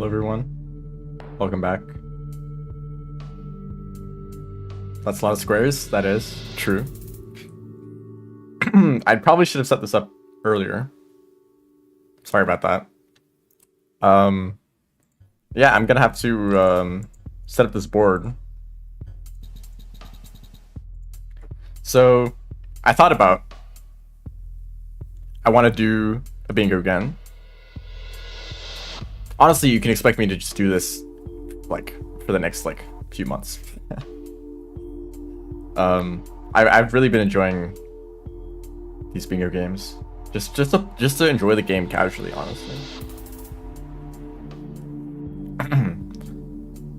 Hello everyone, welcome back. That's a lot of squares, that is true. I probably should have set this up earlier. Sorry about that. Yeah, I'm gonna have to set up this board. So, I thought about, I want to do a bingo again. Honestly, you can expect me to just do this, like, for the next, like, few months. I've really been enjoying these bingo games. Just to enjoy the game casually, honestly.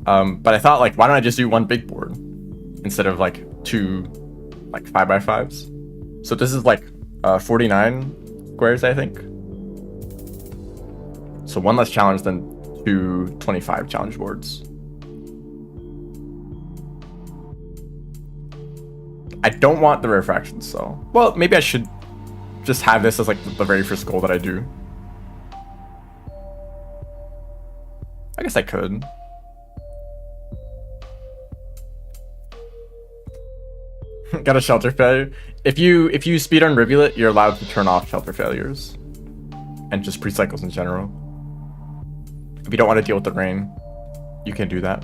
But I thought, like, why don't I just do one big board instead of like two, like 5x5s? So this is like 49 squares, I think. So one less challenge than two 25 challenge boards. I don't want the rare fractions, so well, maybe I should just have this as like the very first goal that I do. I guess I could. Got a shelter failure. If you speedrun Rivulet, you're allowed to turn off shelter failures and just pre-cycles in general. If you don't want to deal with the rain, you can do that.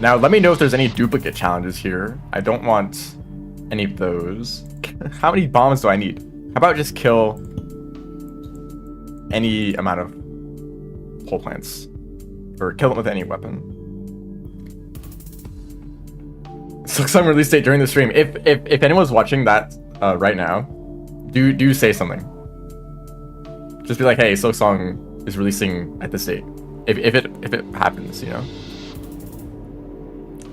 Now, let me know if there's any duplicate challenges here. I don't want any of those. How many bombs do I need? How about just kill any amount of pole plants? Or kill them with any weapon. Silksong release date during the stream. If anyone's watching that right now, do say something. Just be like, hey, Silksong is releasing at this date. If it happens, you know.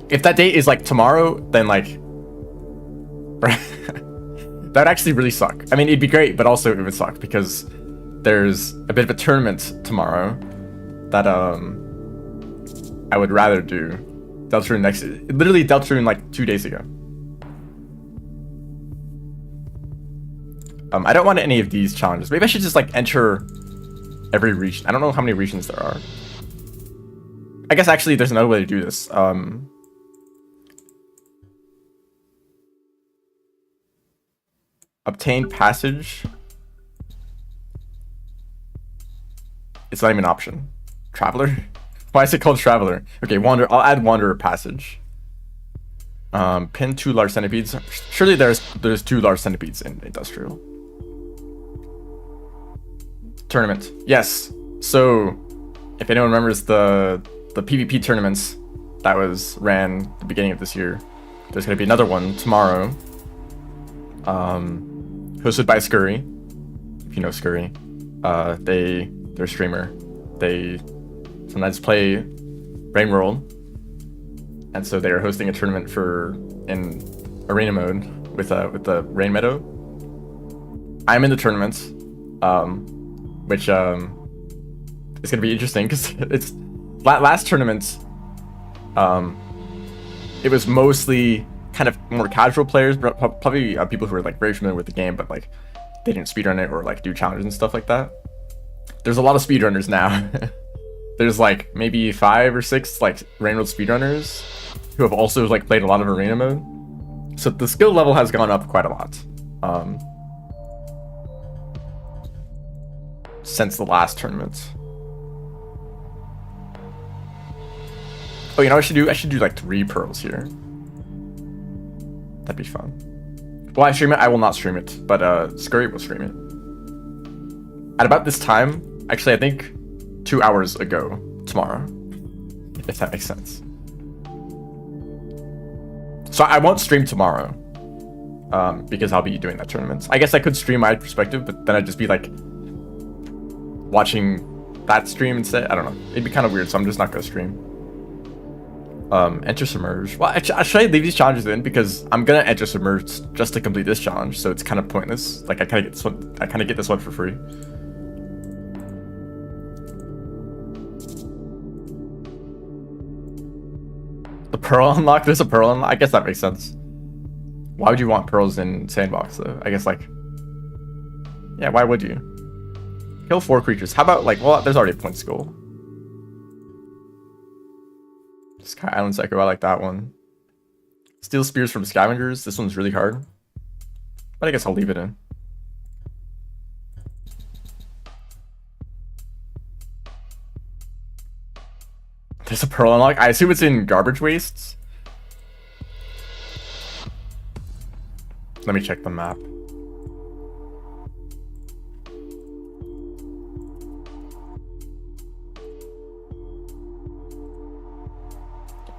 If that date is like tomorrow, then like that would actually really suck. I mean, it'd be great, but also it would suck because there's a bit of a tournament tomorrow that I would rather do. Deltarune next, literally Deltarune like 2 days ago. I don't want any of these challenges. Maybe I should just like enter every region. I don't know how many regions there are. I guess actually there's another way to do this. Obtain passage. It's not even an option. Traveler? Why is it called Traveler? Okay, Wander. I'll add Wanderer passage. Pin 2 large centipedes. Surely there's 2 large centipedes in Industrial. Tournament. Yes. So, if anyone remembers the PvP tournaments that was ran at the beginning of this year, there's gonna be another one tomorrow. Hosted by Scurry. If you know Scurry. They're a streamer. They sometimes play Rain World, and so they are hosting a tournament in arena mode with the Rain Meadow. I'm in the tournament, which is gonna be interesting because it's last tournament. It was mostly kind of more casual players, probably people who are like very familiar with the game, but like they didn't speedrun it or like do challenges and stuff like that. There's a lot of speedrunners now. There's like maybe 5 or 6 like Rain World speedrunners who have also like played a lot of arena mode. So the skill level has gone up quite a lot since the last tournament. Oh, you know what I should do like 3 pearls here. That'd be fun. Will I stream it? I will not stream it, but Scurry will stream it. At about this time, actually I think 2 hours ago tomorrow, if that makes sense. So I won't stream tomorrow because I'll be doing that tournament. I guess I could stream my perspective, but then I'd just be like watching that stream instead. I don't know. It'd be kind of weird, so I'm just not gonna stream. Enter submerge. Well, should I leave these challenges in because I'm gonna enter submerge just to complete this challenge, so it's kind of pointless. Like I kind of get this one for free. The pearl unlock. There's a pearl unlock. I guess that makes sense. Why would you want pearls in sandbox though? I guess like Yeah, why would you? Kill 4 creatures. How about, like, well, there's already a points goal. Sky Island Psycho, I like that one. Steal Spears from Scavengers. This one's really hard. But I guess I'll leave it in. There's a Pearl Unlock. I assume it's in Garbage Wastes. Let me check the map.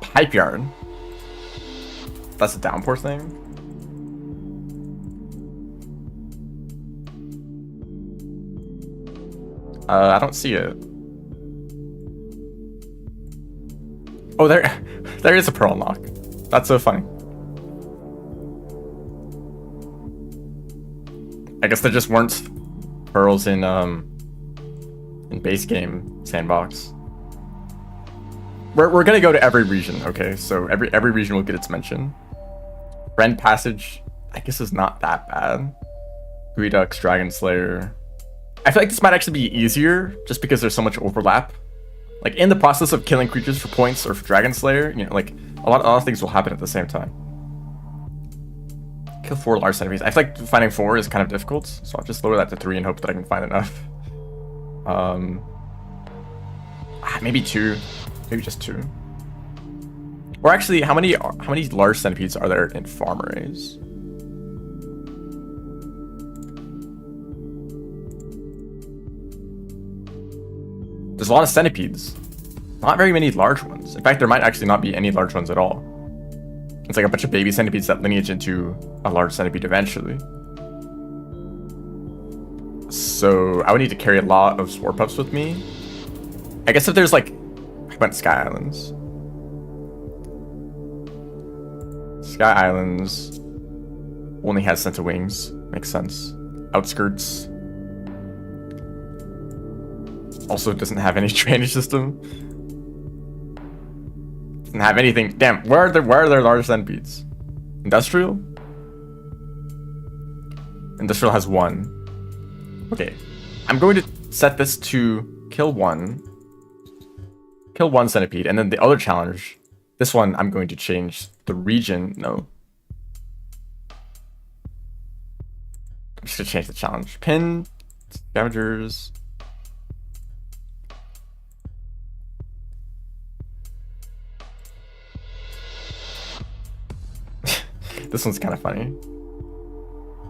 Pipe Yarn. That's a downpour thing. I don't see it. Oh, there is a Pearl Unlock. That's so funny. I guess there just weren't pearls in base game sandbox. We're gonna go to every region, okay? So every region will get its mention. Friend Passage, I guess, is not that bad. Guidux, Dragon Slayer. I feel like this might actually be easier just because there's so much overlap. Like in the process of killing creatures for points or for Dragon Slayer, you know, like a lot of things will happen at the same time. Kill 4 large centipedes. I feel like finding 4 is kind of difficult, so I'll just lower that to 3 and hope that I can find enough. Maybe 2. Maybe just 2. Or actually, how many large centipedes are there in farm arrays? There's a lot of centipedes. Not very many large ones. In fact, there might actually not be any large ones at all. It's like a bunch of baby centipedes that lineage into a large centipede eventually. So I would need to carry a lot of Sword Pups with me. I guess if there's like... I went Sky Islands. Sky Islands only has Scent of Wings. Makes sense. Outskirts. Also doesn't have any drainage system. Doesn't have anything. Damn, where are there large centipedes? Industrial? Industrial has 1. Okay. I'm going to set this to kill 1. Kill 1 centipede, and then the other challenge, this one I'm going to change the region. No. I'm just gonna change the challenge. Pin, Scavengers. This one's kind of funny.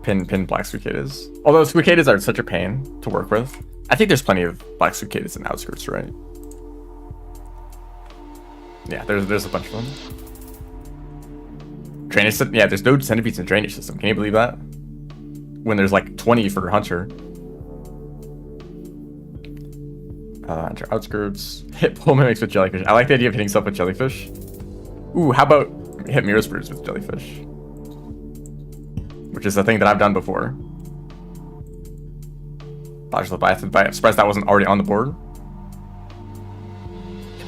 Pin black cicadas. Although cicadas are such a pain to work with. I think there's plenty of black cicadas in outskirts, right? Yeah, there's a bunch of them. Drainage system. Yeah, there's no centipedes in drainage system. Can you believe that? When there's like 20 for Hunter. Enter outskirts. Hit pole mimics with jellyfish. I like the idea of hitting stuff with jellyfish. Ooh, how about hit mirror spirits with jellyfish? Which is a thing that I've done before. Dodge the Leviathan Bite. I'm surprised that wasn't already on the board.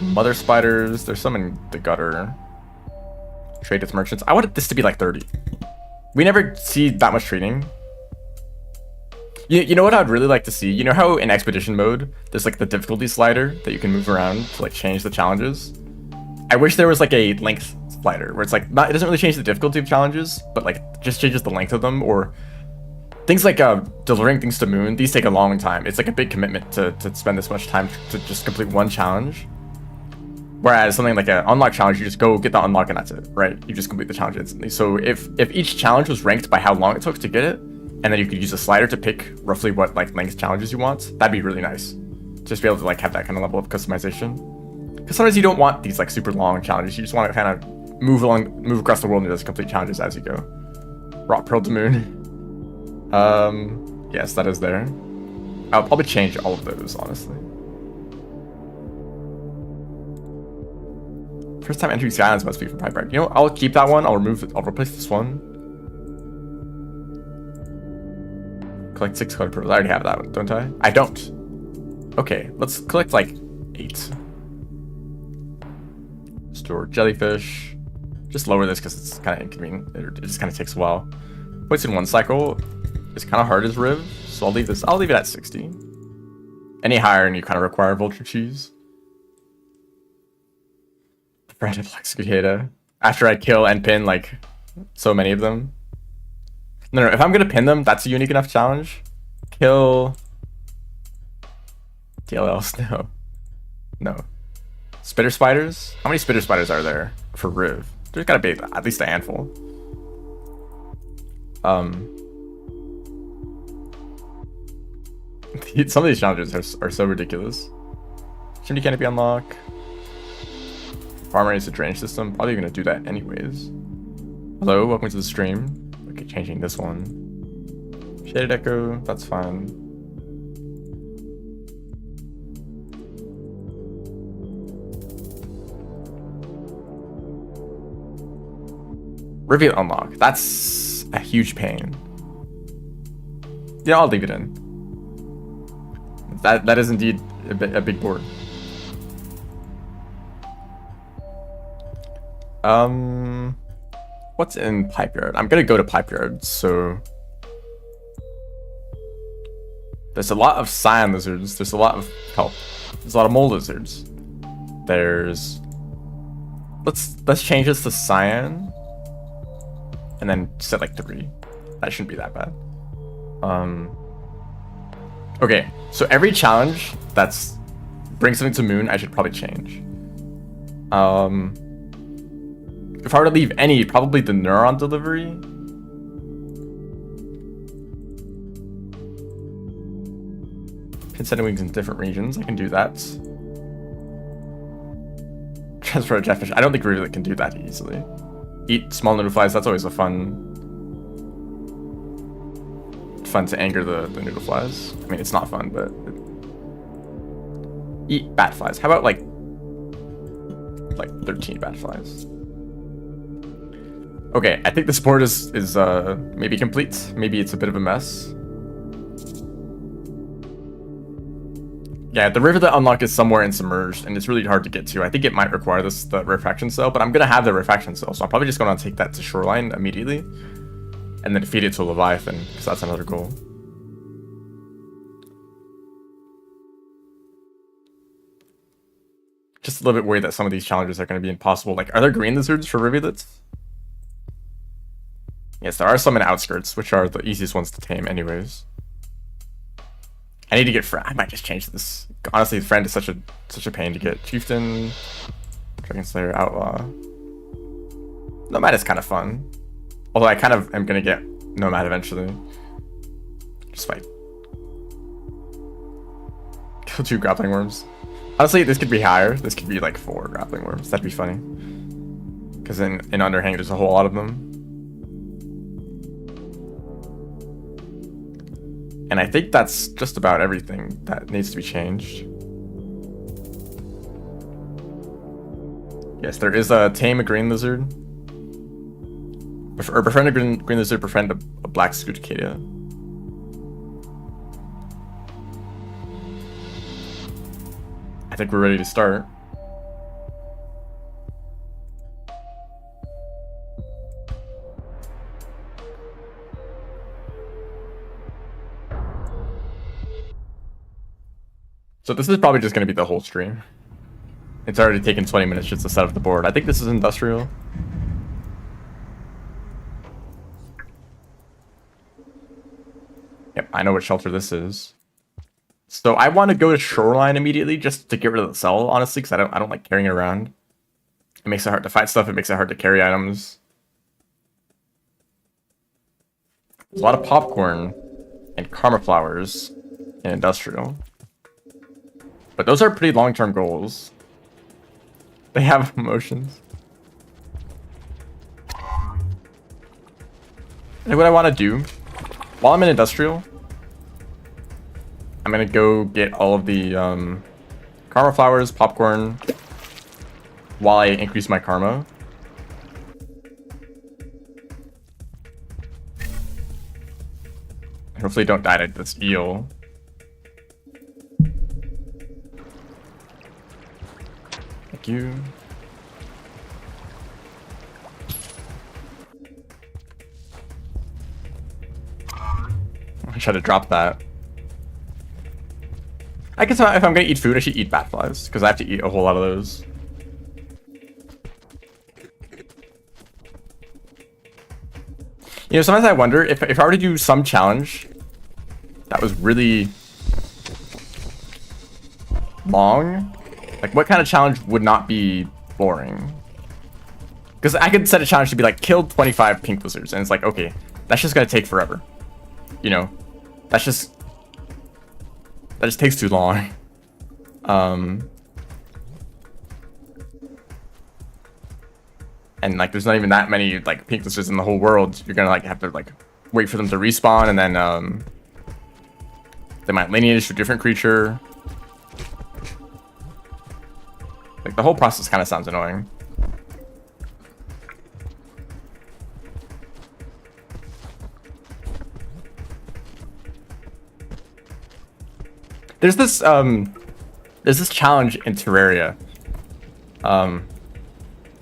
Mother spiders. There's some in the gutter. Trade with merchants. I wanted this to be like 30. We never see that much trading. You know what I'd really like to see? You know how in expedition mode, there's like the difficulty slider that you can move around to like change the challenges? I wish there was like a length slider where it's like, not, it doesn't really change the difficulty of challenges, but like just changes the length of them, or things like delivering things to Moon. These take a long time. It's like a big commitment to spend this much time to just complete one challenge. Whereas something like an unlock challenge, you just go get the unlock and that's it, right? You just complete the challenge instantly. So if each challenge was ranked by how long it took to get it, and then you could use a slider to pick roughly what like length challenges you want, that'd be really nice. Just be able to like have that kind of level of customization. Because sometimes you don't want these like super long challenges. You just want to kind of move across the world and just complete challenges as you go. Wrought Pearl to Moon. Yes, that is there. I'll probably change all of those, honestly. First time entering Skylands must be from Pipe Break. You know, I'll keep that one. I'll replace this one. Collect 6 colored pearls. I already have that one, don't I? I don't. Okay, let's collect like 8. Store jellyfish. Just lower this because it's kind of inconvenient. It just kind of takes a while. Points in 1 cycle. is kind of hard as Riv, so I'll leave this. I'll leave it at 60. Any higher and you kind of require Vulture Cheese. Brand of Cicada. After I kill and pin like so many of them. No, if I'm gonna pin them, that's a unique enough challenge. Kill TLLs, no. Spitter spiders? How many spitter spiders are there for Riv? There's gotta be at least a handful. Some of these challenges are so ridiculous. Chimney Canopy unlock. Farmer needs a drainage system. Probably gonna do that anyways. Hello, welcome to the stream. Okay, changing this one. Shaded Echo, that's fine. Rivulet unlock. That's a huge pain. Yeah, I'll leave it in. That is indeed a big board. What's in Pipe Yard? I'm gonna go to Pipe Yard, so there's a lot of cyan lizards. There's a lot of kelp. There's a lot of mole lizards. There's let's change this to cyan, and then set like 3. That shouldn't be that bad. Okay, so every challenge that's brings something to moon, I should probably change. If I were to leave any, probably the neuron delivery. Pin setting wings in different regions. I can do that. Transfer a jetfish. I don't think we really can do that easily. Eat small noodle flies. That's always a fun to anger the noodle flies. I mean, it's not fun, but eat bat flies. How about like 13 bat flies? Okay, I think this board is maybe complete. Maybe it's a bit of a mess. Yeah, the river that unlock is somewhere in submerged, and it's really hard to get to. I think it might require the refraction cell, but I'm gonna have the refraction cell, so I'm probably just gonna take that to shoreline immediately, and then feed it to Leviathan, because that's another goal. Just a little bit worried that some of these challenges are going to be impossible. Like, are there green lizards for rivulets? Yes, there are some in outskirts, which are the easiest ones to tame anyways. I need to get friend. I might just change this. Honestly, friend is such a pain to get. Chieftain, Dragon Slayer, Outlaw. Nomad is kind of fun. Although I kind of am gonna get Nomad eventually. Just fight. Kill 2 grappling worms. Honestly, this could be higher. This could be like 4 grappling worms. That'd be funny. Because in Underhang, there's a whole lot of them. And I think that's just about everything that needs to be changed. Yes, there is a tame a green lizard. Or befriend a green lizard, befriend a black Cicada. I think we're ready to start. So this is probably just going to be the whole stream. It's already taken 20 minutes just to set up the board. I think this is industrial. Yep, I know what shelter this is. So I want to go to shoreline immediately just to get rid of the cell, honestly, because I don't like carrying it around. It makes it hard to fight stuff. It makes it hard to carry items. There's a lot of popcorn and karma flowers in industrial. But those are pretty long-term goals. They have emotions. And what I want to do, while I'm in industrial, I'm going to go get all of the karma flowers, popcorn, while I increase my karma. And hopefully don't die to this eel. Thank you. try to drop that. I guess if I'm gonna eat food, I should eat bat flies, because I have to eat a whole lot of those. You know, sometimes I wonder if I were to do some challenge that was really long, like what kind of challenge would not be boring? Because I could set a challenge to be like, kill 25 pink lizards, and it's like, okay, that's just gonna take forever. You know, that just takes too long. And like, there's not even that many like pink lizards in the whole world. You're gonna like have to like wait for them to respawn, and then they might lineage to a different creature. Like the whole process kind of sounds annoying. There's this challenge in Terraria,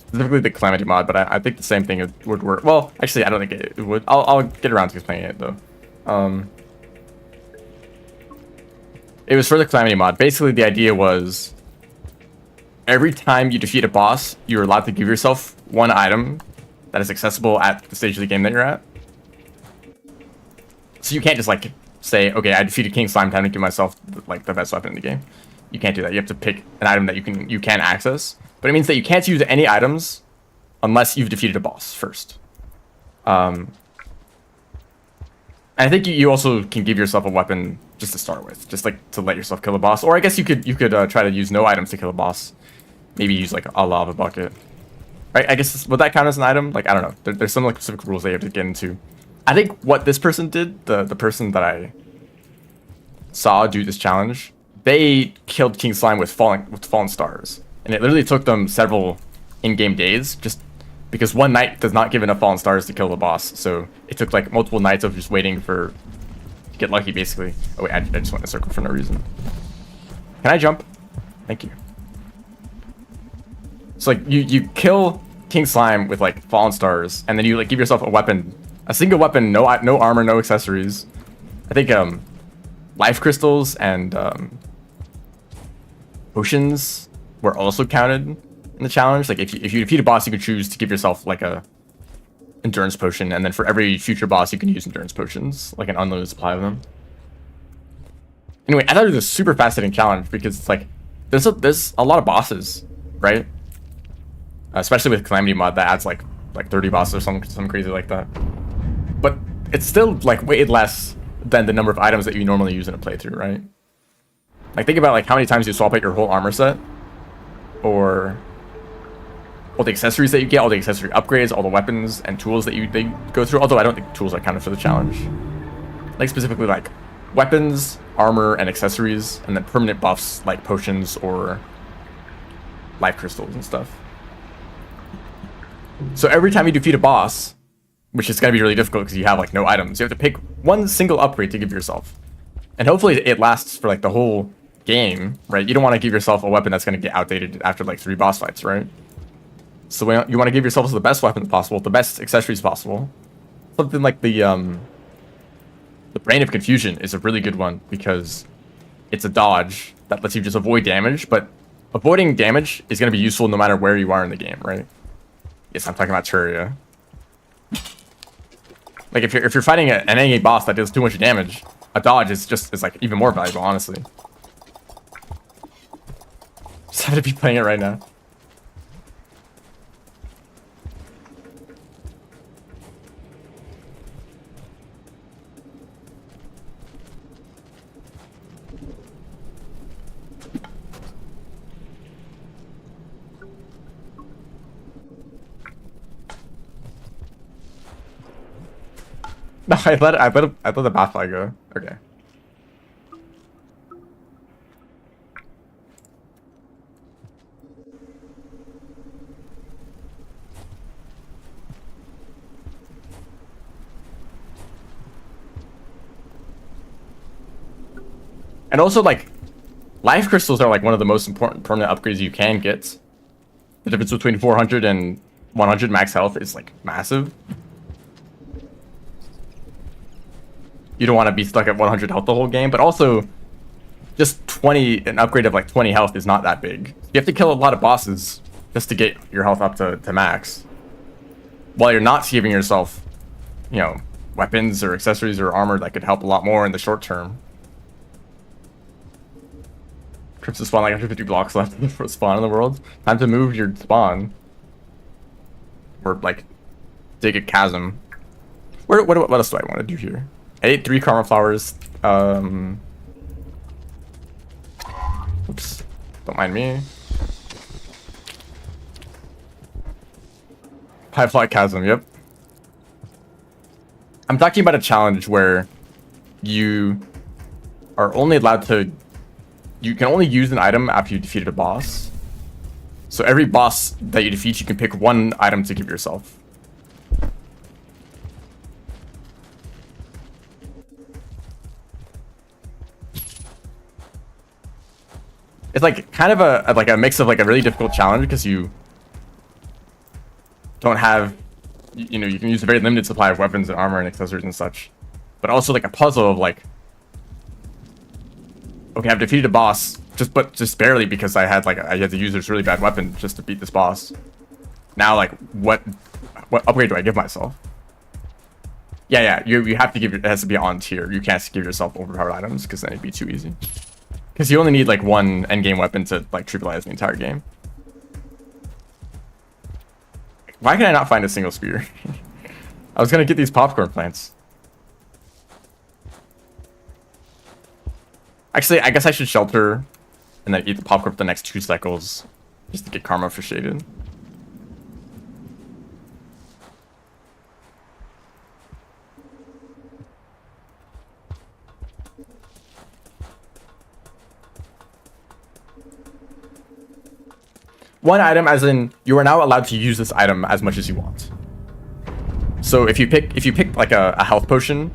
specifically the Calamity mod, but I think the same thing would work. Well, actually, I don't think it would. I'll get around to explaining it though. It was for the Calamity mod. Basically, the idea was every time you defeat a boss, you're allowed to give yourself one item that is accessible at the stage of the game that you're at. So you can't just like say, okay, I defeated King Slime, time to give myself like the best weapon in the game. You can't do that. You have to pick an item that you can access. But it means that you can't use any items unless you've defeated a boss first. And I think you also can give yourself a weapon just to start with, just like to let yourself kill a boss. Or I guess you could try to use no items to kill a boss. Maybe use like a lava bucket. Right? I guess would that count as an item? Like, I don't know. There's some like specific rules that you have to get into. I think what this person did, the person that I saw do this challenge, they killed King Slime with fallen stars, and it literally took them several in-game days just because one night does not give enough fallen stars to kill the boss. So it took like multiple nights of just waiting to get lucky, basically. Oh wait, I just went in a circle for no reason. Can I jump? Thank you. So like you kill King Slime with like fallen stars, and then you like give yourself a weapon. A single weapon, no armor, no accessories. I think life crystals and potions were also counted in the challenge. Like if you defeat a boss, you can choose to give yourself like a endurance potion, and then for every future boss, you can use endurance potions, like an unlimited supply of them. Anyway, I thought it was a super fascinating challenge because it's like there's a lot of bosses, right? Especially with Calamity mod that adds like 30 bosses or something crazy like that. But it's still like way less than the number of items that you normally use in a playthrough, right? Like think about like how many times you swap out your whole armor set, or all the accessories that you get, all the accessory upgrades, all the weapons and tools that they go through. Although I don't think tools are counted for the challenge. Like specifically like weapons, armor, and accessories, and then permanent buffs like potions or life crystals and stuff. So every time you defeat a boss, which is going to be really difficult because you have like no items, you have to pick one single upgrade to give yourself. And hopefully it lasts for like the whole game, right? You don't want to give yourself a weapon that's going to get outdated after like 3 boss fights, right? So you want to give yourself the best weapons possible, the best accessories possible. Something like the Brain of Confusion is a really good one because it's a dodge that lets you just avoid damage, but avoiding damage is going to be useful no matter where you are in the game, right? Yes, I'm talking about Terraria. Like if you're fighting an enemy boss that does too much damage, a dodge is like even more valuable, honestly. Just have to be playing it right now. No, I let the Bathfly go. Okay. And also, like, life crystals are like one of the most important permanent upgrades you can get. The difference between 400 and 100 max health is like massive. You don't want to be stuck at 100 health the whole game, but also just 20, an upgrade of like 20 health is not that big. You have to kill a lot of bosses just to get your health up to max, while you're not giving yourself, you know, weapons or accessories or armor that could help a lot more in the short term. Trips to spawn like 150 blocks left for spawn in the world. Time to move your spawn. Or like dig a chasm. What else do I want to do here? I ate 3 karma flowers. Oops. Don't mind me. High flight chasm, yep. I'm talking about a challenge where you are only allowed to... You can only use an item after you defeated a boss. So every boss that you defeat, you can pick one item to give yourself. It's like kind of a mix of like a really difficult challenge because you don't have, you know, you can use a very limited supply of weapons and armor and accessories and such, but also like a puzzle of like, okay, I've defeated a boss just barely because I had to use this really bad weapon just to beat this boss. Now like what upgrade do I give myself? Yeah, you have to give it has to be on tier. You can't give yourself overpowered items because then it'd be too easy. Because you only need like one endgame weapon to like trivialize the entire game. Why can I not find a single spear? I was gonna get these popcorn plants. Actually, I guess I should shelter and then eat the popcorn for the next 2 cycles just to get karma for shaded. One item, as in you are now allowed to use this item as much as you want. So if you pick like a health potion,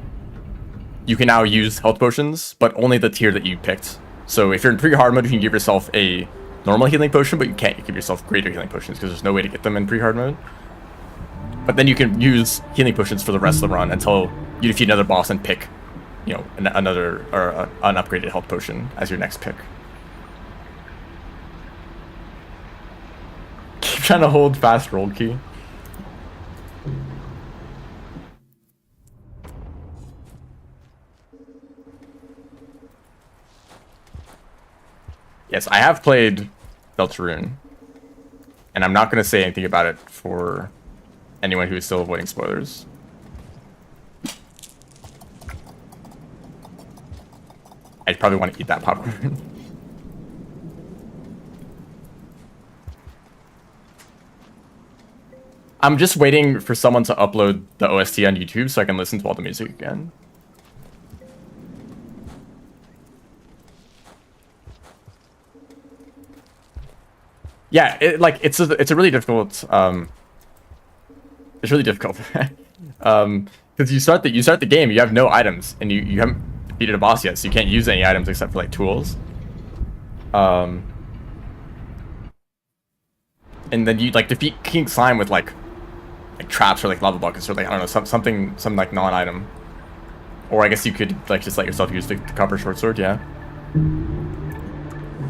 you can now use health potions, but only the tier that you picked. So if you're in pre-hard mode, you can give yourself a normal healing potion, but you can't give yourself greater healing potions because there's no way to get them in pre-hard mode. But then you can use healing potions for the rest of the run until you defeat another boss and pick, you know, another or an upgraded health potion as your next pick. Keep trying to hold fast roll key. Yes, I have played Deltarune, and I'm not going to say anything about it for anyone who is still avoiding spoilers. I probably want to eat that popcorn. I'm just waiting for someone to upload the OST on YouTube so I can listen to all the music again. Yeah, it's a really difficult it's really difficult because you start the game, you have no items and you haven't defeated a boss yet, so you can't use any items except for like tools. And then you like defeat King Slime with like traps or like lava buckets or like I don't know some like non-item. Or I guess you could like just let yourself use the copper short sword, yeah.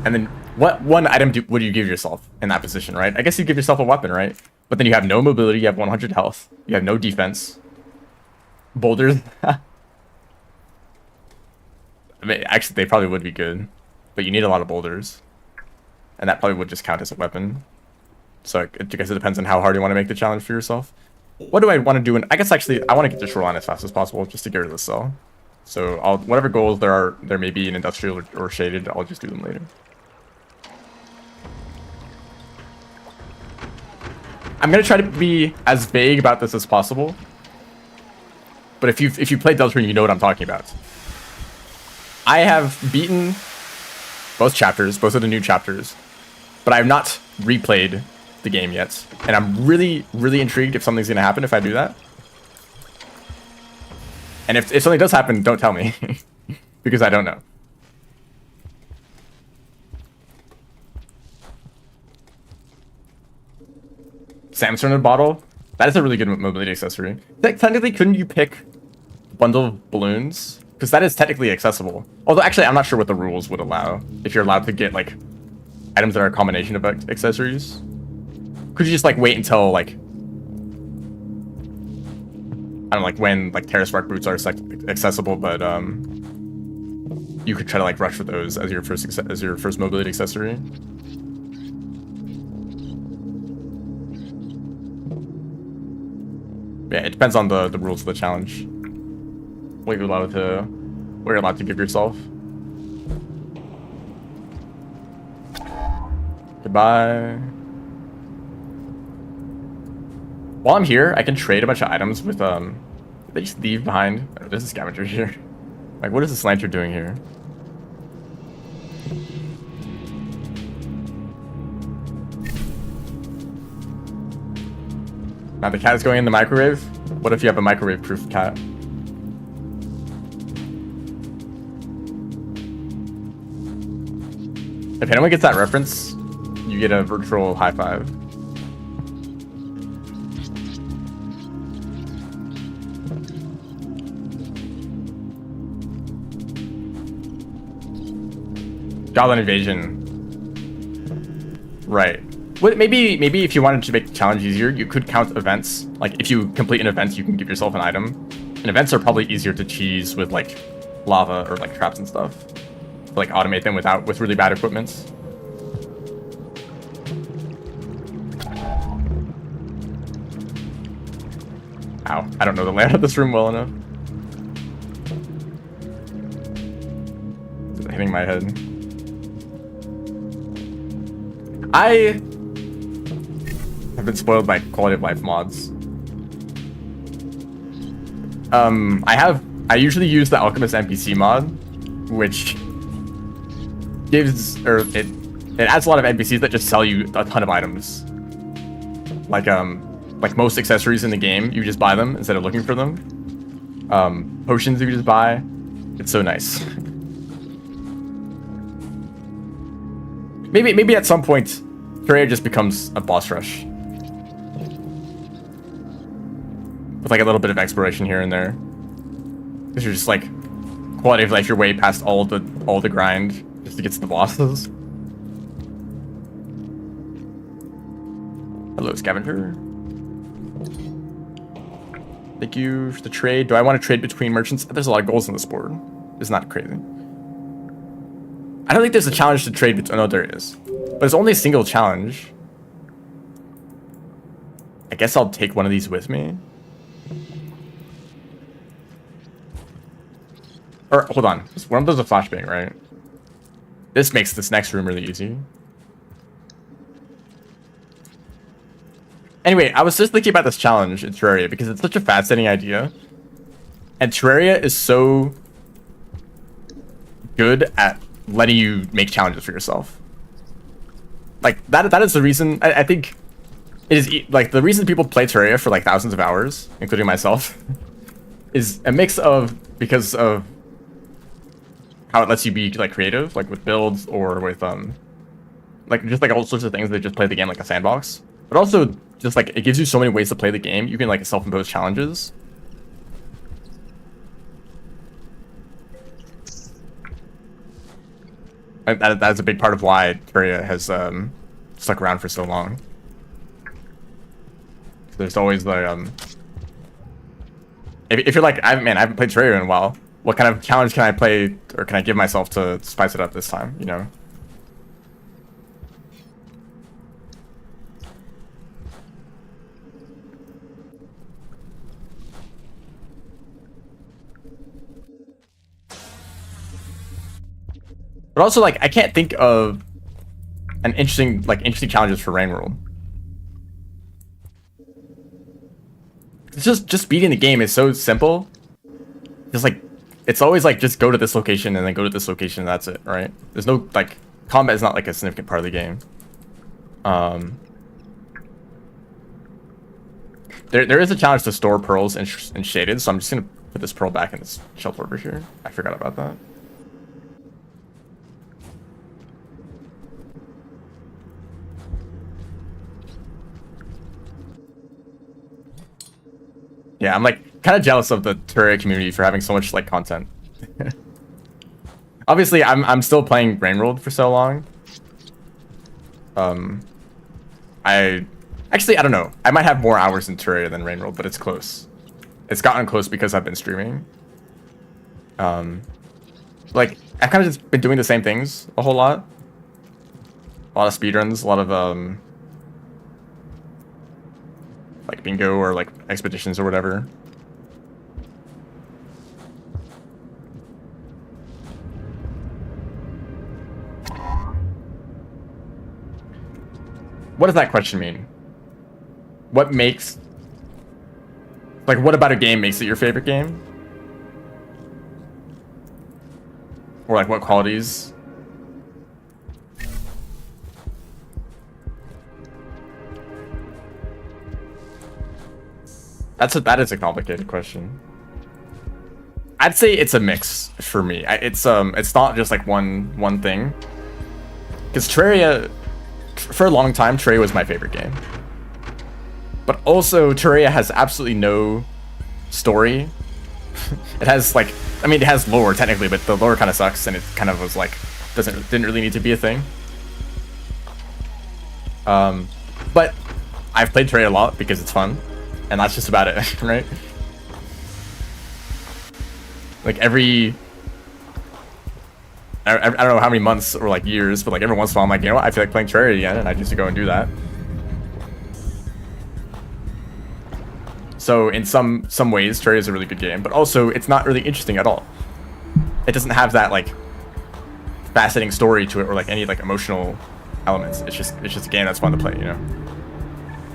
And then what one item would you give yourself in that position, right? I guess you give yourself a weapon, right? But then you have no mobility, you have 100 health, you have no defense. Boulders. I mean, actually, they probably would be good, but you need a lot of boulders, and that probably would just count as a weapon. So I guess it depends on how hard you want to make the challenge for yourself. What do I want to do? I guess actually, I want to get to Shoreline as fast as possible just to get rid of the cell. So whatever goals there may be in industrial or shaded, I'll just do them later. I'm gonna try to be as vague about this as possible. But if you play Deltarune, you know what I'm talking about. I have beaten both chapters, both of the new chapters, but I have not replayed the game yet, and I'm really, really intrigued if something's gonna happen if I do that. And if something does happen, don't tell me, because I don't know. Samson in a bottle? That is a really good mobility accessory. Technically, couldn't you pick bundle of balloons, because that is technically accessible. Although actually, I'm not sure what the rules would allow. If you're allowed to get like items that are a combination of accessories, could you just like wait until like I don't know, like when like Terra Spark boots are accessible, but you could try to like rush for those as your first mobility accessory. Yeah, it depends on the rules of the challenge. What you're allowed to give yourself. Goodbye. While I'm here, I can trade a bunch of items with they just leave behind. Oh, there's a scavenger here. Like, what is this lantern doing here? Now the cat is going in the microwave. What if you have a microwave-proof cat? If anyone gets that reference, you get a virtual high five. Goblin invasion. Right. Well, maybe if you wanted to make the challenge easier, you could count events. Like if you complete an event, you can give yourself an item. And events are probably easier to cheese with like lava or like traps and stuff. To, like automate them with really bad equipment. Ow, I don't know the layout of this room well enough. Is it hitting my head? I have been spoiled by quality of life mods. I usually use the Alchemist NPC mod, which gives, or it adds a lot of NPCs that just sell you a ton of items. Like most accessories in the game, you just buy them instead of looking for them. Potions you just buy. It's so nice. Maybe at some point, Terraria just becomes a boss rush. With like a little bit of exploration here and there. Because you're just like quality of life your way past all the grind just to get to the bosses. Hello, scavenger. Thank you for the trade. Do I want to trade between merchants? There's a lot of goals on this board. It's not crazy. I don't think there's a challenge to trade between. Oh, no, there is. But it's only a single challenge. I guess I'll take one of these with me. Or, hold on. One of those is a flashbang, right? This makes this next room really easy. Anyway, I was just thinking about this challenge in Terraria because it's such a fascinating idea. And Terraria is so good at letting you make challenges for yourself. Like, that is the reason, I think, it is, like, the reason people play Terraria for, like, thousands of hours, including myself, is a mix of, because of how it lets you be, like, creative, like, with builds, or with, like, just, like, all sorts of things that just play the game like a sandbox. But also, just, like, it gives you so many ways to play the game. You can, like, self-impose challenges. That's a big part of why Terraria has stuck around for so long. There's always the if you're like, I haven't played Terraria in a while. What kind of challenge can I play, or can I give myself to spice it up this time? You know. But also, like, I can't think of an interesting challenges for Rain World. It's just beating the game is so simple. Just like, it's always like, just go to this location and then go to this location and that's it, right? There's no, like, combat is not like a significant part of the game. There is a challenge to store pearls in shaded, so I'm just gonna put this pearl back in this shelf over here. I forgot about that. Yeah, I'm like kind of jealous of the Terraria community for having so much like content. Obviously, I'm still playing Brain World for so long. I don't know. I might have more hours in Terraria than Rain World, but it's close. It's gotten close because I've been streaming. Like I've kind of just been doing the same things a whole lot. A lot of speedruns, a lot of like bingo or like expeditions or whatever. What does that question mean? What makes... Like, what about a game makes it your favorite game? Or, like, what qualities? That is a complicated question. I'd say it's a mix for me. It's not just, like, one thing. Because Terraria... For a long time, Terraria was my favorite game. But also, Terraria has absolutely no story. It has, like... I mean, it has lore, technically, but the lore kind of sucks, and it kind of was, like... Didn't really need to be a thing. But I've played Terraria a lot because it's fun. And that's just about it, right? Like, I don't know how many months or like years, but like every once in a while I'm like, you know what, I feel like playing Terraria again, and I used to go and do that. So in some ways, Terraria is a really good game, but also it's not really interesting at all. It doesn't have that like fascinating story to it or like any like emotional elements. It's just a game that's fun to play, you know.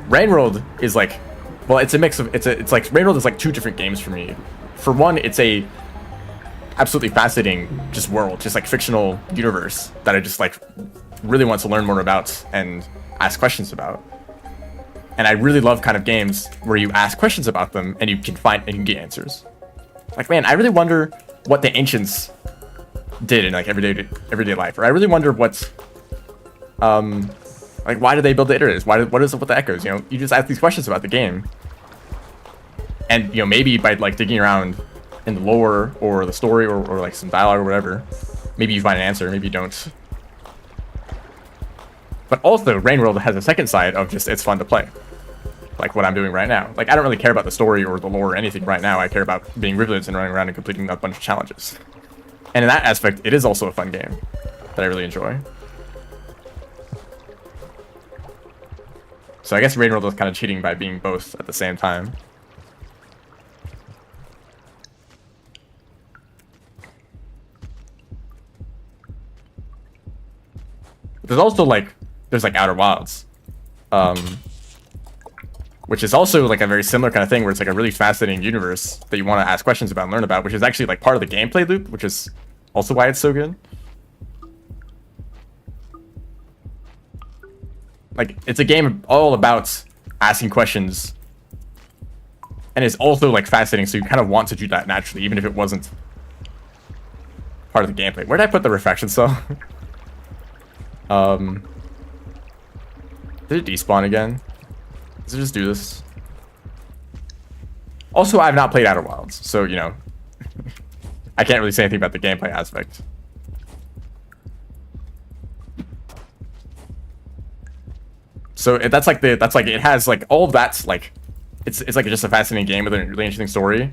Rain World is like, well, it's a mix of it's like Rain World is like two different games for me. For one, it's a absolutely fascinating just world, just like fictional universe that I just like really want to learn more about and ask questions about. And I really love kind of games where you ask questions about them and you can get answers. Like, man, I really wonder what the ancients did in like everyday life, or I really wonder what's like, why did they build the iterators? What is up with the echoes? You know, you just ask these questions about the game, and you know, maybe by like digging around in the lore or the story or like some dialogue or whatever, maybe you find an answer, maybe you don't. But also, Rain World has a second side of just it's fun to play, like what I'm doing right now. Like, I don't really care about the story or the lore or anything right now. I care about being rivulets and running around and completing a bunch of challenges. And in that aspect, it is also a fun game that I really enjoy. So I guess Rain World was kind of cheating by being both at the same time. There's also like, there's like Outer Wilds, which is also like a very similar kind of thing where it's like a really fascinating universe that you want to ask questions about and learn about, which is actually like part of the gameplay loop, which is also why it's so good. Like, it's a game all about asking questions, and it's also like fascinating, so you kind of want to do that naturally, even if it wasn't part of the gameplay. Where did I put the refraction cell? Did it despawn again? Does it just do this? Also, I've not played Outer Wilds, so, you know, I can't really say anything about the gameplay aspect. So that's like it has like all of that's like, it's like just a fascinating game with a really interesting story.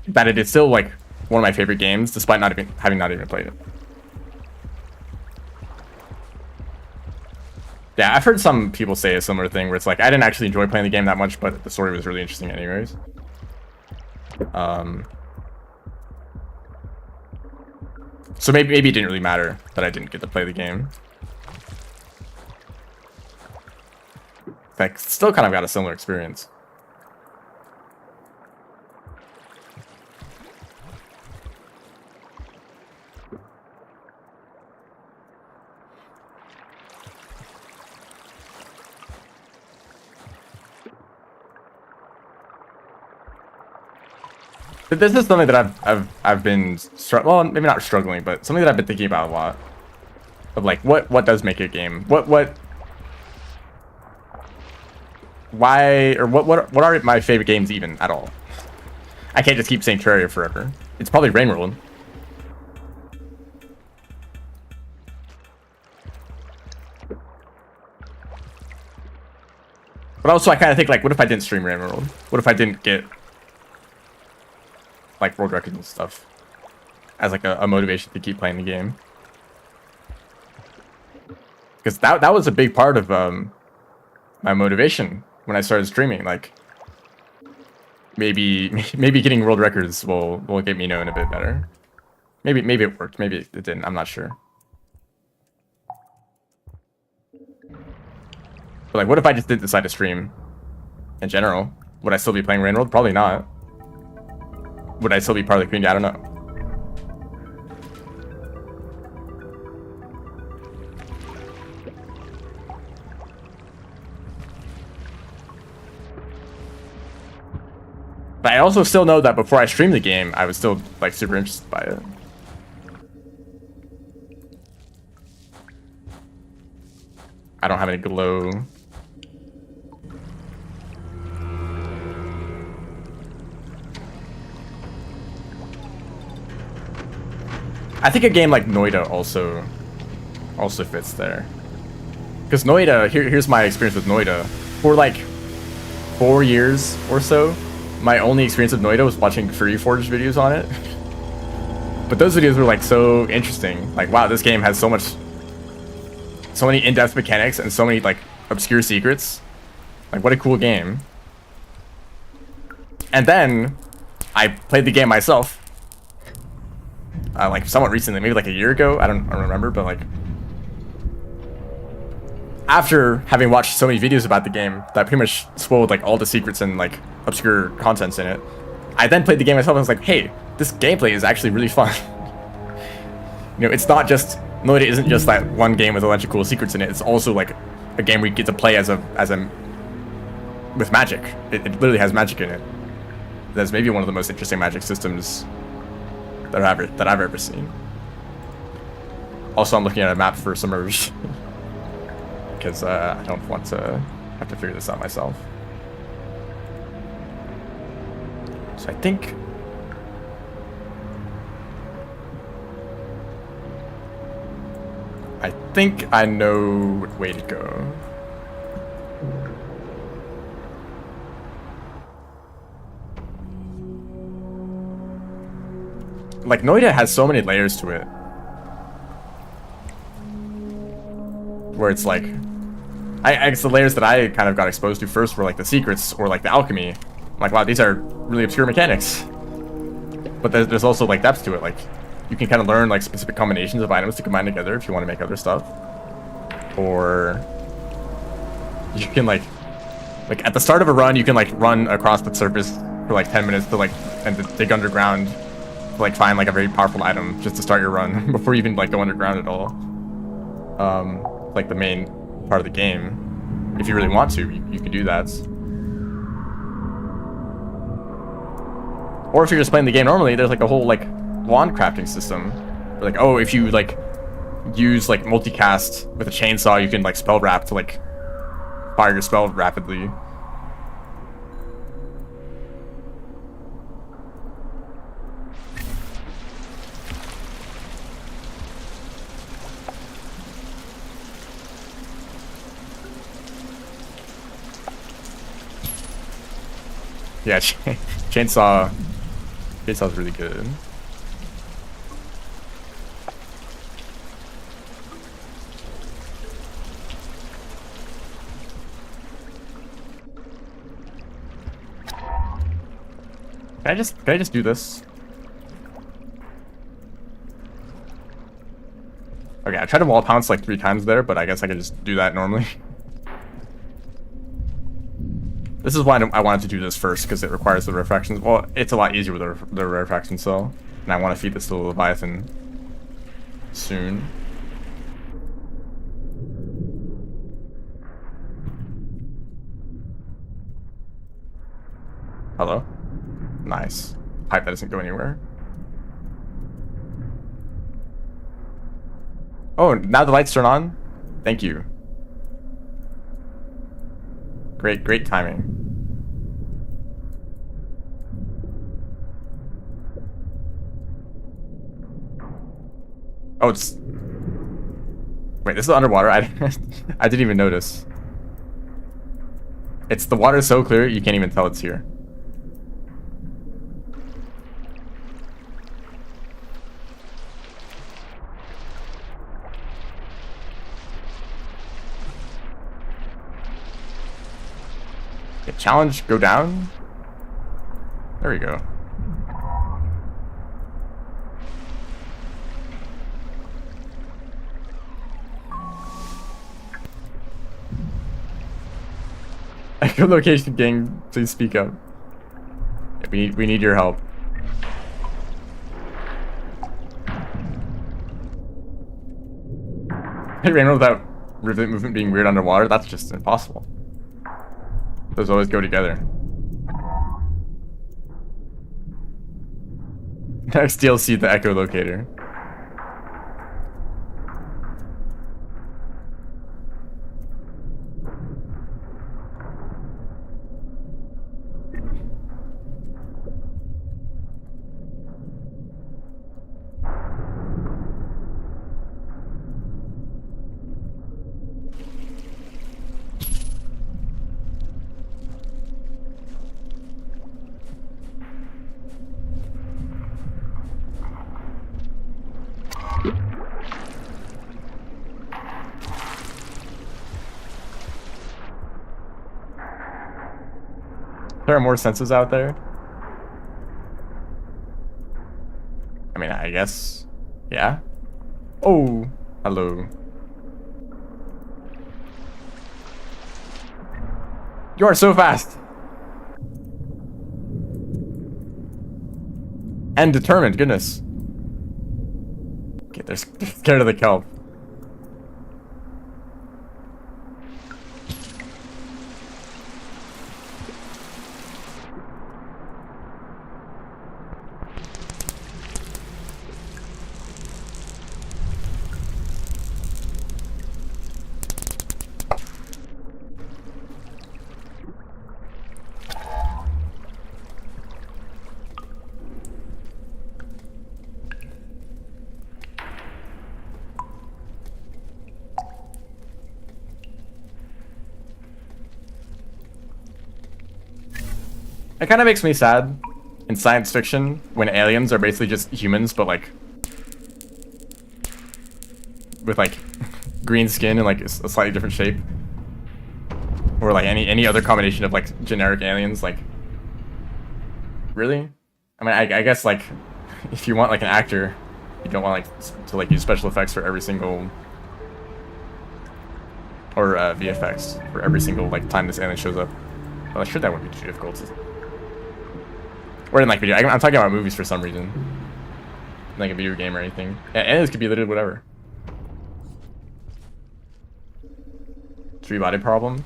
That it is still like one of my favorite games, despite having not even played it. Yeah, I've heard some people say a similar thing where it's like, I didn't actually enjoy playing the game that much, but the story was really interesting anyways. So maybe it didn't really matter that I didn't get to play the game. Like, still kind of got a similar experience. This is something that I've been well, maybe not struggling, but something that I've been thinking about a lot. Of like, what does make a game? What why or what are my favorite games even at all? I can't just keep saying Terraria forever. It's probably Rain World. But also, I kind of think, like, what if I didn't stream Rain World? What if I didn't get, like, world records and stuff as, like, a motivation to keep playing the game? Because that was a big part of my motivation when I started streaming. Like, maybe getting world records will get me known a bit better. Maybe it worked. Maybe it didn't. I'm not sure. But like, what if I just didn't decide to stream in general? Would I still be playing Rain World? Probably not. Would I still be part of the community? I don't know. But I also still know that before I streamed the game, I was still like super interested by it. I don't have any glow. I think a game like Noida also fits there. Because Noida, here's my experience with Noida. For like 4 years or so, my only experience with Noida was watching FurryForge videos on it. But those videos were like so interesting. Like, wow, this game has so many in-depth mechanics and so many like obscure secrets. Like, what a cool game. And then I played the game myself. Like somewhat recently, maybe like a year ago. I don't remember, but like after having watched so many videos about the game that pretty much spoiled like all the secrets and like obscure contents in it, I then played the game myself and was like, hey, this gameplay is actually really fun. You know, it's not just Noida isn't just that one game with a bunch of cool secrets in it. It's also like a game we get to play with magic. It literally has magic in it. That's maybe one of the most interesting magic systems that I've ever seen. Also, I'm looking at a map for Submerge because I don't want to have to figure this out myself. So I think I know what way to go. Like, Noida has so many layers to it. Where it's like, I guess the layers that I kind of got exposed to first were like the secrets or like the alchemy. I'm like, wow, these are really obscure mechanics. But there's also like depth to it. Like, you can kind of learn like specific combinations of items to combine together if you want to make other stuff. Or you can like at the start of a run, you can like run across the surface for like 10 minutes to like and to dig underground to like find like a very powerful item just to start your run before you even like go underground at all. Like the main part of the game. If you really want to, you can do that. Or if you're just playing the game normally, there's like a whole like wand crafting system. Like, oh, if you like use like multicast with a chainsaw, you can like spell wrap to like fire your spell rapidly. Yeah, chainsaw's really good. Can I just do this? Okay, I tried to wall pounce like 3 times there, but I guess I could just do that normally. This is why I wanted to do this first, because it requires the refractions. Well, it's a lot easier with the refraction cell, and I want to feed this to the Leviathan soon. Hello? Nice. Pipe that doesn't go anywhere. Oh, now the lights turn on? Thank you. Great timing. Oh, it's... Wait, this is underwater? I didn't even notice. It's the water is so clear, you can't even tell it's here. Okay, challenge, go down. There we go. Echolocation gang, please speak up. Yeah, we need your help. Hey, Rainbow, without rivulet movement being weird underwater, that's just impossible. Those always go together. Next DLC, the echolocator. There are more senses out there. I mean, I guess, yeah. Oh, hello. You are so fast. And determined, goodness. Okay, they're scared of the kelp. It kind of makes me sad in science fiction when aliens are basically just humans, but like with like green skin and like a slightly different shape, or like any other combination of like generic aliens. Like, really? I mean, I guess like if you want like an actor, you don't want like to like use special effects for every single or VFX for every single like time this alien shows up. Well, I'm sure that wouldn't be too difficult. Or in like video. I'm talking about movies for some reason. Like a video game or anything. And this could be literally whatever. 3-body problem.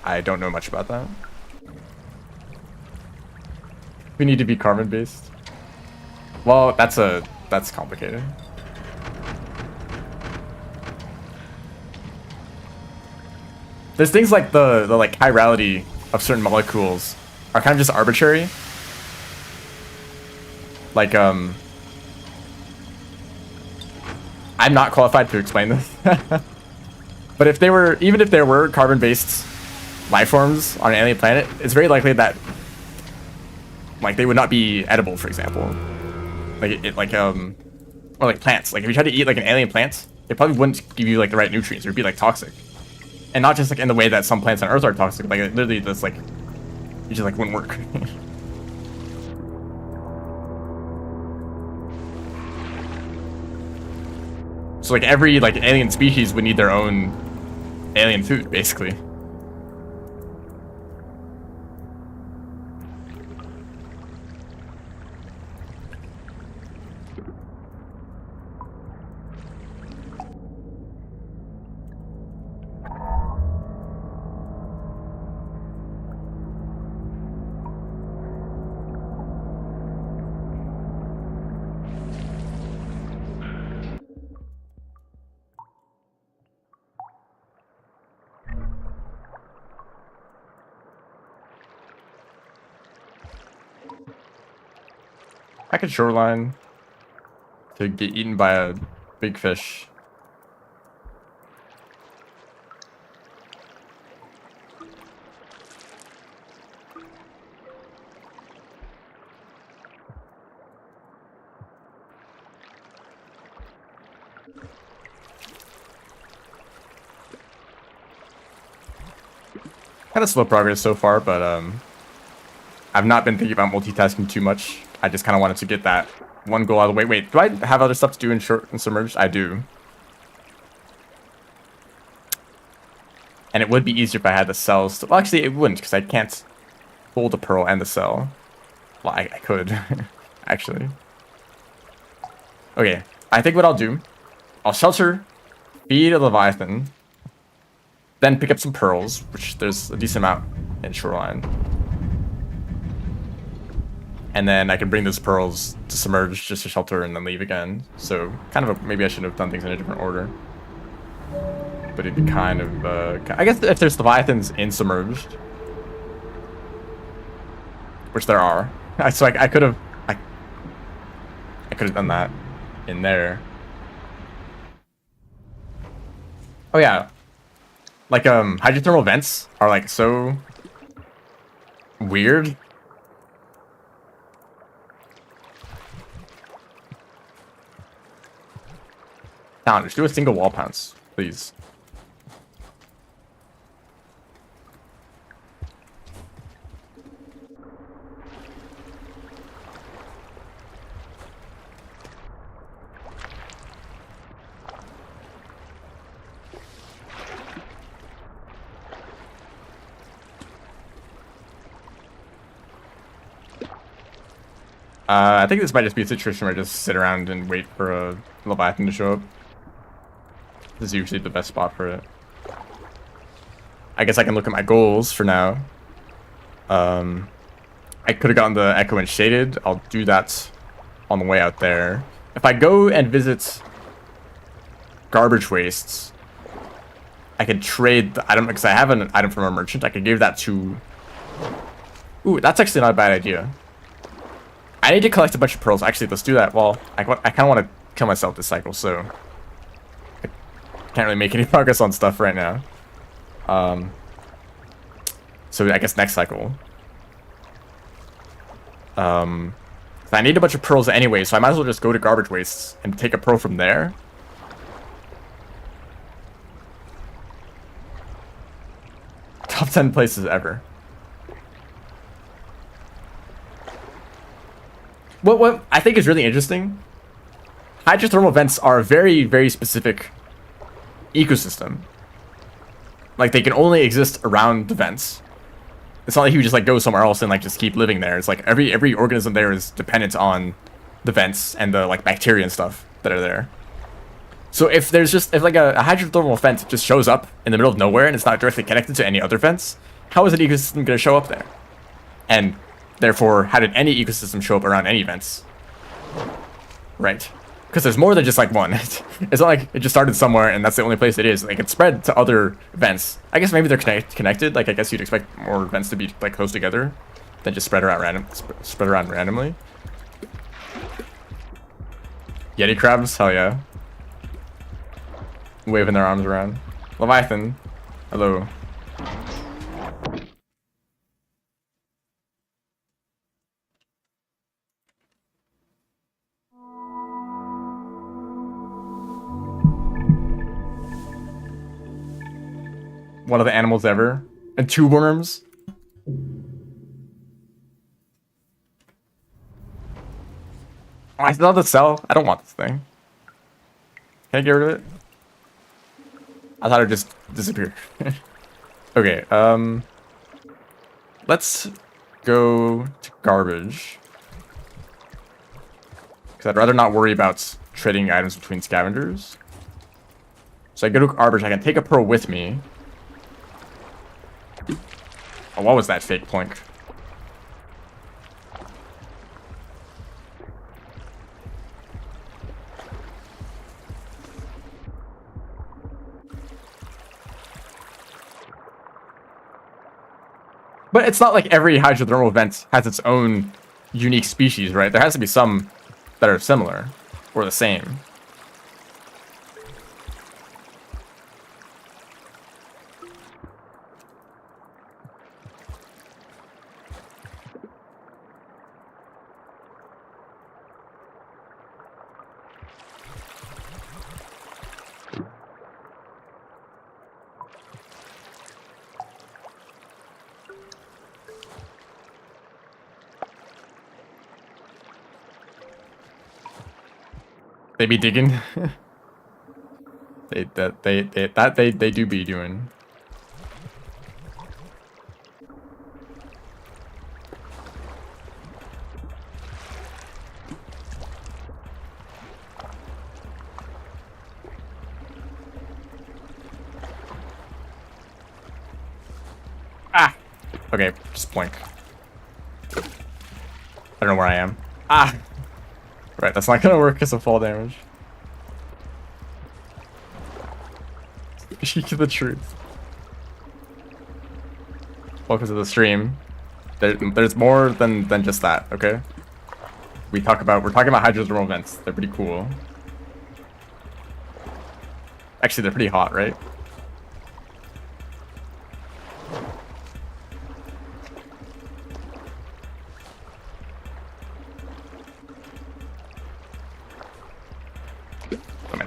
I don't know much about that. We need to be carbon based. Well, that's complicated. There's things like the like chirality of certain molecules are kind of just arbitrary. Like, I'm not qualified to explain this. But if they were, even if there were carbon-based life forms on an alien planet, it's very likely that, like, they would not be edible, for example. Like, or like plants. Like, if you tried to eat, like, an alien plant, it probably wouldn't give you, like, the right nutrients. It would be, like, toxic. And not just like in the way that some plants on Earth are toxic, like literally this like it just like wouldn't work. So like every like alien species would need their own alien food, basically. back at shoreline to get eaten by a big fish. Kind of slow progress so far, but I've not been thinking about multitasking too much. I just kind of wanted to get that one goal out of the way. Wait, do I have other stuff to do in short and submerged? I do. And it would be easier if I had the cells. Well, actually, it wouldn't, because I can't hold the pearl and the cell. Well, I could, actually. Okay, I think what I'll do, I'll shelter, feed a Leviathan, then pick up some pearls, which there's a decent amount in shoreline. And then I can bring those pearls to submerge just to shelter and then leave again. So kind of maybe I should have done things in a different order. But it'd be kind of, I guess if there's Leviathans in submerged, which there are, so I could have, I could have done that in there. Oh yeah. Like, hydrothermal vents are, like, so weird. Down, just do a single wall pounce, please. I think this might just be a situation where I just sit around and wait for a Leviathan to show up. This is usually the best spot for it. I guess I can look at my goals for now. I could have gotten the Echo and Shaded. I'll do that on the way out there. If I go and visit Garbage Wastes, I could trade the item, because I have an item from a merchant. I could give that to... Ooh, that's actually not a bad idea. I need to collect a bunch of pearls. Actually, let's do that. Well, I kind of want to kill myself this cycle, so I can't really make any progress on stuff right now. So I guess next cycle. So I need a bunch of pearls anyway, so I might as well just go to Garbage Wastes and take a pearl from there. Top 10 places ever. What I think is really interesting, hydrothermal vents are a very, very specific ecosystem. Like, they can only exist around the vents. It's not like you just, like, go somewhere else and, like, just keep living there. It's like every organism there is dependent on the vents and the, like, bacteria and stuff that are there. So if like a hydrothermal vent just shows up in the middle of nowhere and it's not directly connected to any other vents, how is an ecosystem going to show up there? And therefore, how did any ecosystem show up around any vents? Right. Because there's more than just, like, one. It's not like it just started somewhere and that's the only place it is. Like, it's spread to other vents. I guess maybe they're connected. Like, I guess you'd expect more vents to be, like, close together than just spread around randomly. Yeti crabs? Hell yeah. Waving their arms around. Leviathan. Hello. One of the animals ever. And 2 worms. Oh, I still have the cell. I don't want this thing. Can I get rid of it? I thought it would just disappear. Okay, let's go to garbage. Because I'd rather not worry about trading items between scavengers. So I go to garbage, I can take a pearl with me. Oh, what was that fake plink? But it's not like every hydrothermal vent has its own unique species, right? There has to be some that are similar or the same. They be digging. they do be doing. Ah. Okay, just blink. I don't know where I am. Ah. Right, that's not gonna work because of fall damage. Speak the truth. Welcome to the stream. There's more than just that, okay? We're talking about hydrothermal vents. They're pretty cool. Actually, they're pretty hot, right?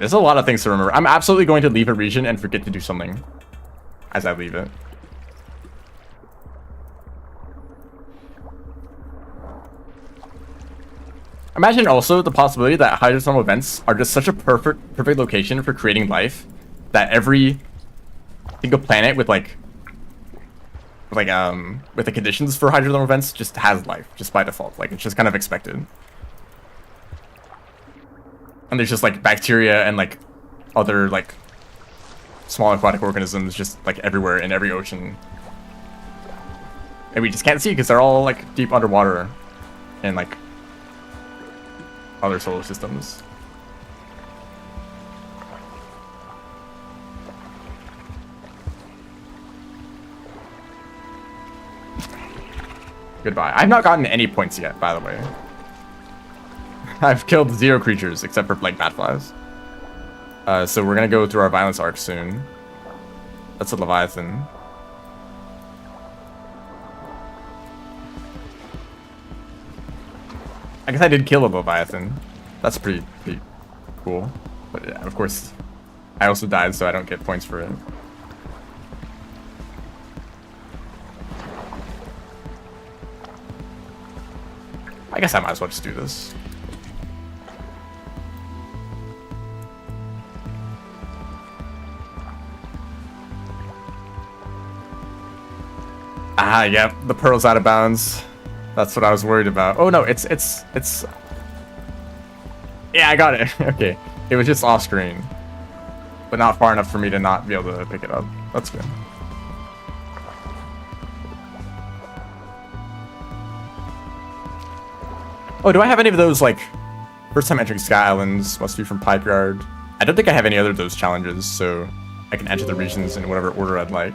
There's a lot of things to remember. I'm absolutely going to leave a region and forget to do something as I leave it. Imagine also the possibility that hydrothermal vents are just such a perfect location for creating life that every single planet with with the conditions for hydrothermal vents just has life just by default. Like, it's just kind of expected. And there's just like bacteria and like other like small aquatic organisms just like everywhere in every ocean. And we just can't see because they're all like deep underwater in like other solar systems. Goodbye. I've not gotten any points yet, by the way. I've killed 0 creatures except for like batflies. So we're gonna go through our violence arc soon. That's a Leviathan. I guess I did kill a Leviathan. That's pretty cool. But yeah, of course, I also died, so I don't get points for it. I guess I might as well just do this. Ah, yep, the pearl's out of bounds. That's what I was worried about. Oh no, it's yeah, I got it. Okay, it was just off screen, but not far enough for me to not be able to pick it up. That's good. Oh, do I have any of those, like, first time entering Sky Islands, must be from Pipe Yard? I don't think I have any other of those challenges, so I can enter the regions in whatever order I'd like.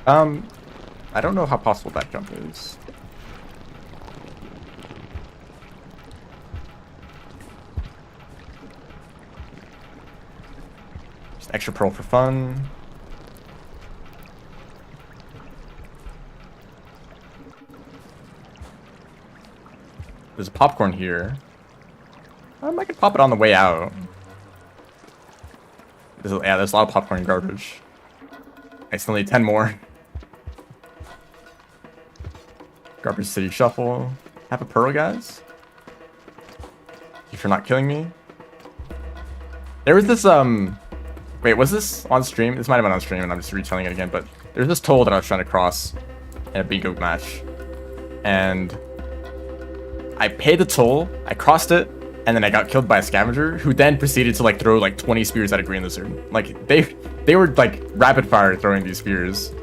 I don't know how possible that jump is. Just extra pearl for fun. There's a popcorn here. I could pop it on the way out. there's a lot of popcorn and garbage. I still need 10 more. Garbage City Shuffle. Have a pearl, guys. If you're not killing me. There was this, wait, was this on stream? This might have been on stream and I'm just retelling it again, but there's this toll that I was trying to cross in a bingo match. And I paid the toll, I crossed it, and then I got killed by a scavenger who then proceeded to like throw like 20 spears at a green lizard. Like they were like rapid fire throwing these spears.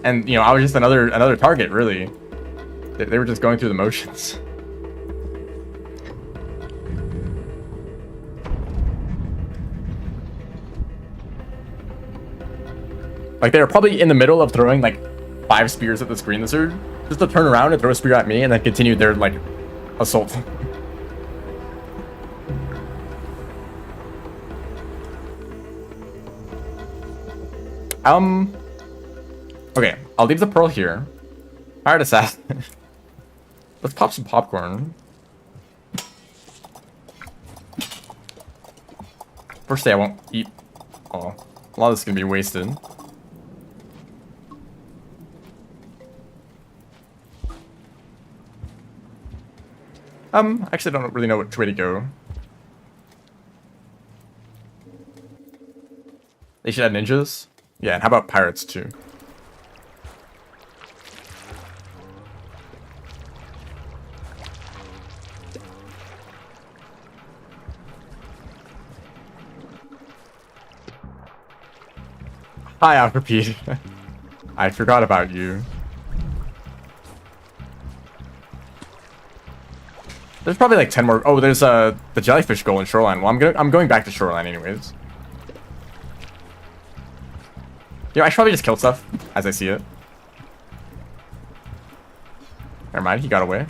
And you know, I was just another target, really. They were just going through the motions. Like they were probably in the middle of throwing like 5 spears at this green lizard, just to turn around and throw a spear at me and then continue their like assault. Okay, I'll leave the pearl here. Hired assassin. Let's pop some popcorn. First day I won't eat. Oh, a lot of this is gonna be wasted. Actually, I don't really know which way to go. They should add ninjas. Yeah, and how about pirates too? Hi, Aquapede. I forgot about you. There's probably like 10 more. Oh, there's the jellyfish goal in Shoreline. Well, I'm going back to Shoreline anyways. Yeah, I should probably just kill stuff as I see it. Never mind, he got away.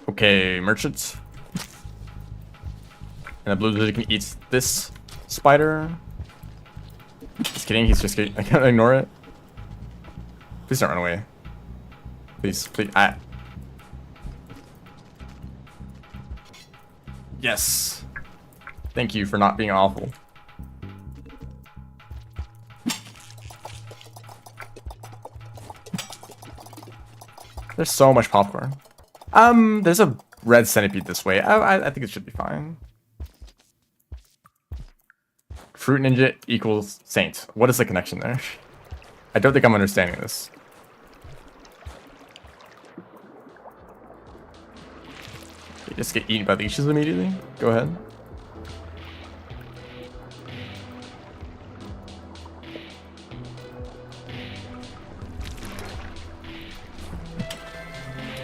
Okay, merchants. And the blue lizard can eat this spider. Just kidding, he's just kidding. I can't ignore it. Please don't run away. Please, please. Yes. Thank you for not being awful. There's so much popcorn. There's a red centipede this way. I think it should be fine. Fruit ninja equals saint. What is the connection there? I don't think I'm understanding this. You just get eaten by leeches immediately? Go ahead.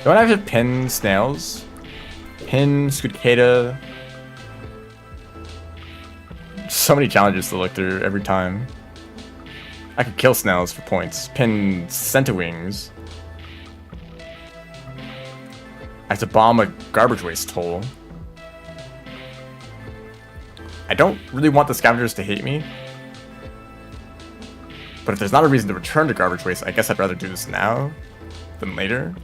Don't I have to pin snails? Pin Squidcada. So many challenges to look through every time. I could kill snails for points. Pin Centowings. I have to bomb a garbage waste hole. I don't really want the scavengers to hate me. But if there's not a reason to return to garbage waste, I guess I'd rather do this now than later.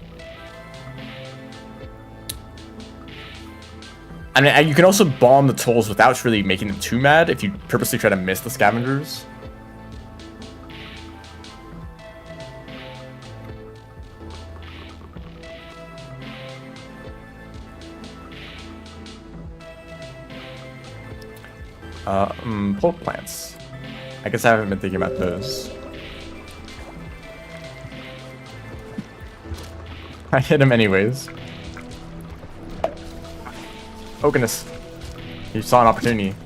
I mean, you can also bomb the tolls without really making them too mad if you purposely try to miss the scavengers. Pulp plants. I guess I haven't been thinking about those. I hit him anyways. Oh goodness. He saw an opportunity.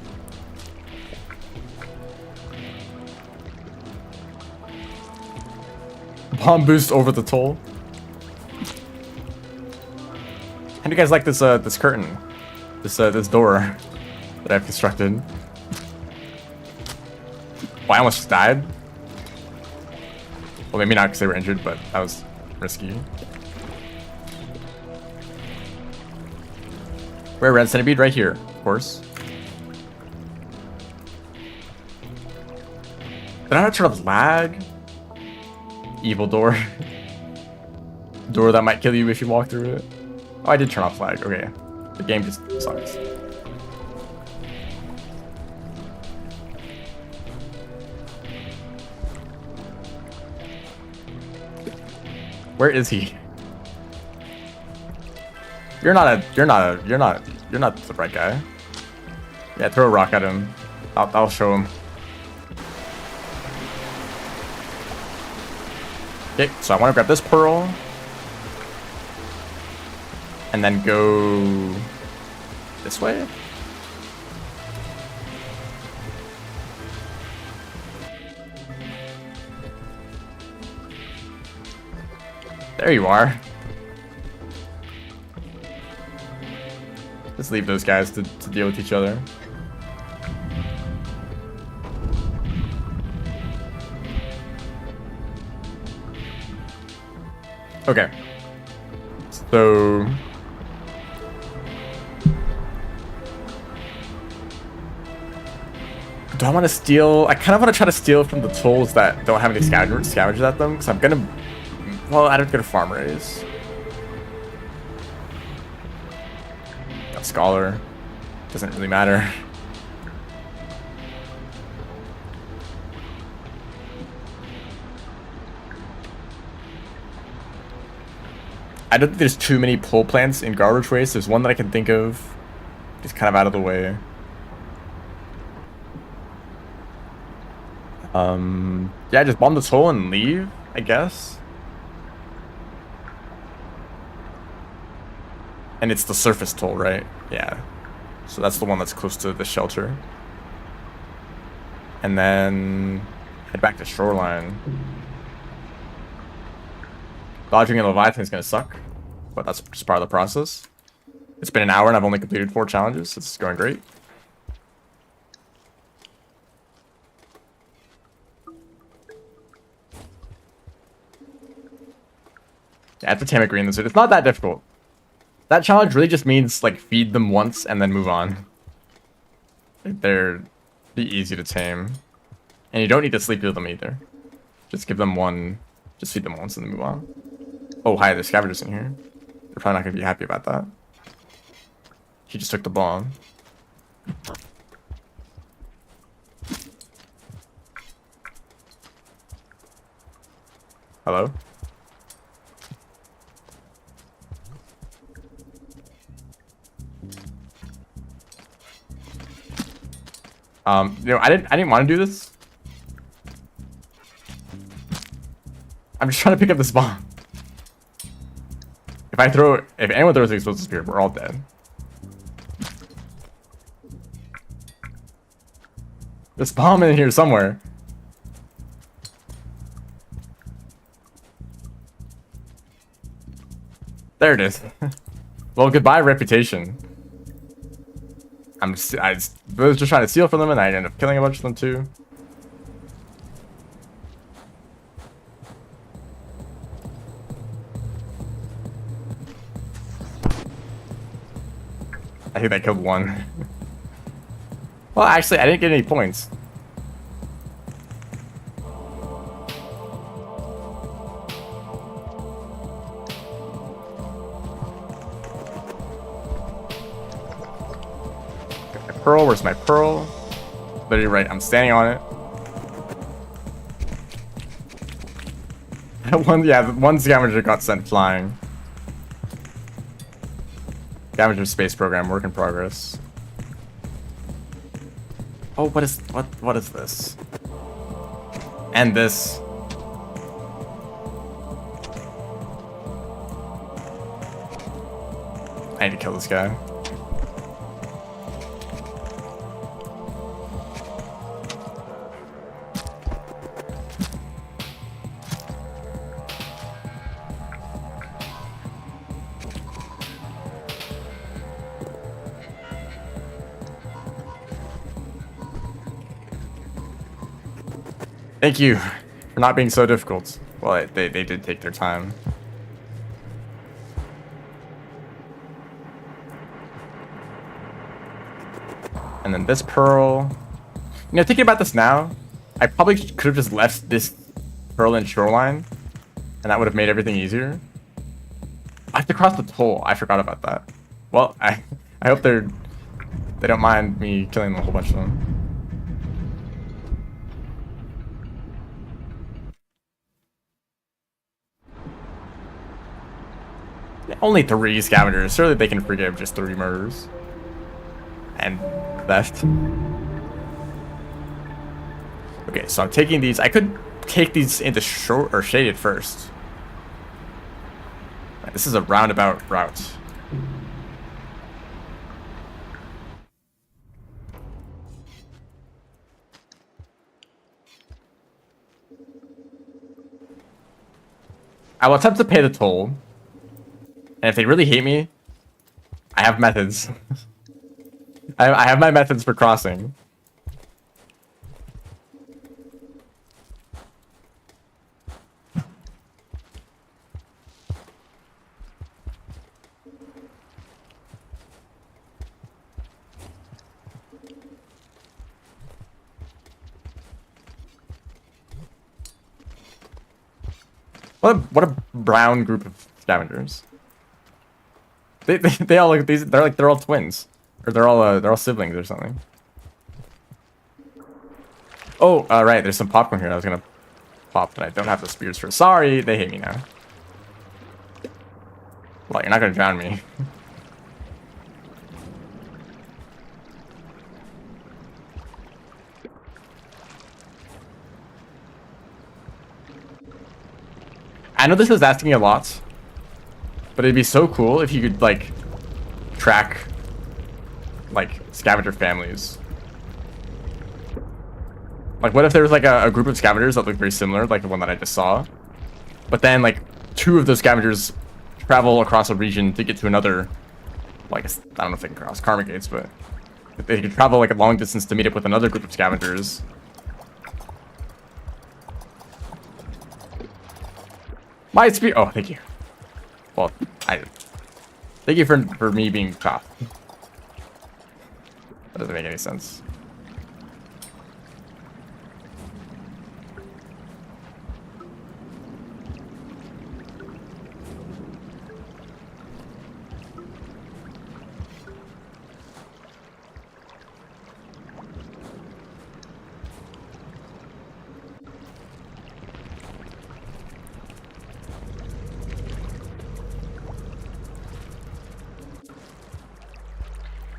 Bomb boost over the toll. How do you guys like this this curtain? This door that I've constructed? Oh, I almost just died. Well, maybe not because they were injured, but that was risky. Rare red centipede right here, of course. Did I not turn off lag? Evil door. Door that might kill you if you walk through it. Oh, I did turn off lag. Okay. The game just sucks. Where is he? You're not the right guy. Yeah, throw a rock at him. I'll show him. Okay, so I want to grab this pearl. And then go this way. There you are. Just leave those guys to deal with each other. Okay. So do I want to steal? I kind of want to try to steal from the tools that don't have any scavengers at them, because I'm gonna. Well, I don't get a farm raise. That scholar doesn't really matter. I don't think there's too many pull plants in garbage waste. There's one that I can think of, just kind of out of the way. Yeah, just bomb this hole and leave, I guess. And it's the surface toll, right? Yeah. So that's the one that's close to the shelter. And then head back to shoreline. Dodging a Leviathan is gonna suck, but that's just part of the process. It's been an hour and I've only completed 4 challenges. It's going great. Yeah, it's a tame a green lizard. It's not that difficult. That challenge really just means, like, feed them once and then move on. They're easy to tame. And you don't need to sleep with them either. Just give them one, just feed them once and then move on. Oh, hi, there's scavengers in here. They're probably not going to be happy about that. He just took the bomb. Hello? You know, I didn't want to do this. I'm just trying to pick up this bomb. If anyone throws the explosive spear, we're all dead. There's bomb in here somewhere. There it is. Well, goodbye reputation. I was just trying to steal from them, and I ended up killing a bunch of them too. I think I killed one. Well, actually, I didn't get any points. Pearl, where's my pearl? Literally right, I'm standing on it. One scavenger got sent flying. Scavenger space program, work in progress. Oh, what is this? And this. I need to kill this guy. Thank you for not being so difficult. Well, they did take their time. And then this pearl. You know, thinking about this now, I probably could have just left this pearl in shoreline, and that would have made everything easier. I have to cross the toll. I forgot about that. Well, I hope they don't mind me killing a whole bunch of them. Yeah, only 3 scavengers. Surely they can forgive just 3 murders. And theft. Okay, so I'm taking these. I could take these into short or shaded first. This is a roundabout route. I will attempt to pay the toll. And if they really hate me, I have methods. I have my methods for crossing. What a brown group of scavengers. They all look these. They're all twins, or they're all siblings or something. Oh, right. There's some popcorn here. I was gonna pop, but I don't have the spears for. Sorry, they hate me now. Well, you're not gonna drown me. I know this is asking a lot, but it'd be so cool if you could, like, track, like, scavenger families. Like, what if there was, like, a group of scavengers that looked very similar, like the one that I just saw, but then, like, 2 of those scavengers travel across a region to get to another, like, I don't know if they can cross karma gates, but if they could travel, like, a long distance to meet up with another group of scavengers. My spear. Oh, thank you. Well, thank you for me being caught. That doesn't make any sense.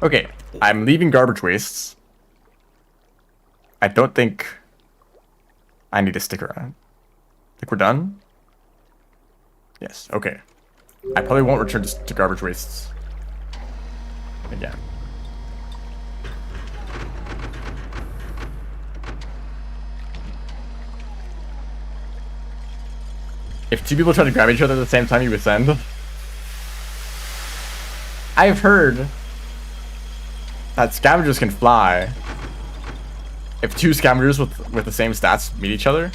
Okay, I'm leaving garbage wastes. I don't think I need to stick around. Think we're done? Yes, okay. I probably won't return to garbage wastes again. If 2 people try to grab each other at the same time, you ascend. I've heard that scavengers can fly if 2 scavengers with the same stats meet each other.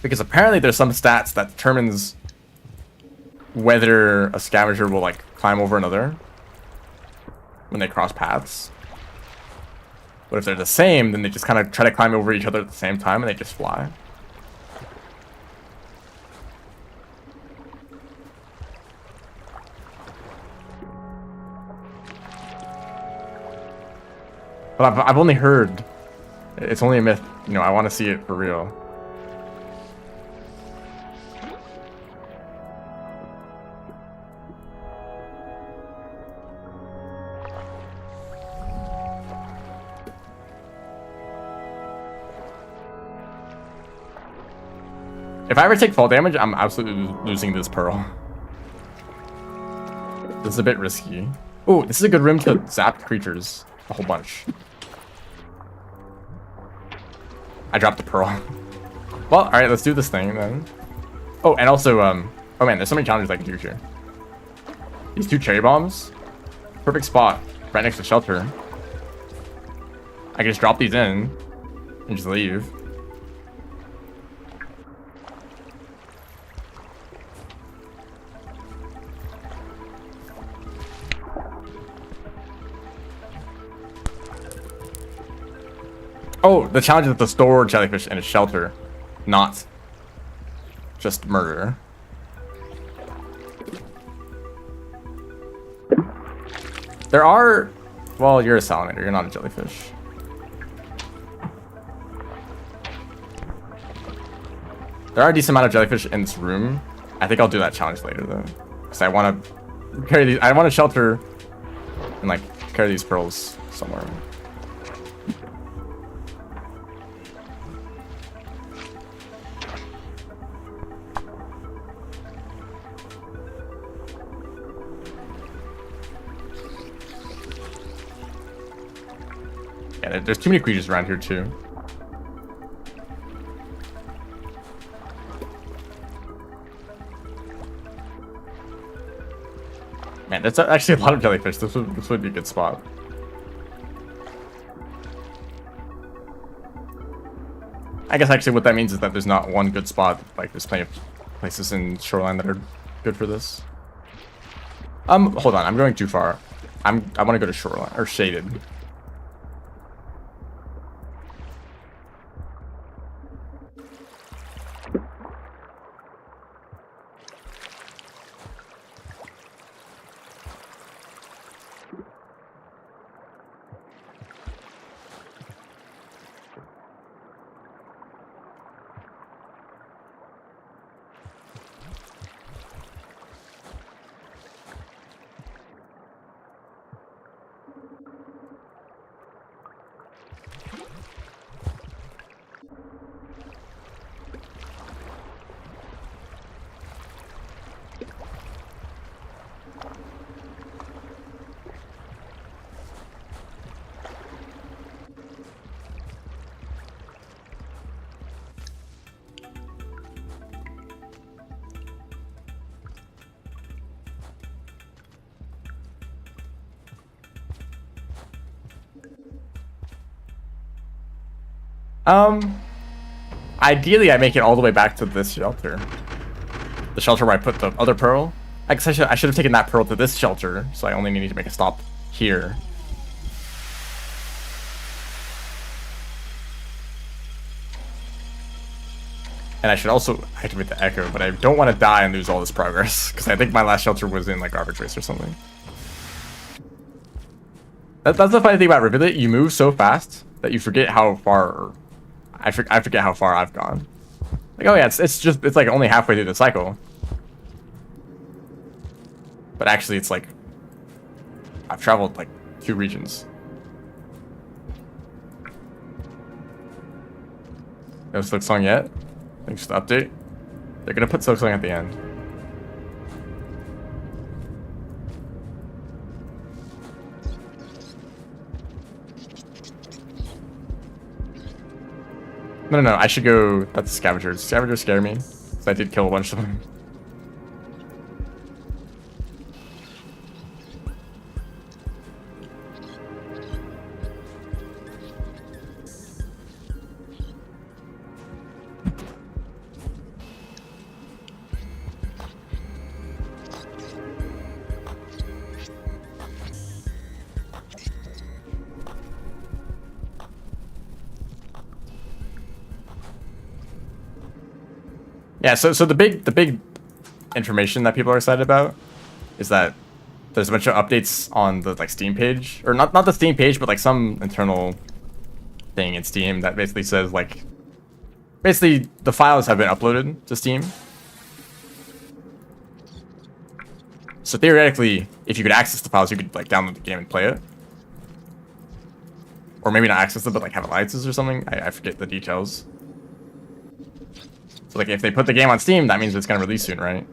Because apparently there's some stats that determines whether a scavenger will, like, climb over another when they cross paths. But if they're the same, then they just kind of try to climb over each other at the same time and they just fly. But I've only heard. It's only a myth. You know, I want to see it for real. If I ever take fall damage, I'm absolutely losing this pearl. This is a bit risky. Oh, this is a good room to zap creatures. A whole bunch. I dropped the pearl. Well, alright, let's do this thing then. Oh, and also, oh man, there's so many challenges I can do here. These 2 cherry bombs. Perfect spot. Right next to shelter. I can just drop these in and just leave. Oh, the challenge is to store jellyfish in a shelter, not just murder. There are... Well, you're a salamander. You're not a jellyfish. There are a decent amount of jellyfish in this room. I think I'll do that challenge later, though. Because I want to carry these... I want to shelter and, like, carry these pearls somewhere. Yeah, there's too many creatures around here, too. Man, that's actually a lot of jellyfish. This would be a good spot. I guess actually what that means is that there's not one good spot. Like, there's plenty of places in Shoreline that are good for this. Hold on. I'm going too far. I want to go to Shoreline, or Shaded. Ideally, I make it all the way back to this shelter. The shelter where I put the other pearl. I guess I should have taken that pearl to this shelter, so I only need to make a stop here. And I should also activate the echo, but I don't want to die and lose all this progress, because I think my last shelter was in, like, garbage waste or something. That's the funny thing about rivulet. You move so fast that you forget how far... I forget how far I've gone. Like, oh yeah, it's like only halfway through the cycle. But actually, it's like I've traveled like 2 regions. No Silk Song yet? Thanks for the update. They're gonna put Silk Song at the end. No, I should go... That's scavengers. Scavengers scare me. So I did kill a bunch of them. Yeah, so the big information that people are excited about is that there's a bunch of updates on the like Steam page, or not the Steam page, but like some internal thing in Steam that basically says like basically the files have been uploaded to Steam. So theoretically, if you could access the files, you could like download the game and play it. Or maybe not access them, but like have alliances or something. I forget the details. So like if they put the game on Steam, that means it's gonna release soon, right?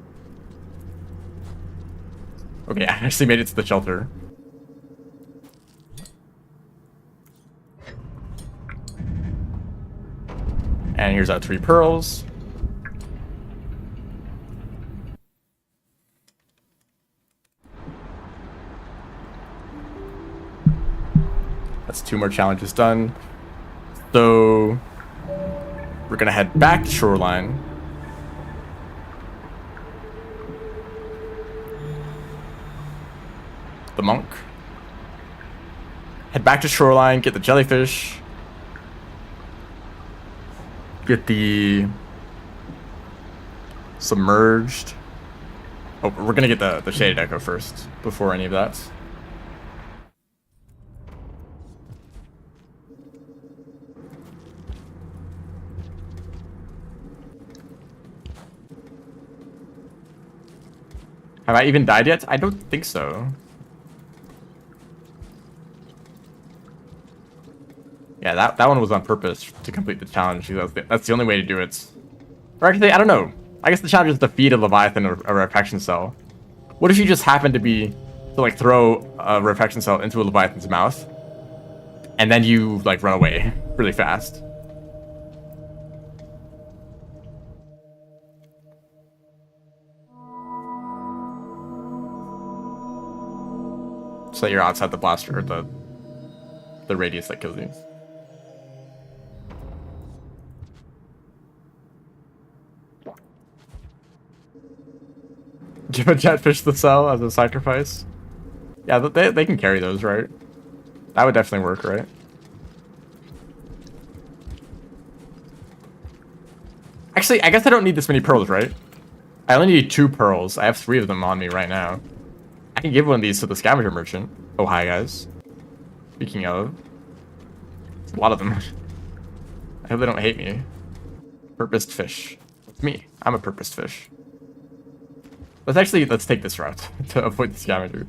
Okay, I actually made it to the shelter. And here's our 3 pearls. That's 2 more challenges done. So we're gonna head back to Shoreline. The monk. Head back to Shoreline, get the jellyfish. Get the submerged. Oh, we're gonna get the shaded echo first before any of that. Have I even died yet? I don't think so. Yeah, that one was on purpose to complete the challenge. That's the only way to do it. Or actually, I don't know. I guess the challenge is to feed a Leviathan a refraction cell. What if you just happen to like throw a refraction cell into a Leviathan's mouth, and then you like run away really fast? So that you're outside the blaster, or the radius that kills you. Give a jetfish the cell as a sacrifice. Yeah, they can carry those, right? That would definitely work, right? Actually, I guess I don't need this many pearls, right? I only need 2 pearls. I have 3 of them on me right now. I can give one of these to the scavenger merchant. Oh, hi, guys. Speaking of, a lot of them. I hope they don't hate me. Purposed fish. It's me. I'm a purposed fish. Let's take this route to avoid the scavengers.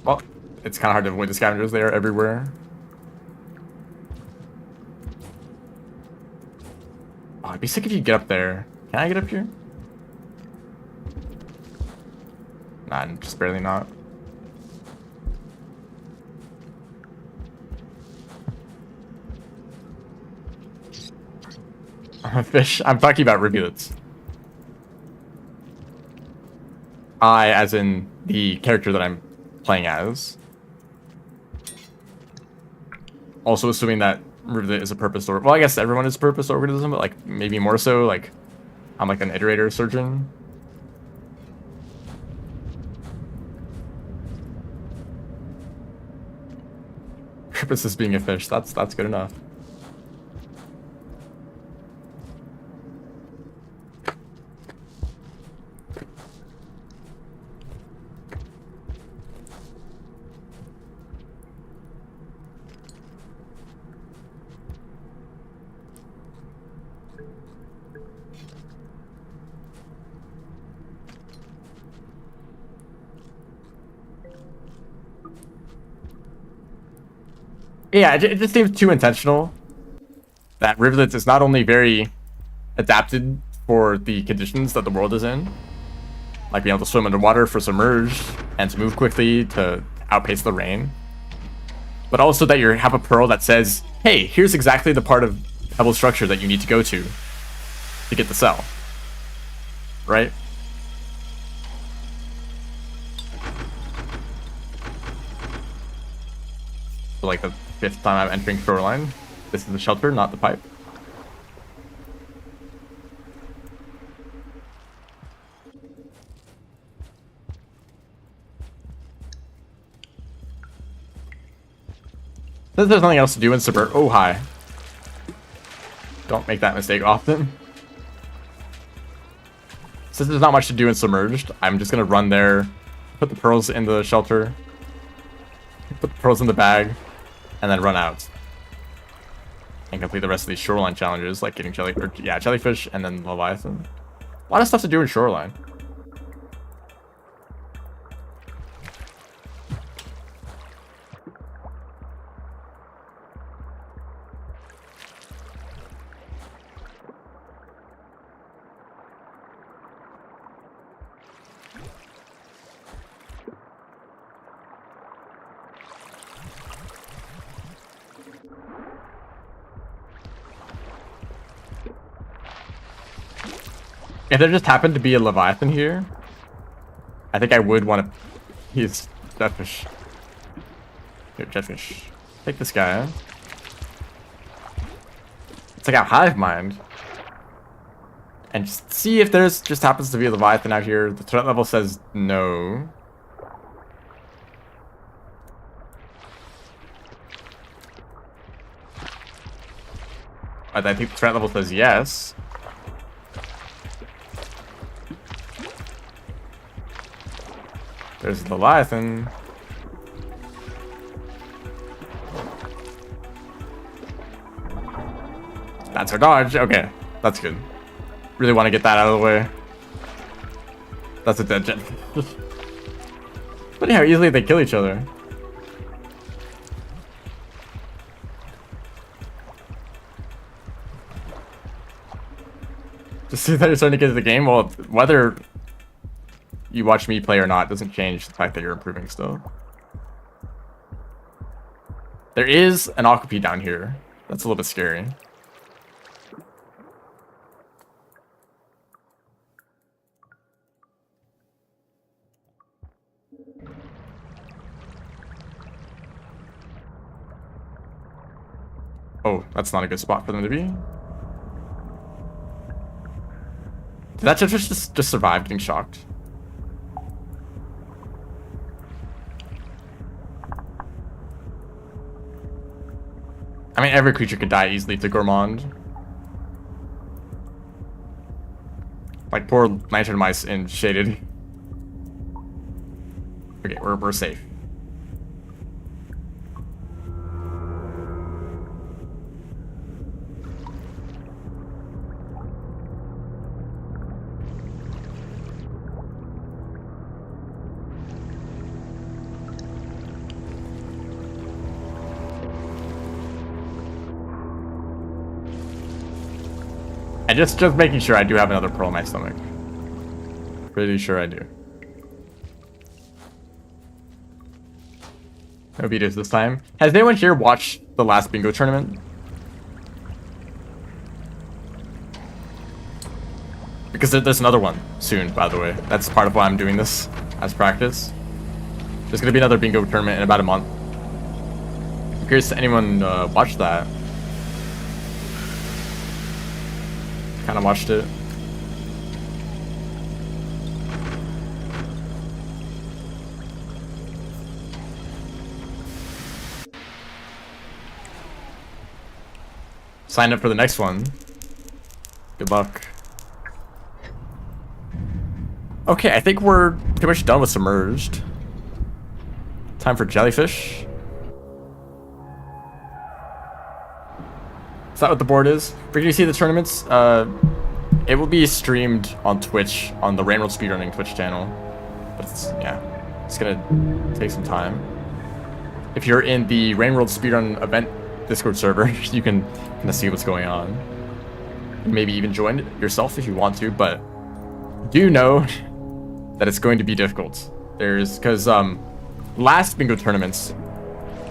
Well, it's kind of hard to avoid the scavengers. They are everywhere. Oh, I'd be sick if you get up there. Can I get up here? Nah, I'm just barely not. Fish? I'm talking about rivulets. I, as in the character that I'm playing as. Also assuming that rivulet is a purpose or well, I guess everyone is a purpose organism, but like maybe more so. Like I'm like an iterator surgeon. Purpose is being a fish. That's good enough. Yeah, it just seems too intentional. That rivulets is not only very adapted for the conditions that the world is in, like being able to swim underwater for submerged and to move quickly to outpace the rain, but also that you have a pearl that says, hey, here's exactly the part of pebble structure that you need to go to get the cell. Right? For like the 5th time I'm entering shoreline. This is the shelter, not the pipe. Since there's nothing else to do in Subvert. Oh, hi. Don't make that mistake often. Since there's not much to do in Submerged, I'm just gonna run there, put the pearls in the shelter, put the pearls in the bag, and then run out. And complete the rest of these shoreline challenges, like getting jellyfish and then Leviathan. A lot of stuff to do in shoreline. If there just happened to be a Leviathan here, I think I would want to use jetfish. Here, jetfish. Take this guy out. It's like a hive mind. And just see if there's just happens to be a Leviathan out here. The threat level says no. I think the threat level says yes. There's the Leviathan. That's our dodge. Okay, that's good. Really want to get that out of the way. That's a dead jet. Funny how easily they kill each other. Just see that you're starting to get to the game. Well, whether you watch me play or not doesn't change the fact that you're improving still. There is an Aquapy down here. That's a little bit scary. Oh, that's not a good spot for them to be. Did that just survive getting shocked? I mean, every creature could die easily to Gourmand. Like poor lantern mice in Shaded. Okay, we're safe. And just making sure I do have another pearl in my stomach. Pretty sure I do. No beaters this time. Has anyone here watched the last bingo tournament? Because there's another one soon, by the way. That's part of why I'm doing this as practice. There's gonna be another bingo tournament in about a month. I'm curious if anyone watched that. Kind of watched it. Sign up for the next one. Good luck. Okay, I think we're pretty much done with Submerged. Time for Jellyfish. Is that what the board is? Where can you see the tournaments? It will be streamed on Twitch, on the Rainworld Speedrunning Twitch channel. But it's, yeah, it's gonna take some time. If you're in the Rainworld Speedrun event Discord server, you can kind of see what's going on. Maybe even join it yourself if you want to, but do know that it's going to be difficult. Because last bingo tournaments,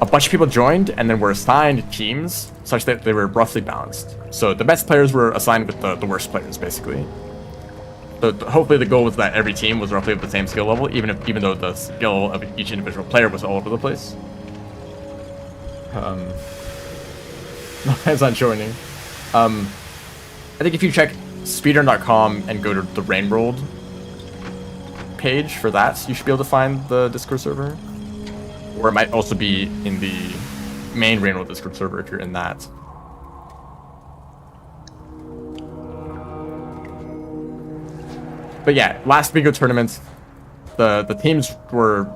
a bunch of people joined and then were assigned teams such that they were roughly balanced. So the best players were assigned with the worst players, basically. So hopefully the goal was that every team was roughly at the same skill level, even though the skill of each individual player was all over the place. No plans on joining. I think if you check speedrun.com and go to the Rainworld page for that, you should be able to find the Discord server. Or it might also be in the main Rainworld Discord server if you're in that. But yeah, last bingo tournament, the teams were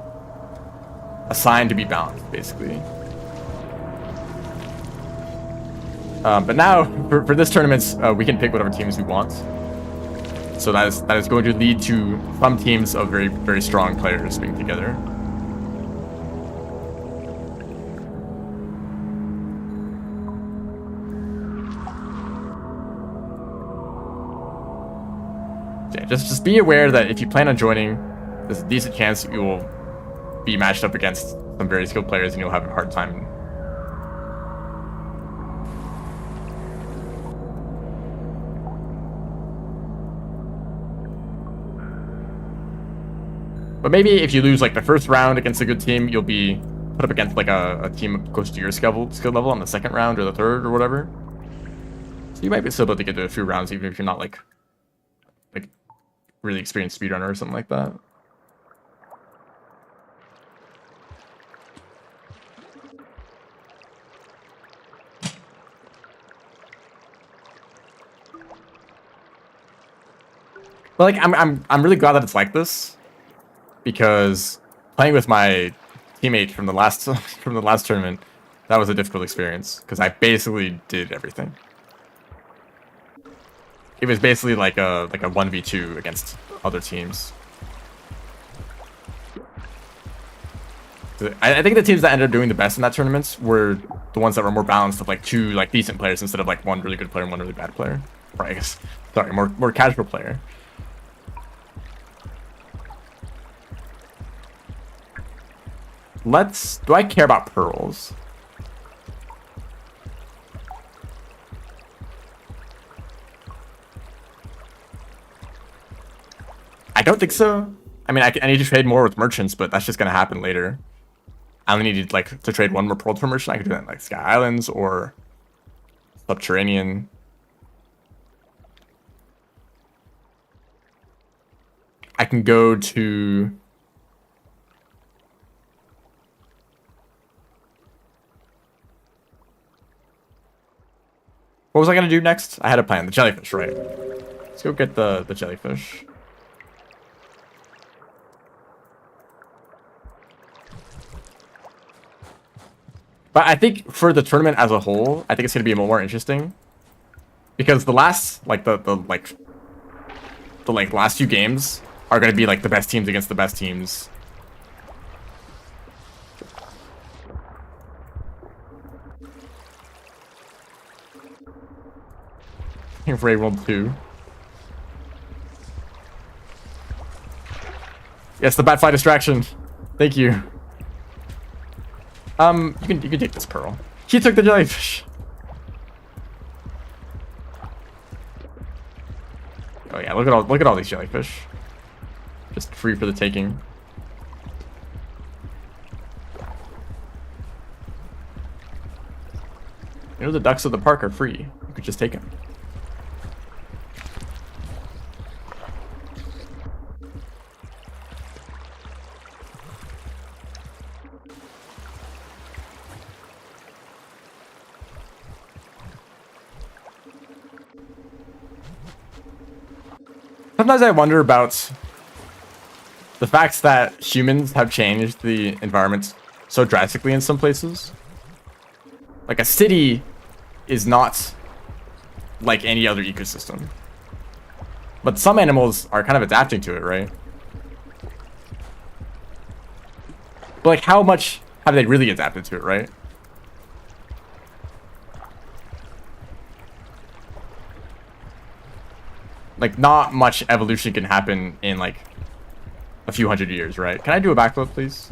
assigned to be balanced, basically. But now, for this tournament, we can pick whatever teams we want. So that is going to lead to some teams of very, very strong players being together. Yeah, just be aware that if you plan on joining, there's a decent chance you will be matched up against some very skilled players and you'll have a hard time. But maybe if you lose like the first round against a good team, you'll be put up against like a team close to your skill level on the second round or the third or whatever. So you might be still able to get to a few rounds even if you're not like really experienced speedrunner or something like that. But like, I'm really glad that it's like this, because playing with my teammate from the last from the last tournament, that was a difficult experience because I basically did everything. It was basically like a 1v2 against other teams. I think the teams that ended up doing the best in that tournament were the ones that were more balanced, of like two like decent players instead of like one really good player and one really bad player. Or I guess, sorry, more casual player. Do I care about pearls? I don't think so. I mean, I need to trade more with merchants, but that's just gonna happen later. I only need like to trade one more pearl per merchant. I could do that in like Sky Islands or Subterranean. I can go to... What was I gonna do next? I had a plan. The jellyfish, right? Let's go get the jellyfish. But I think for the tournament as a whole, I think it's gonna be more interesting, because the last the last few games are gonna be like the best teams against the best teams. For World 2. Yes, the Batfly distraction. Thank you. You can take this pearl. He took the jellyfish. Oh yeah, look at all these jellyfish. Just free for the taking. You know, the ducks of the park are free. You could just take them. Sometimes I wonder about the fact that humans have changed the environment so drastically in some places. Like, a city is not like any other ecosystem. But some animals are kind of adapting to it, right? But like, how much have they really adapted to it, right? Like, not much evolution can happen in like a few hundred years, right? Can I do a backflip, please?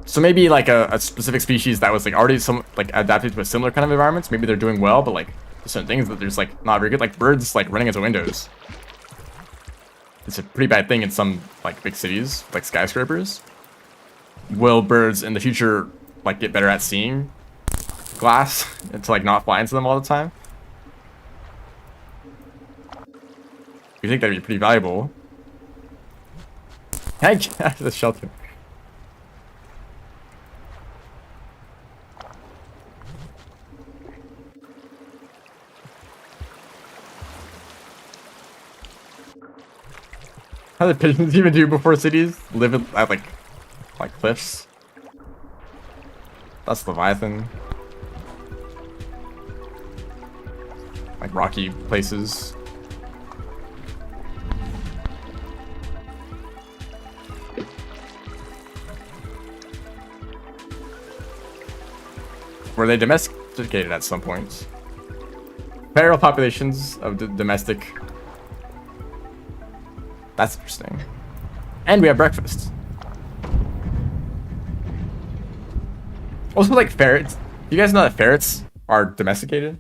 So maybe like a specific species that was like already adapted to a similar kind of environment, maybe they're doing well, but like certain things that there's like not very good, like birds like running into windows. It's a pretty bad thing in some like big cities, like skyscrapers. Will birds in the future like get better at seeing glass and to like not fly into them all the time? You think that'd be pretty valuable? Can I get out of the shelter? How do pigeons even do before cities? Live at like cliffs? That's Leviathan. Like rocky places. Were they domesticated at some point? Feral populations of domestic. That's interesting. And we have breakfast. Also, like ferrets. Do you guys know that ferrets are domesticated?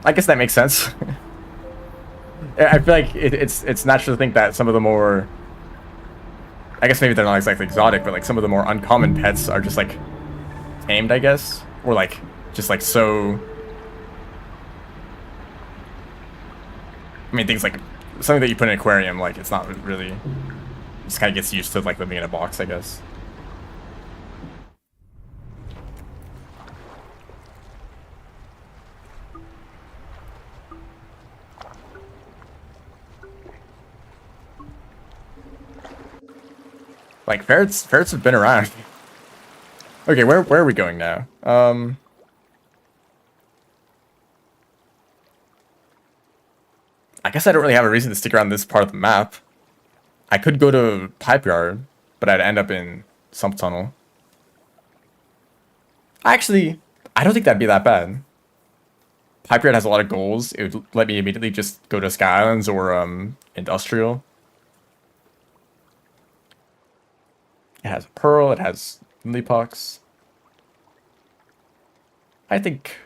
I guess that makes sense. I feel like it's natural to think that some of the more, I guess maybe they're not exactly exotic, but like some of the more uncommon pets are just like tamed, I guess, or like just like so. I mean, things like something that you put in an aquarium, like it's not really, just kind of gets used to like living in a box, I guess. Like, ferrets have been around. Okay, where are we going now? I guess I don't really have a reason to stick around this part of the map. I could go to Pipe Yard, but I'd end up in Sump Tunnel. Actually, I don't think that'd be that bad. Pipe Yard has a lot of goals. It would let me immediately just go to Sky Islands or Industrial. It has Pearl, it has Lily Pucks. I think...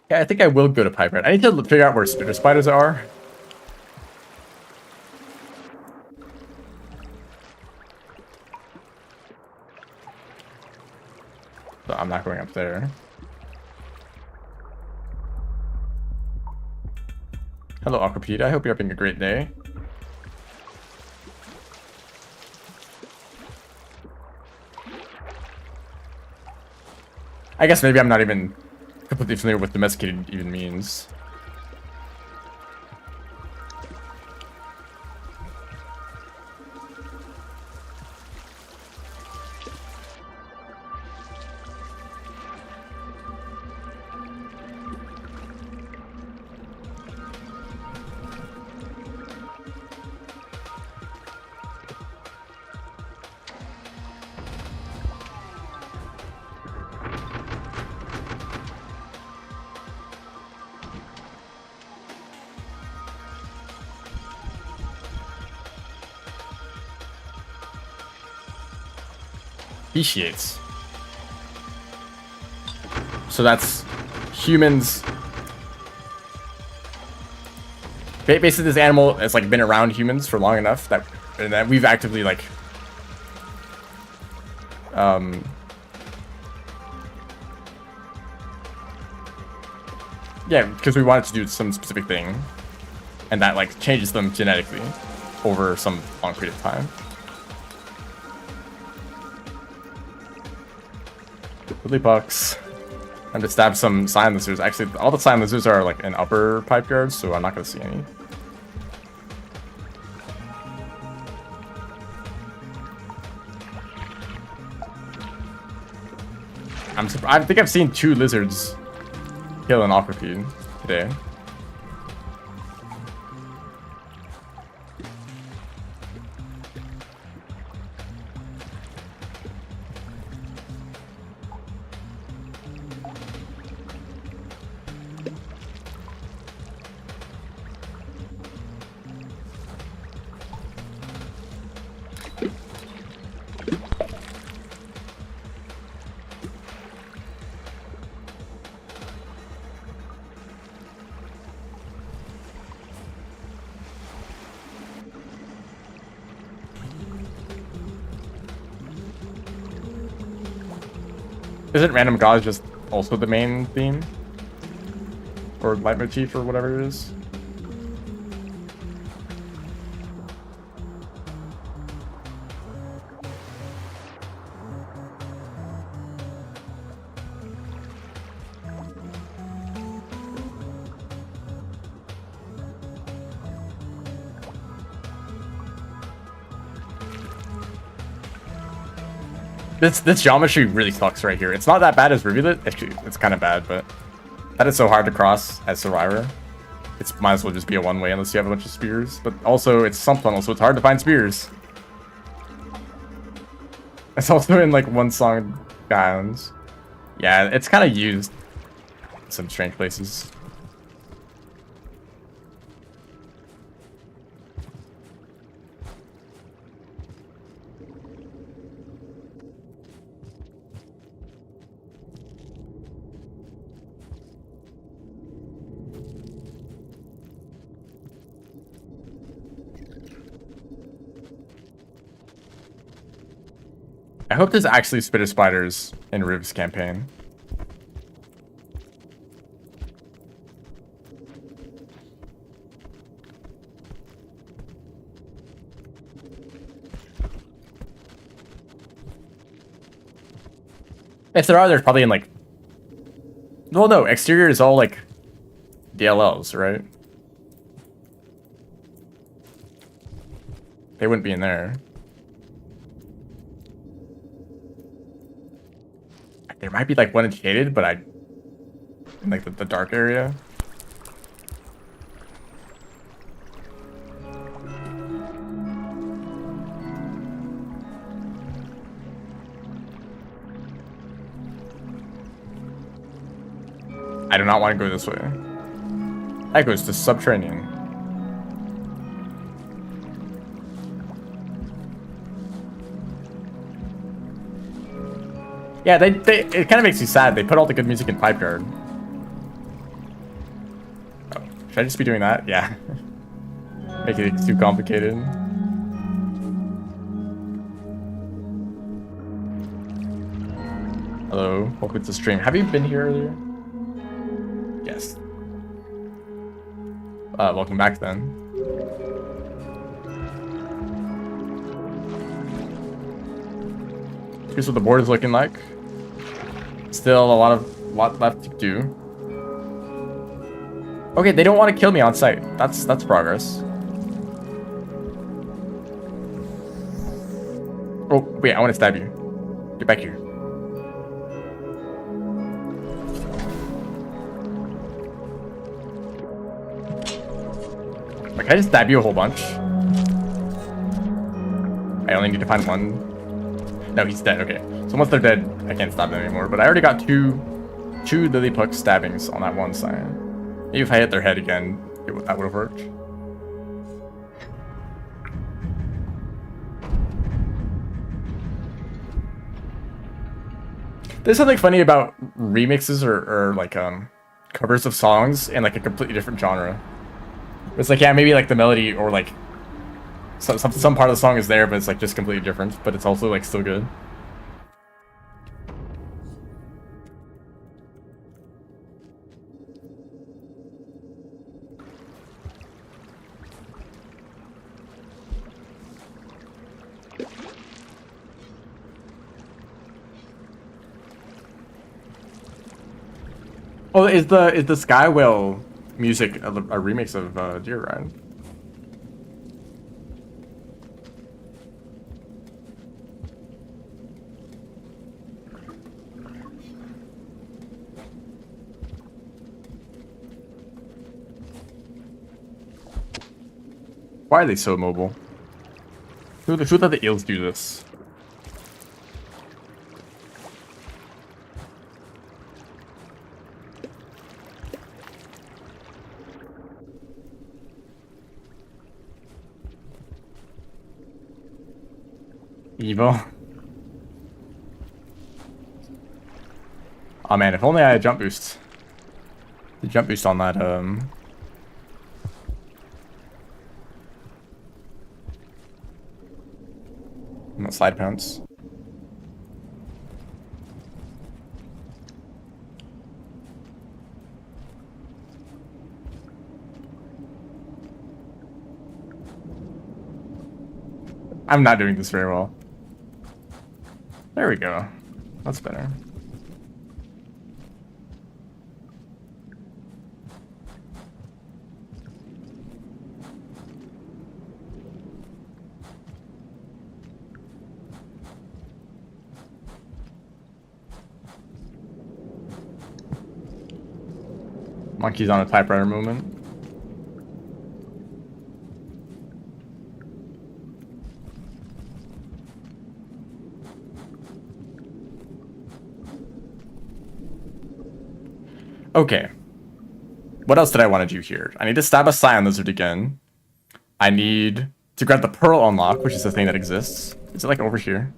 Yeah, I think I will go to Pipe Yard. I need to figure out where spitter spiders are. So I'm not going up there. Hello, Aquapede. I hope you're having a great day. I guess maybe I'm not even completely familiar with domesticated even means. Speciates. So that's humans. Basically, this animal has like been around humans for long enough that we've actively like yeah, because we wanted to do some specific thing, and that like changes them genetically over some long period of time. Lily Pucks. And to stab some sign lizards. Actually, all the sign lizards are like in upper pipe yards, so I'm not gonna see any. I think I've seen 2 lizards kill an Aquapede today. Isn't random gods just also the main theme? Or leitmotif or whatever it is? This geometry really sucks right here. It's not that bad as rivulet. Actually, it's kind of bad, but that is so hard to cross as Survivor. It might as well just be a one-way unless you have a bunch of spears. But also, it's Sump Tunnel, so it's hard to find spears. It's also in like one song Islands. Yeah, it's kind of used in some strange places. I hope there's actually spitter spiders in Riv's campaign. If there are, there's probably in like... Well, no, exterior is all like DLLs, right? They wouldn't be in there. There might be like one shaded, but in like the dark area. I do not want to go this way. That goes to subterranean. Yeah, it kind of makes you sad. They put all the good music in Pipe Yard. Oh, should I just be doing that? Yeah. Make it too complicated. Hello, welcome to the stream. Have you been here earlier? Yes. Welcome back then. Here's what the board is looking like. Still a lot left to do. Okay, they don't want to kill me on sight. That's progress. Oh wait, I want to stab you. Get back here. Like, can I just stab you a whole bunch? I only need to find one. No, he's dead. Okay. So once they're dead, I can't stab them anymore. But I already got two Lilliput stabbings on that one side. Maybe if I hit their head again, that would have worked. There's something funny about remixes or like covers of songs in like a completely different genre. It's like, yeah, maybe like the melody or like some part of the song is there, but it's like just completely different, but it's also like still good. Oh, is the Sky Whale music a remix of Deer Ride? Why are they so mobile? Who let the eels do this? Evil. Oh man, if only I had jump boost. The jump boost on that not slide pounce. I'm not doing this very well. There we go. That's better. Monkey's on a typewriter movement. Okay. What else did I want to do here? I need to stab a Scion Lizard again. I need to grab the Pearl Unlock, which is the thing that exists. Is it like over here?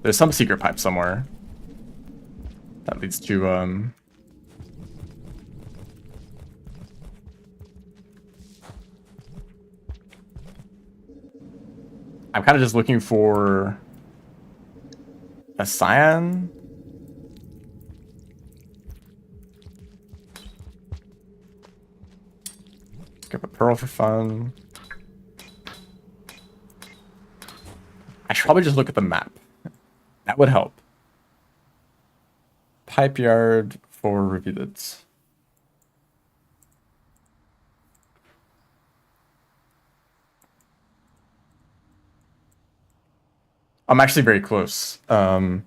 There's some secret pipe somewhere. That leads to, I'm kind of just looking for a Scion. Grab a Pearl for fun. I should probably just look at the map. That would help. Pipe Yard for rivulets. I'm actually very close. Up.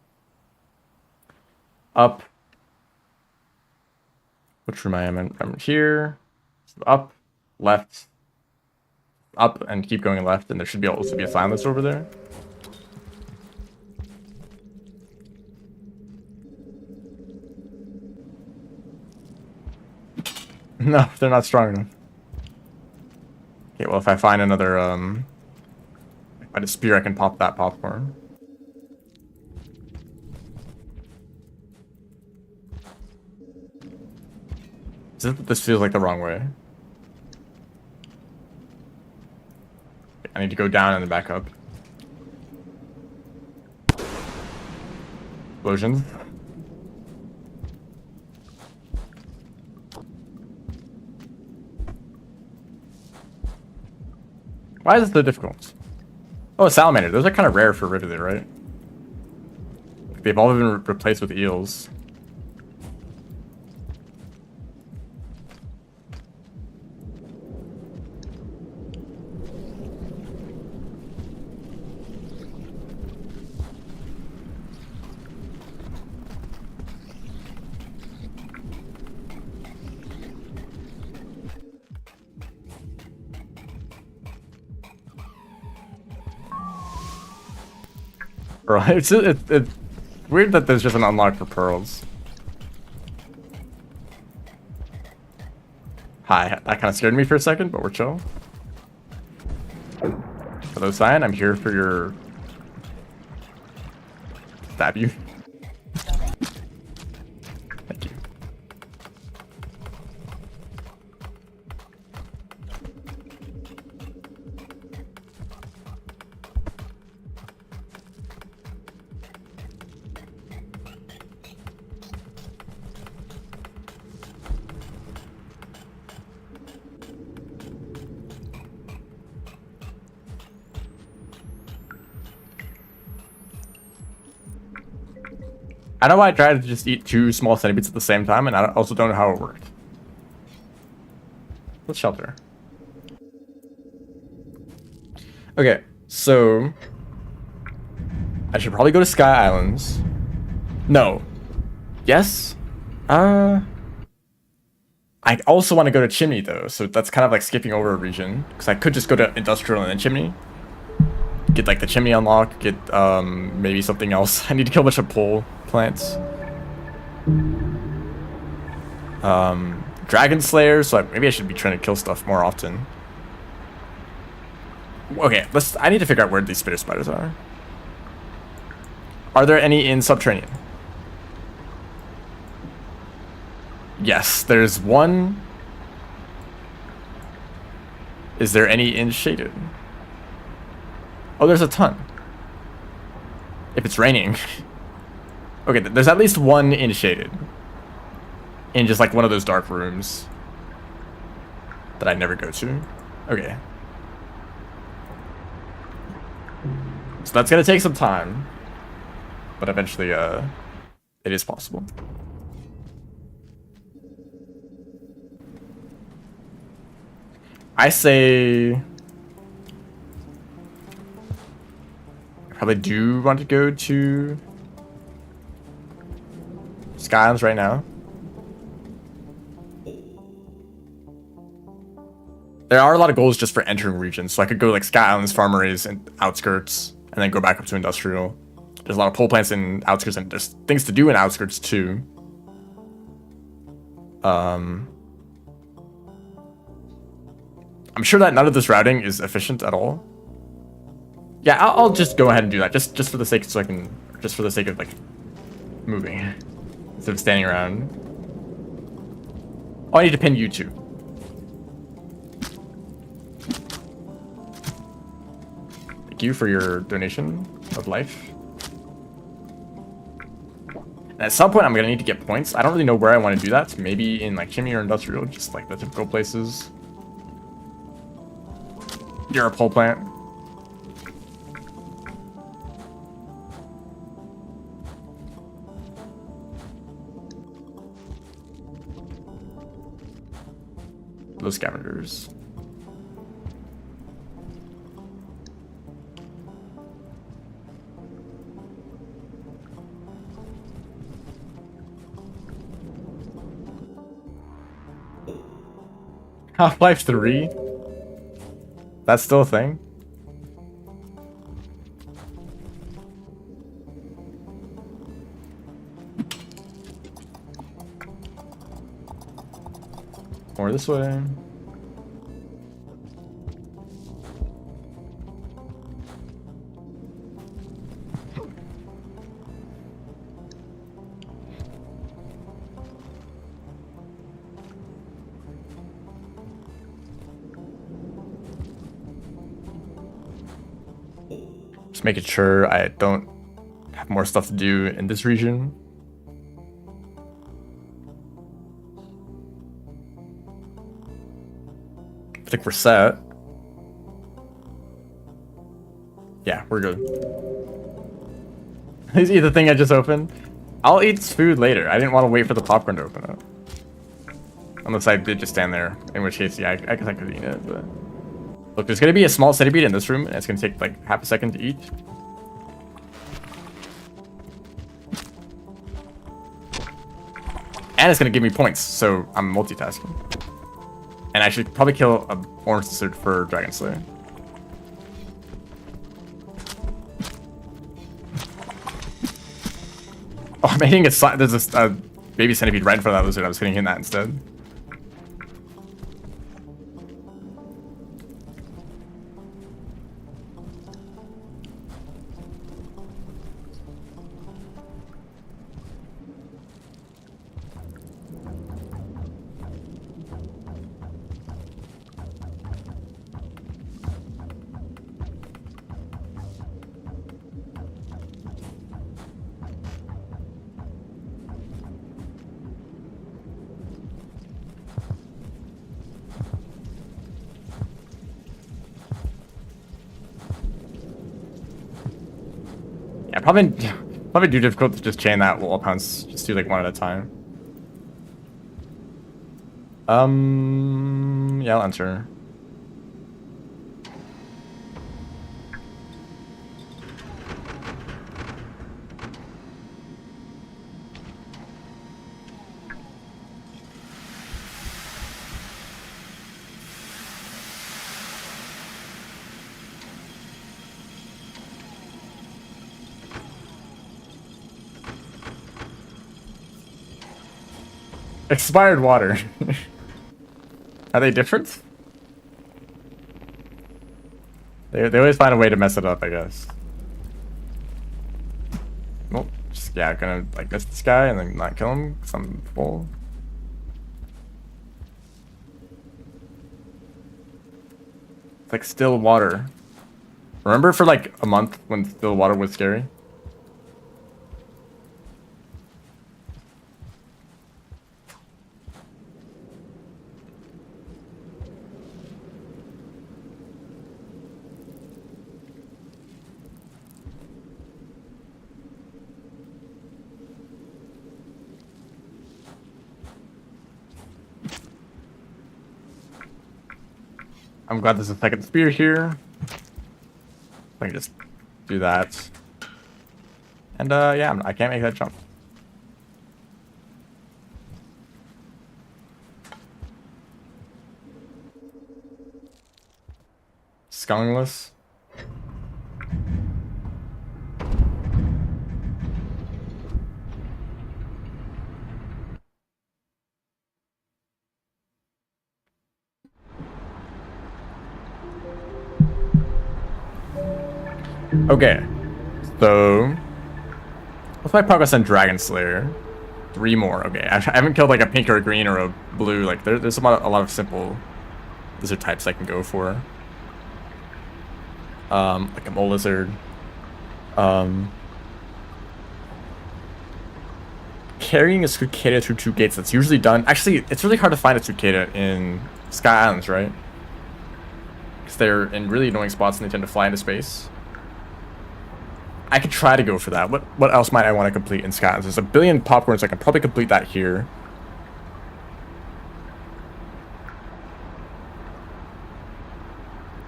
Which room I am in? I'm here. Up, left, up, and keep going left, and there should be also be a sign list over there. No, they're not strong enough. Okay, well, if I find another, if I find a spear, I can pop that popcorn. This feels like the wrong way. I need to go down and then back up. Explosions. Why is it so difficult? Oh, a salamander. Those are kind of rare for rivulet, right? They've all been replaced with eels. Right, it's weird that there's just an unlock for pearls. Hi, that kind of scared me for a second, but we're chill. Hello, Cyan, I'm here for your... Stab you. Thank you. I know I tried to just eat 2 small centipedes at the same time, and I also don't know how it worked. Let's shelter. Okay, so... I should probably go to Sky Islands. No. Yes? I also want to go to Chimney, though, so that's kind of like skipping over a region. Because I could just go to Industrial and then Chimney. Get, like, the Chimney unlock, get, maybe something else. I need to kill a bunch of pole plants. Dragon Slayer, so maybe I should be trying to kill stuff more often. Okay, I need to figure out where these spitter spiders are. Are there any in Subterranean? Yes, there's one. Is there any in Shaded? Oh, there's a ton. If it's raining. Okay, there's at least one in Shaded. In just like one of those dark rooms that I never go to. Okay. So that's gonna take some time. But eventually, it is possible. I say... I probably do want to go to Sky Islands right now. There are a lot of goals just for entering regions, so I could go like Sky Islands, Farmeries, and Outskirts, and then go back up to Industrial. There's a lot of pole plants in Outskirts, and there's things to do in Outskirts too. I'm sure that none of this routing is efficient at all. Yeah, I'll just go ahead and do that, just for the sake, so I can, just for the sake of like moving instead of standing around. Oh, I need to pin you too. Thank you for your donation of life. And at some point, I'm gonna need to get points. I don't really know where I want to do that. Maybe in like Chimney or Industrial, just like the typical places. You're a pole plant. Those scavengers. Half-Life 3? That's still a thing? More this way. Just making sure I don't have more stuff to do in this region. I think we're set. Yeah, we're good. Is he the thing I just opened? I'll eat food later. I didn't want to wait for the popcorn to open up. Unless I did just stand there, in which case, yeah, I guess I could eat it, but... Look, there's gonna be a small centipede in this room, and it's gonna take like half a second to eat. And it's gonna give me points, so I'm multitasking. And I should probably kill a orange lizard for Dragon Slayer. Oh, I'm hitting a there's a baby centipede right in front of that lizard. I was hitting that instead. Yeah, probably do difficult to just chain that wall pounce. Just do like one at a time. Yeah, I'll enter. Expired water. Are they different? They always find a way to mess it up, I guess. Well, just, yeah, gonna like miss this guy and then not kill him because I'm full. It's like still water. Remember for like a month when still water was scary? I'm glad there's a second spear here. I can just do that. And yeah, I can't make that jump. Skungless. Okay, so what's my progress on Dragon Slayer? 3 more. Okay, I haven't killed like a pink or a green or a blue. Like there's a lot of simple lizard types I can go for. Like a mole lizard. Carrying a cicada through 2 gates. That's usually done. Actually, it's really hard to find a cicada in Sky Islands, right? Because they're in really annoying spots and they tend to fly into space. I could try to go for that. What else might I want to complete in Sky Islands? There's a billion popcorns. I can probably complete that here.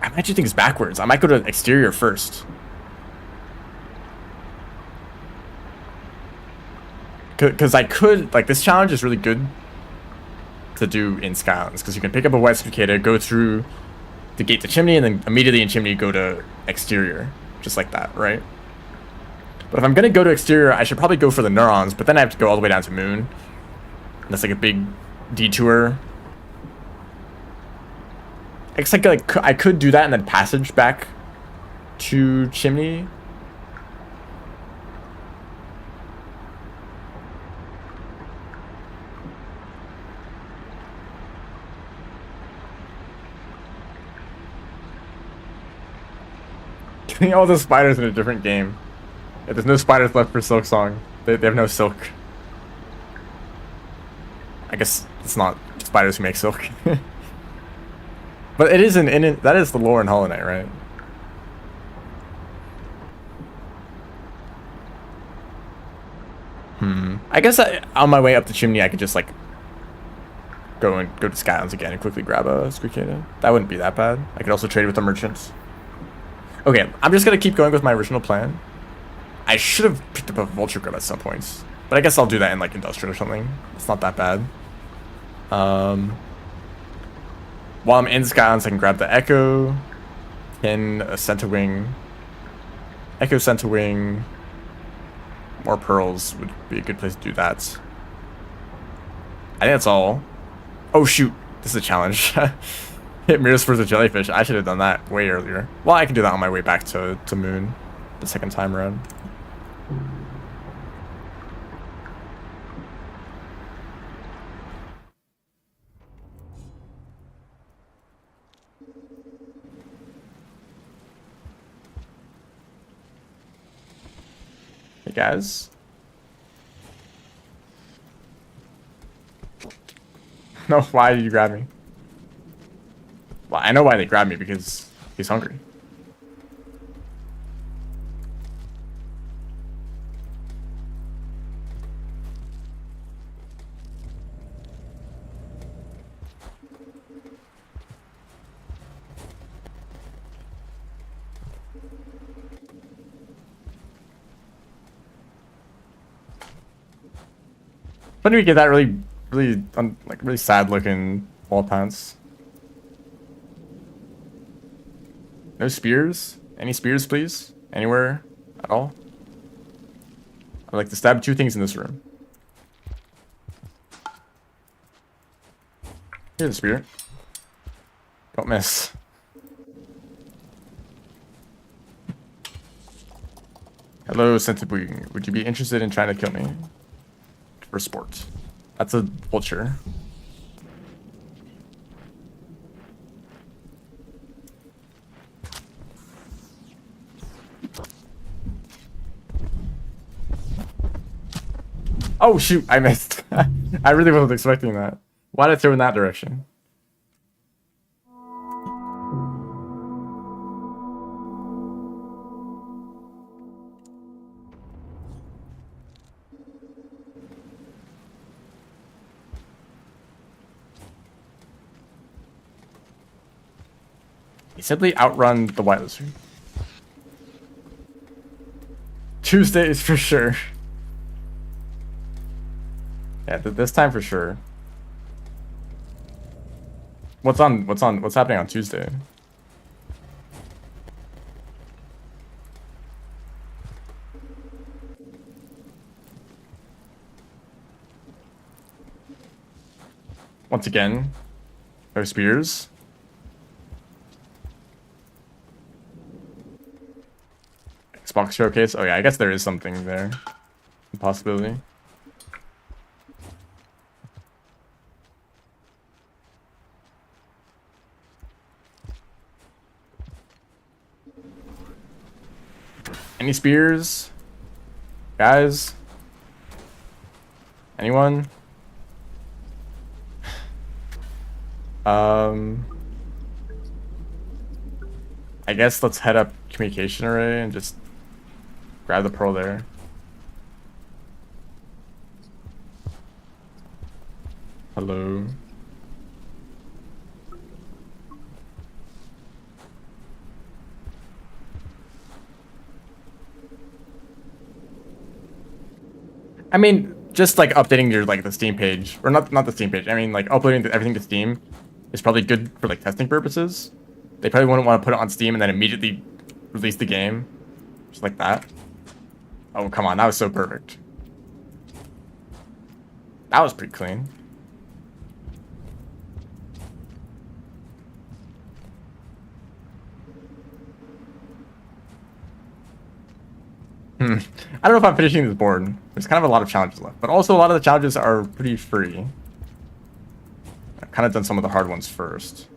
I might do things backwards. I might go to exterior first. Because I could, like, this challenge is really good to do in Skylands, because you can pick up a white cicada, go through the gate to chimney, and then immediately in chimney go to exterior, just like that, right? But if I'm gonna go to exterior, I should probably go for the neurons, but then I have to go all the way down to moon. And that's like a big detour. It's like I could do that and then passage back to chimney. Getting all the spiders in a different game. Yeah, there's no spiders left for Silk Song. They have no silk. I guess it's not spiders who make silk. But it is that is the lore in Hollow Knight, right? I guess on my way up the chimney, I could just like go to Skylands again and quickly grab a Squeakada. That wouldn't be that bad. I could also trade with the merchants. Okay, I'm just gonna keep going with my original plan. I should have picked up a vulture grub at some points, but I guess I'll do that in like industrial or something. It's not that bad. While I'm in Skylands, I can grab the Echo, pin a Centawing, Echo Centawing. More pearls would be a good place to do that. I think that's all. Oh shoot, this is a challenge. Hit mirrors for the jellyfish. I should have done that way earlier. Well, I can do that on my way back to moon the second time around. Hey guys. No, why did you grab me? Well, I know why they grabbed me, because he's hungry. When do we get that really sad looking wall pants? No spears? Any spears, please? Anywhere at all? I'd like to stab 2 things in this room. Here's a spear. Don't miss. Hello, Centipede. Would you be interested in trying to kill me? For sport. That's a vulture. Oh shoot, I missed. I really wasn't expecting that. Why did I throw in that direction? He simply outrun the white lizard. Tuesdays for sure. Yeah, this time for sure. What's happening on Tuesday? Once again, no spears. Xbox showcase. Oh yeah, I guess there is something there. A possibility. Any spears? Guys? Anyone? I guess let's head up communication array and just grab the pearl there. Hello. I mean, just like updating your like the Steam page, or not the Steam page. I mean like uploading everything to Steam is probably good for like testing purposes. They probably wouldn't want to put it on Steam and then immediately release the game, just like that. Oh come on, that was so perfect. That was pretty clean. I don't know if I'm finishing this board. There's kind of a lot of challenges left, but also a lot of the challenges are pretty free. I've kind of done some of the hard ones first.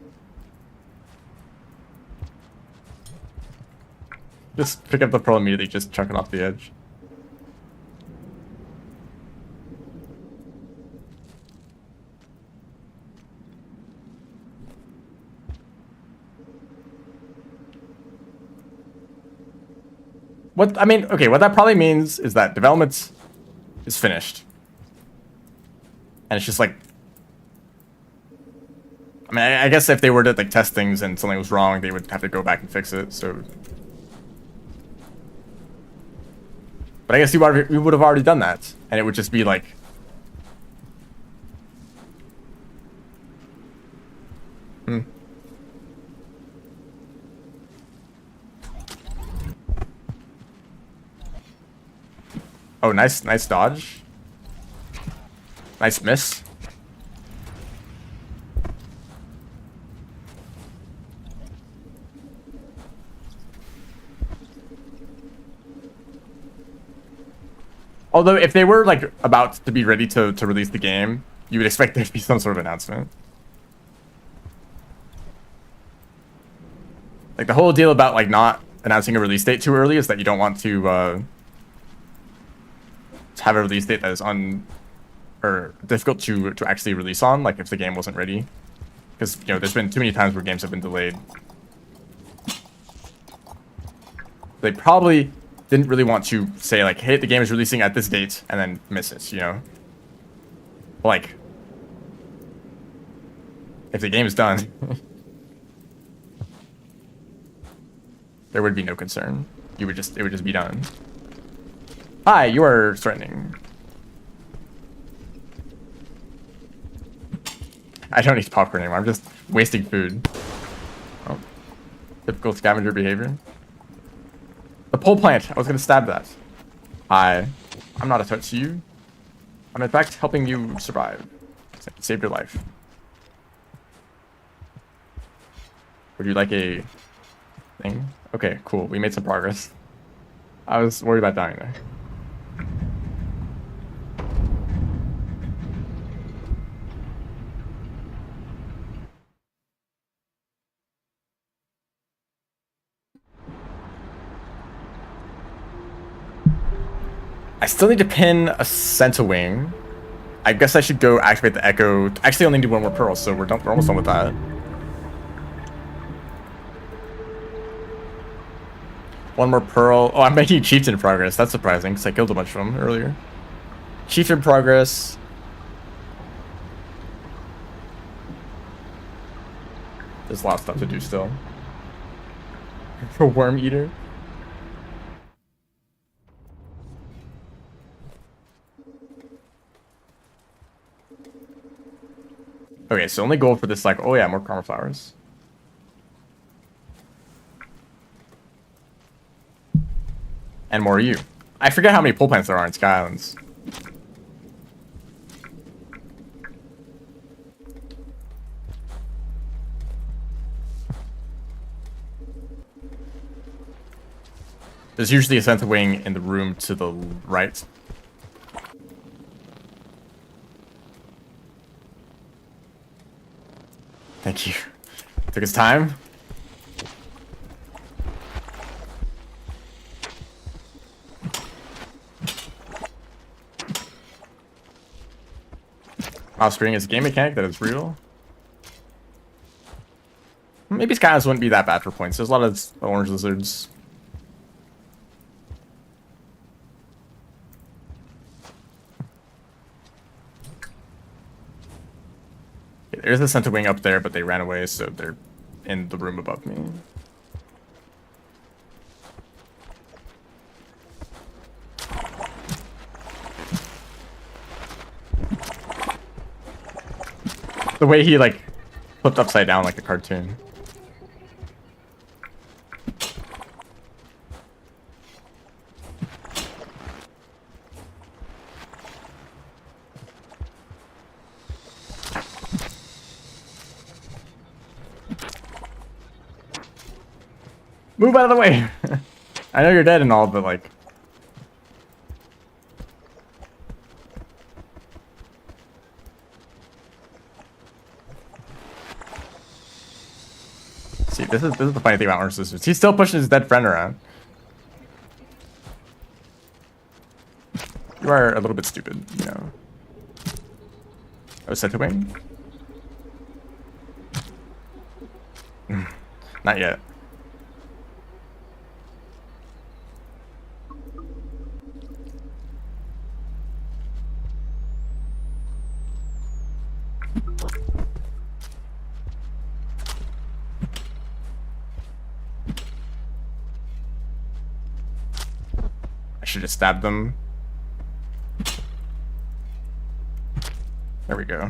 Just pick up the pearl immediately, just chuck it off the edge. What I mean, okay, what that probably means is that development is finished. And it's just like, I mean, I guess if they were to like test things and something was wrong, they would have to go back and fix it. So, but I guess we would have already done that, and it would just be like, Oh, nice dodge. Nice miss. Although, if they were like about to be ready to release the game, you would expect there to be some sort of announcement. Like the whole deal about like not announcing a release date too early is that you don't want to have a release date that is or difficult to actually release on, like if the game wasn't ready, because you know there's been too many times where games have been delayed. They probably didn't really want to say like, hey, the game is releasing at this date and then miss it, you know. Like if the game is done there would be no concern. It would just be done. Hi, you are threatening. I don't eat popcorn anymore. I'm just wasting food. Oh. Typical scavenger behavior. The pole plant. I was going to stab that. Hi. I'm not a threat to you. I'm in fact helping you survive. Save your life. Would you like a thing? Okay, cool. We made some progress. I was worried about dying there. I still need to pin a Centawing. I guess I should go activate the Echo. Actually, I only need one more pearl, so we're almost done with that. One more pearl. Oh, I'm making chieftain progress. That's surprising, because I killed a bunch of them earlier. Chieftain progress. There's a lot of stuff to do still. For Worm Eater. Okay, so only gold for this cycle. Oh yeah, more karma flowers. And more you. I forget how many pole plants there are in Sky Islands. There's usually a Centawing in the room to the right. Thank you. Took his time. Offspring is a game mechanic that is real. Maybe Skylands wouldn't be that bad for points. There's a lot of orange lizards. There's a Centawing up there, but they ran away, so they're in the room above me. The way he like flipped upside down like a cartoon. Move out of the way. I know you're dead and all, but like. See, this is the funny thing about Orange Sisters. He's still pushing his dead friend around. You are a little bit stupid, you know. Oh, set to wing? Not yet. I should have stabbed them. There we go.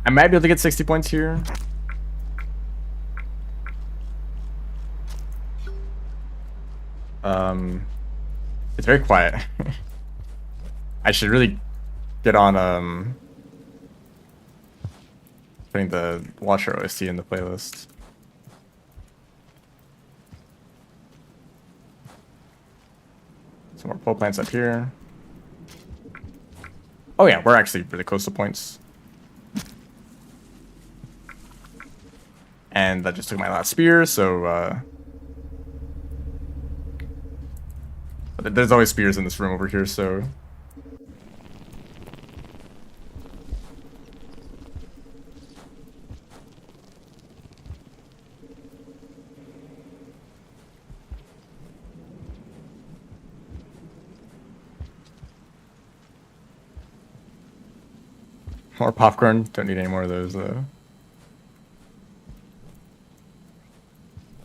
I might be able to get 60 points here. It's very quiet. I should really get on putting the Watcher OST in the playlist. Some more pole plants up here. Oh yeah, we're actually really close to points. And that just took my last spear, so there's always spears in this room over here, so more popcorn. Don't need any more of those though.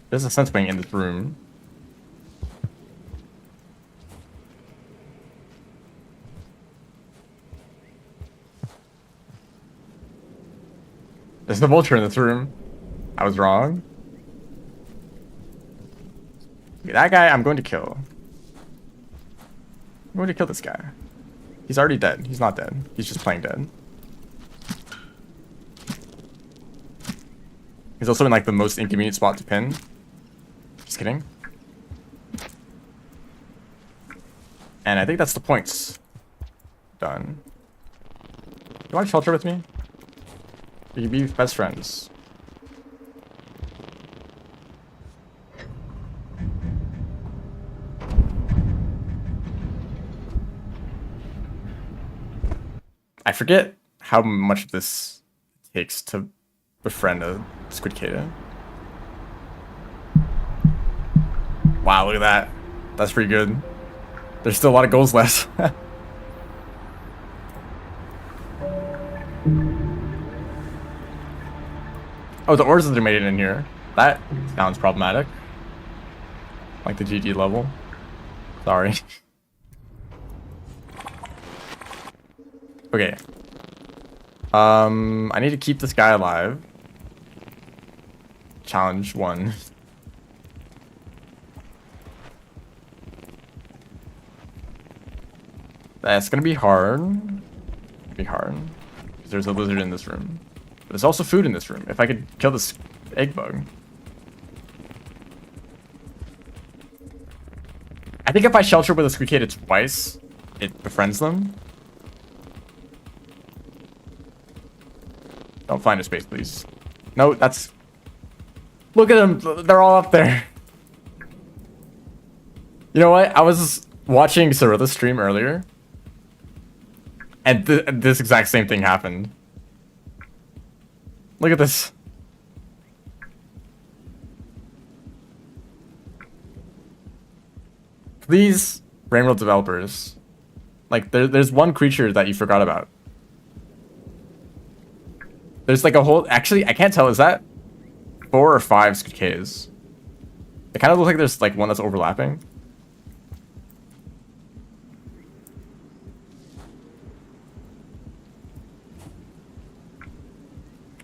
There's a sense wing in this room. There's the vulture in this room. I was wrong. Okay, that guy I'm going to kill. I'm going to kill this guy. He's already dead. He's not dead. He's just playing dead. He's also in like the most inconvenient spot to pin. Just kidding. And I think that's the points. Done. You want to shelter with me? We can be best friends. I forget how much this takes to befriend a squid cicada. Wow, look at that. That's pretty good. There's still a lot of goals left. Oh, the ores that are made it in here. That sounds problematic. Like the GG level. Sorry. Okay. I need to keep this guy alive. Challenge 1. That's gonna be hard. Because there's a lizard in this room. But there's also food in this room. If I could kill this egg bug. I think if I shelter with a squid cicada twice, it befriends them. Don't fly into space, please. No, that's... Look at them. They're all up there. You know what? I was watching Cirilla's stream earlier. And this exact same thing happened. Look at this. Please, Brainworld developers. Like, there's one creature that you forgot about. There's like a whole... Actually, I can't tell. Is that 4 or 5 cicadas? It kind of looks like there's like one that's overlapping.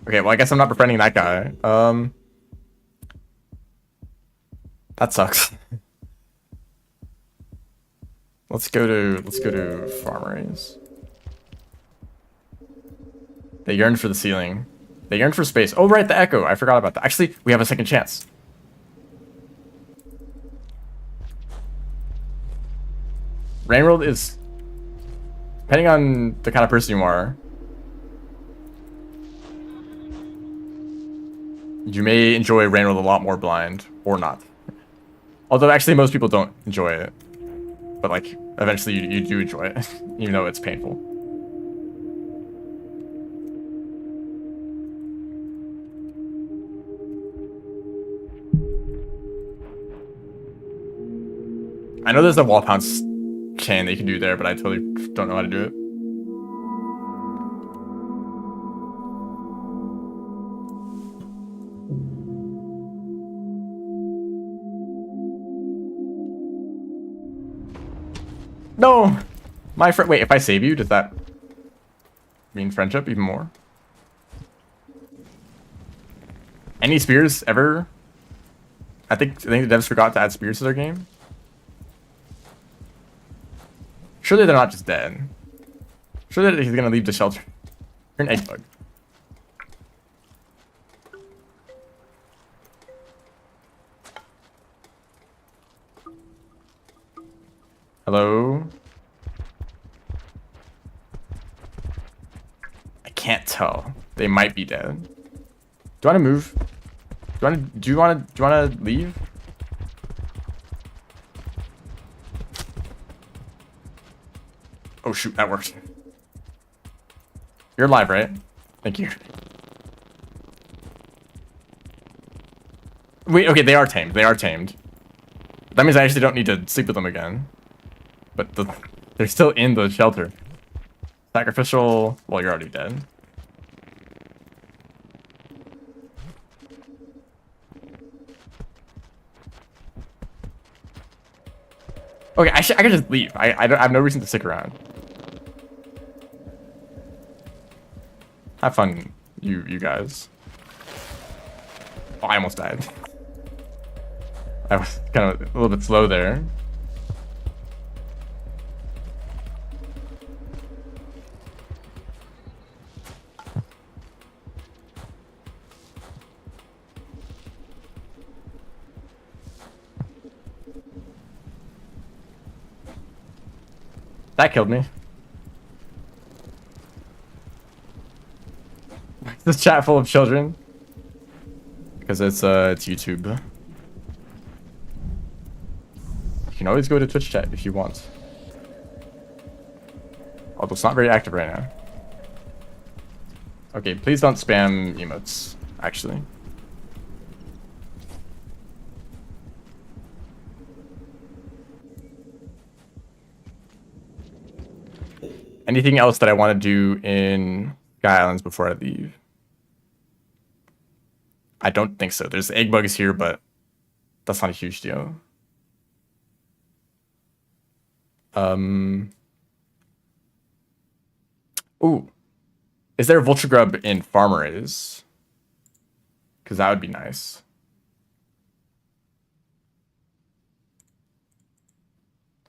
Okay, well, I guess I'm not befriending that guy. That sucks. Let's go to farmeries. They yearn for the ceiling. They yearn for space. Oh, right, the echo. I forgot about that. Actually, we have a second chance. Rainworld is, depending on the kind of person you are, you may enjoy Rainworld a lot more blind, or not. Although, actually, most people don't enjoy it. But, like, eventually you do enjoy it, even though it's painful. I know there's a wall pounce chain that you can do there, but I totally don't know how to do it. No! My friend, wait, if I save you, does that mean friendship even more? Any spears ever? I think the devs forgot to add spears to their game. Surely they're not just dead. Surely he's gonna leave the shelter. You're an egg bug. Hello? I can't tell. They might be dead. Do you want to move? Do you want to leave? Oh shoot, that worked. You're alive, right? Thank you. Wait, okay, they are tamed. They are tamed. That means I actually don't need to sleep with them again. But they're still in the shelter. Sacrificial... Well, you're already dead. Okay, I can just leave. I have no reason to stick around. Have fun, you guys. Oh, I almost died. I was kind of a little bit slow there. That killed me. This chat full of children. Because it's YouTube. You can always go to Twitch chat if you want. Although it's not very active right now. Okay, please don't spam emotes, actually. Anything else that I want to do in Sky Islands before I leave? I don't think so. There's egg bugs here, but that's not a huge deal. Ooh. Is there a vulture grub in Farmers? Because that would be nice.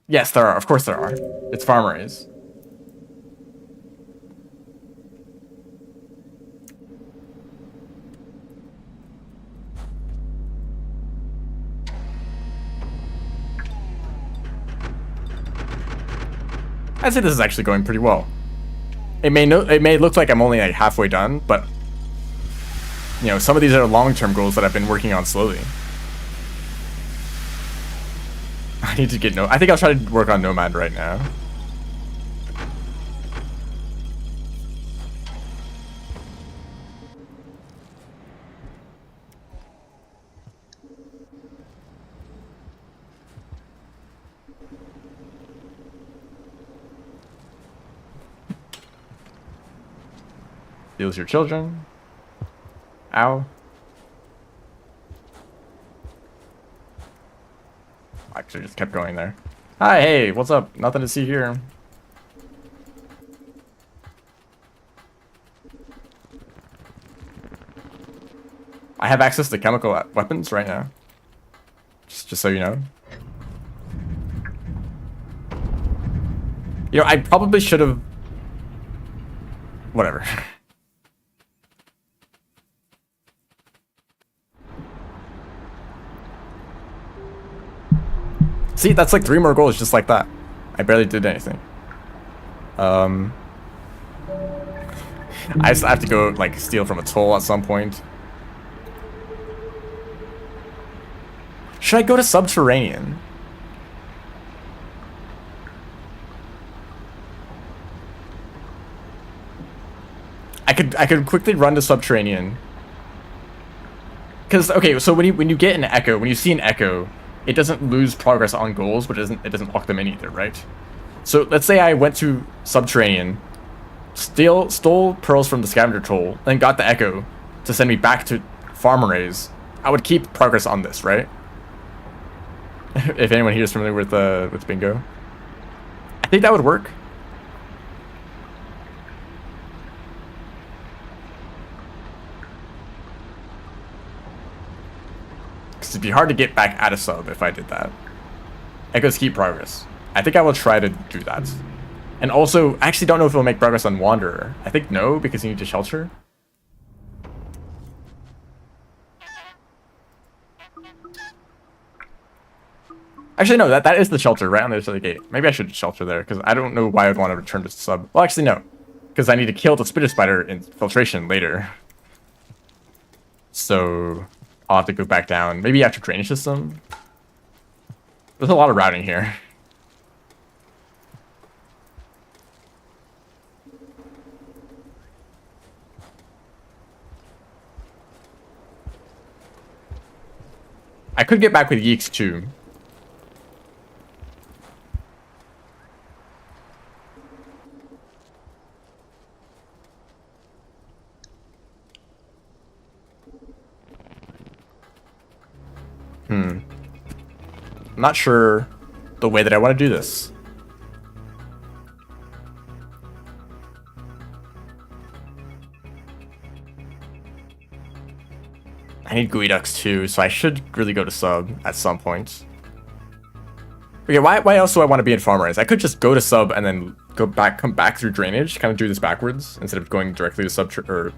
Yes, there are. Of course there are. It's Farmers. I'd say this is actually going pretty well. It may look like I'm only like halfway done, but you know, some of these are long-term goals that I've been working on slowly. I need to get I think I'll try to work on Nomad right now. Steals your children. Ow. I should just kept going there. Hi, hey, what's up? Nothing to see here. I have access to chemical weapons right now. Just so you know. You know, I probably should have... Whatever. See, that's like 3 more goals just like that. I barely did anything. I just have to go, like, steal from a toll at some point. Should I go to subterranean? I could quickly run to subterranean. Because, okay, so when you get an echo, when you see an echo, it doesn't lose progress on goals, but it doesn't lock them in either, right? So let's say I went to subterranean, stole pearls from the scavenger toll, then got the echo to send me back to farm arrays. I would keep progress on this, right? If anyone here is familiar with bingo, I think that would work. Because it'd be hard to get back at a sub if I did that. Echoes keep progress. I think I will try to do that. And also, I actually don't know if it'll make progress on Wanderer. I think no, because you need to shelter. Actually, no, that is the shelter right on the other side of the gate. Maybe I should shelter there, because I don't know why I would want to return to sub. Well, actually, no. Because I need to kill the spitter spider in filtration later. So, I'll have to go back down. Maybe after drainage system. There's a lot of routing here. I could get back with Yeeks too. I'm not sure the way that I want to do this. I need gooey ducks too, so I should really go to sub at some point. Okay, why else do I want to be in farm arrays? I could just go to sub and then come back through drainage, kind of do this backwards instead of going directly to sub. Or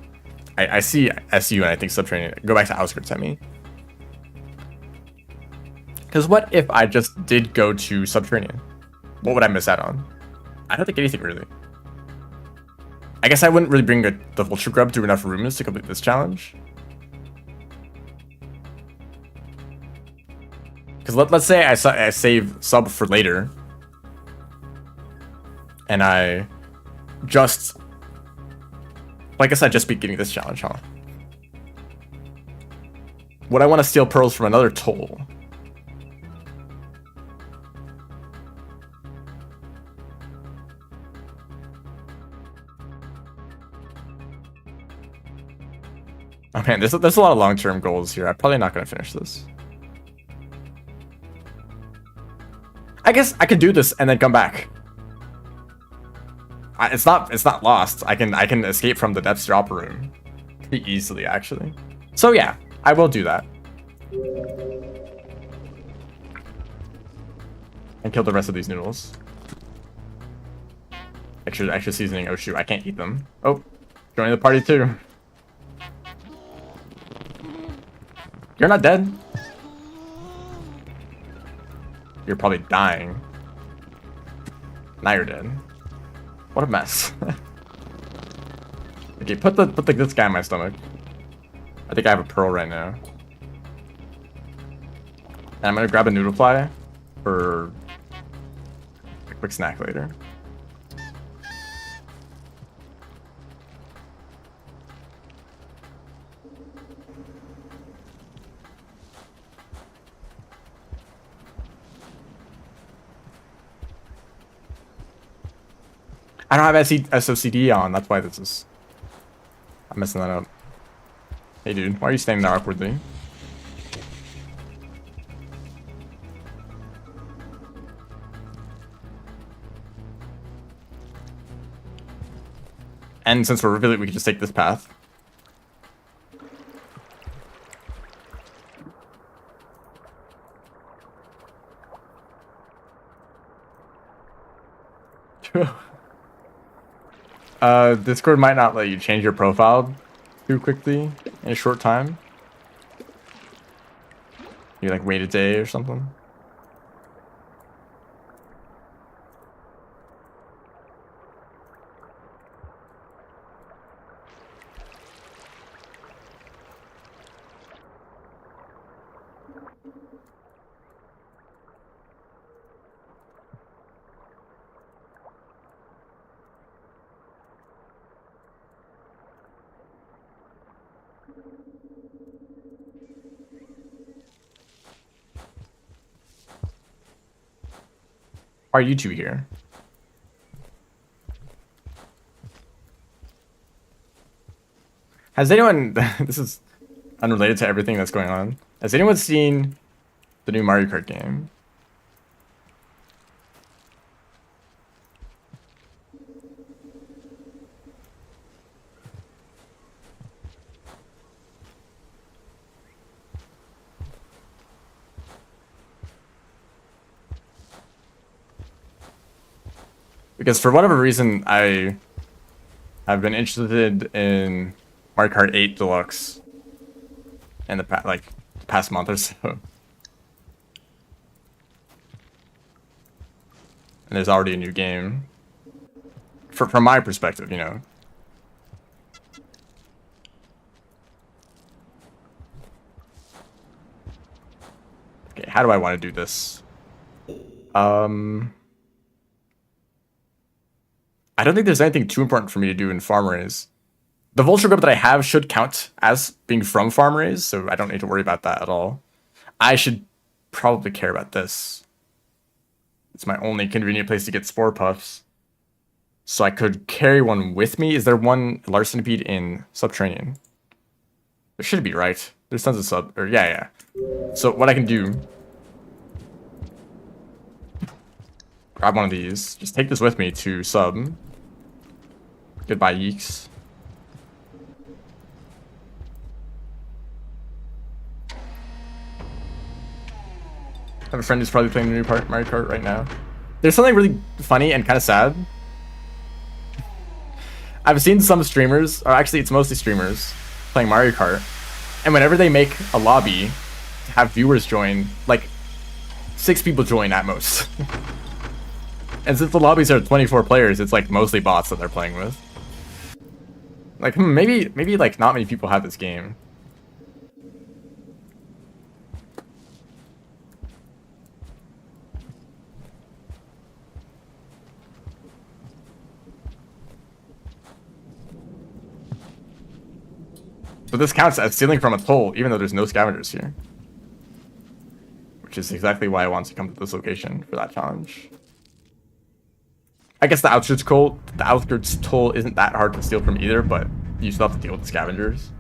I see SU and I think subterranean. Go back to outskirts. I mean, because what if I just did go to subterranean? What would I miss out on? I don't think anything really. I guess I wouldn't really bring the vulture grub to enough rooms to complete this challenge. Because let's say I save sub for later, and I just, well, I guess I'd just be getting this challenge, huh? Would I want to steal pearls from another toll? Oh man, there's a lot of long-term goals here. I'm probably not going to finish this. I guess I could do this and then come back. It's not lost. I can escape from the depths drop room pretty easily, actually. So yeah, I will do that. And kill the rest of these noodles. Extra seasoning. Oh shoot, I can't eat them. Oh, joining the party too. You're not dead. You're probably dying. Now you're dead. What a mess. Okay, put this guy in my stomach. I think I have a pearl right now. And I'm gonna grab a noodle fly for a quick snack later. I don't have SOCD on, that's why this is... I'm messing that up. Hey dude, why are you standing there awkwardly? And since we're rivulet, we can just take this path. Discord might not let you change your profile too quickly in a short time. You like wait a day or something. Why are you two here? Has anyone, this is unrelated to everything that's going on. Has anyone seen the new Mario Kart game? Because for whatever reason, I've been interested in Mario Kart 8 Deluxe in the past month or so. And there's already a new game. From my perspective, you know. Okay, how do I want to do this? I don't think there's anything too important for me to do in farm raise. The vulture grub that I have should count as being from farm raise, so I don't need to worry about that at all. I should probably care about this. It's my only convenient place to get spore puffs. So I could carry one with me. Is there one large centipede in subterranean? There should be, right? There's tons of sub, or yeah. So what I can do, grab one of these, just take this with me to sub. Goodbye, Yeeks. I have a friend who's probably playing the new Mario Kart right now. There's something really funny and kind of sad. I've seen some streamers, or actually it's mostly streamers, playing Mario Kart. And whenever they make a lobby to have viewers join, like 6 people join at most. And since the lobbies are 24 players, it's like mostly bots that they're playing with. Like, maybe like not many people have this game. So this counts as stealing from a toll, even though there's no scavengers here. Which is exactly why I want to come to this location for that challenge. I guess the outskirts toll isn't that hard to steal from either, but you still have to deal with the scavengers.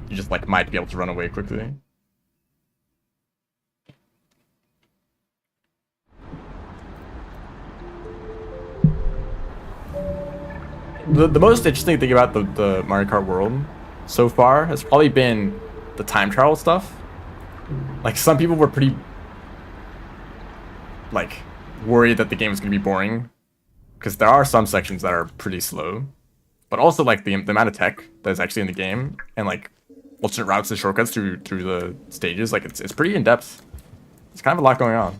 You just like might be able to run away quickly. The most interesting thing about the Mario Kart world so far has probably been the time travel stuff. Like, some people were pretty like worried that the game was going to be boring, because there are some sections that are pretty slow, but also like the amount of tech that is actually in the game, and like alternate routes and shortcuts through the stages, like it's pretty in depth. It's kind of a lot going on.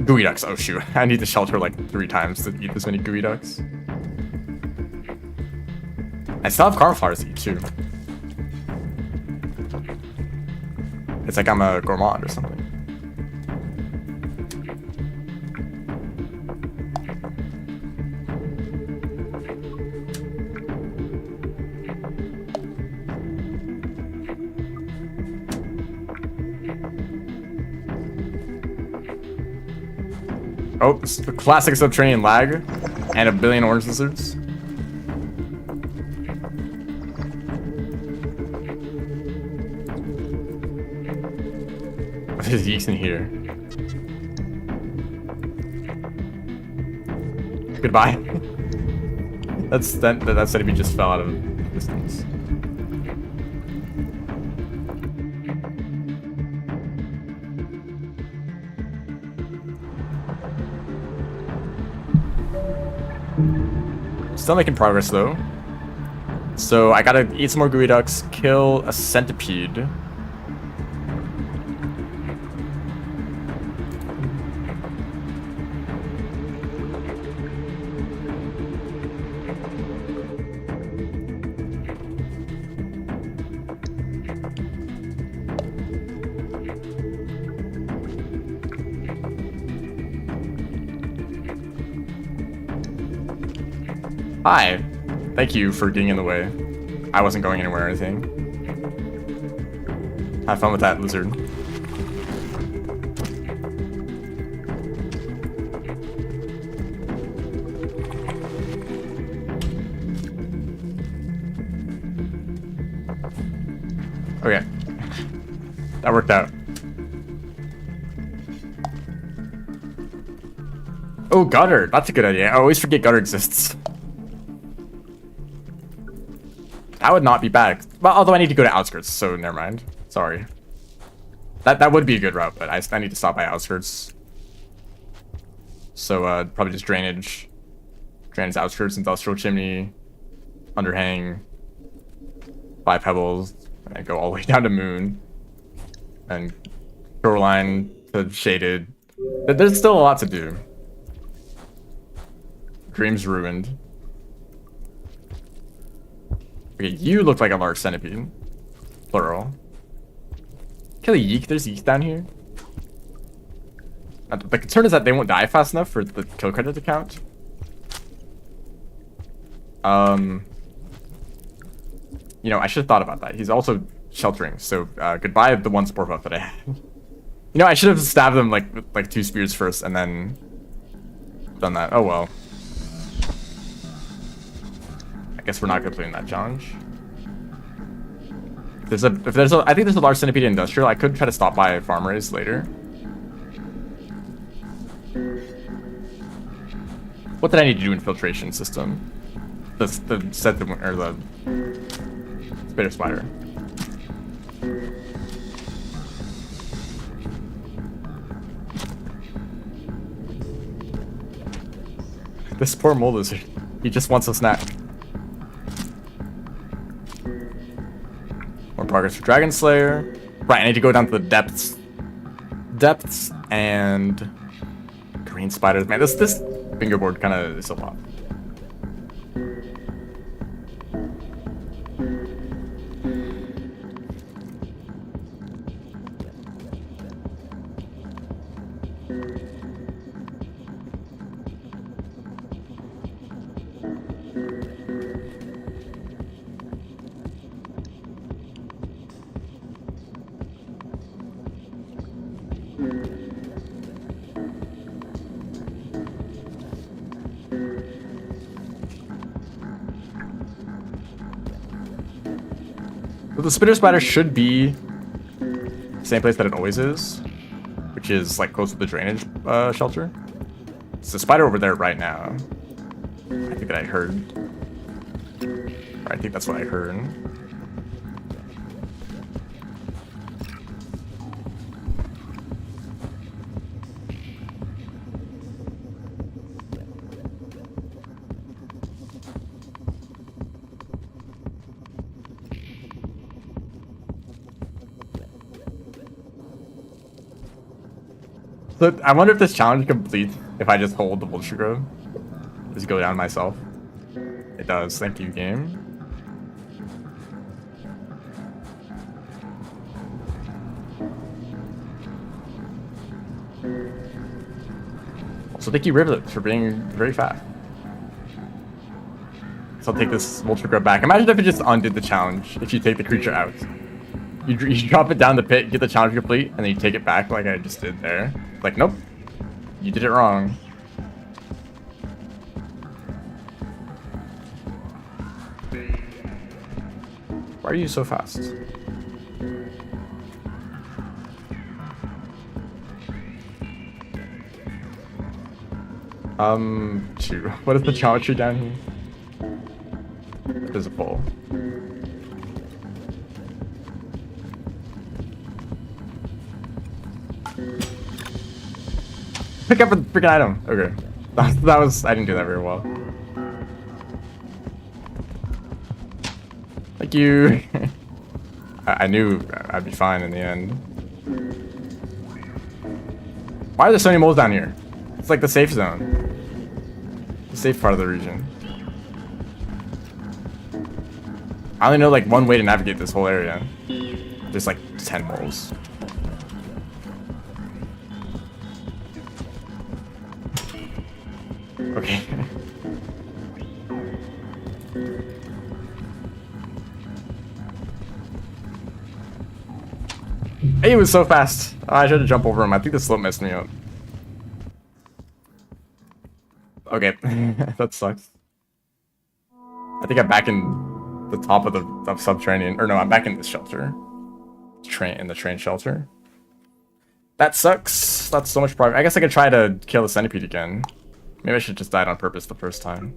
Gooey ducks. Oh shoot, I need to shelter like 3 times to eat this many gooey ducks. I still have caramel flowers to eat too. It's like I'm a gourmand or something. Oh, it's the classic subterranean lag and a billion orange lizards. There's yeast in here. Goodbye. That centipede just fell out of distance. Still making progress though. So I gotta eat some more gooey ducks, kill a centipede. Hi. Thank you for getting in the way. I wasn't going anywhere or anything. Have fun with that, lizard. Okay. That worked out. Oh, gutter. That's a good idea. I always forget gutter exists. That would not be bad. Well, although I need to go to outskirts, so never mind. Sorry. That would be a good route, but I need to stop by outskirts. So probably just drainage, outskirts, industrial chimney, underhang, 5 pebbles, and go all the way down to moon, and shoreline to shaded. There's still a lot to do. Dreams ruined. Okay, you look like a large centipede. Plural. Kill a yeek. There's yeek down here. The concern is that they won't die fast enough for the kill credit to count. You know, I should have thought about that. He's also sheltering, so goodbye the one spore buff that I had. You know, I should have stabbed them like 2 spears first and then done that. Oh well. I guess we're not completing that challenge. I think there's a large centipede industrial. I could try to stop by farm raise later. What did I need to do in filtration system? The spider spider. This poor mole lizard. He just wants a snack. More progress for Dragon Slayer. Right, I need to go down to the depths. Depths and green spiders. Man, this bingo board kind of is a lot. The spitter spider should be the same place that it always is, which is like close to the drainage shelter. It's the spider over there right now. I think that I heard. Or I think that's what I heard. So I wonder if this challenge completes if I just hold the vulture grove. Just go down myself. It does. Thank you, game. Also, thank you, Rivulet, for being very fast. So I'll take this vulture grove back. Imagine if it just undid the challenge if you take the creature out. You drop it down the pit, get the challenge complete, and then you take it back like I just did there. Like, nope. You did it wrong. Why are you so fast? Shoot. What is the geometry down here? There's a pole. Pick up a freaking item. Okay. That was, I didn't do that very well. Thank you. I knew I'd be fine in the end. Why are there so many moles down here? It's like the safe zone. The safe part of the region. I only know like one way to navigate this whole area. There's like 10 moles. Okay. Hey, he was so fast. Oh, I tried to jump over him. I think the slope messed me up. Okay, that sucks. I think I'm back in the top of the subterranean. Or no, I'm back in the shelter. In the train shelter. That sucks. That's so much progress. I guess I could try to kill the centipede again. Maybe I should just died on purpose the first time.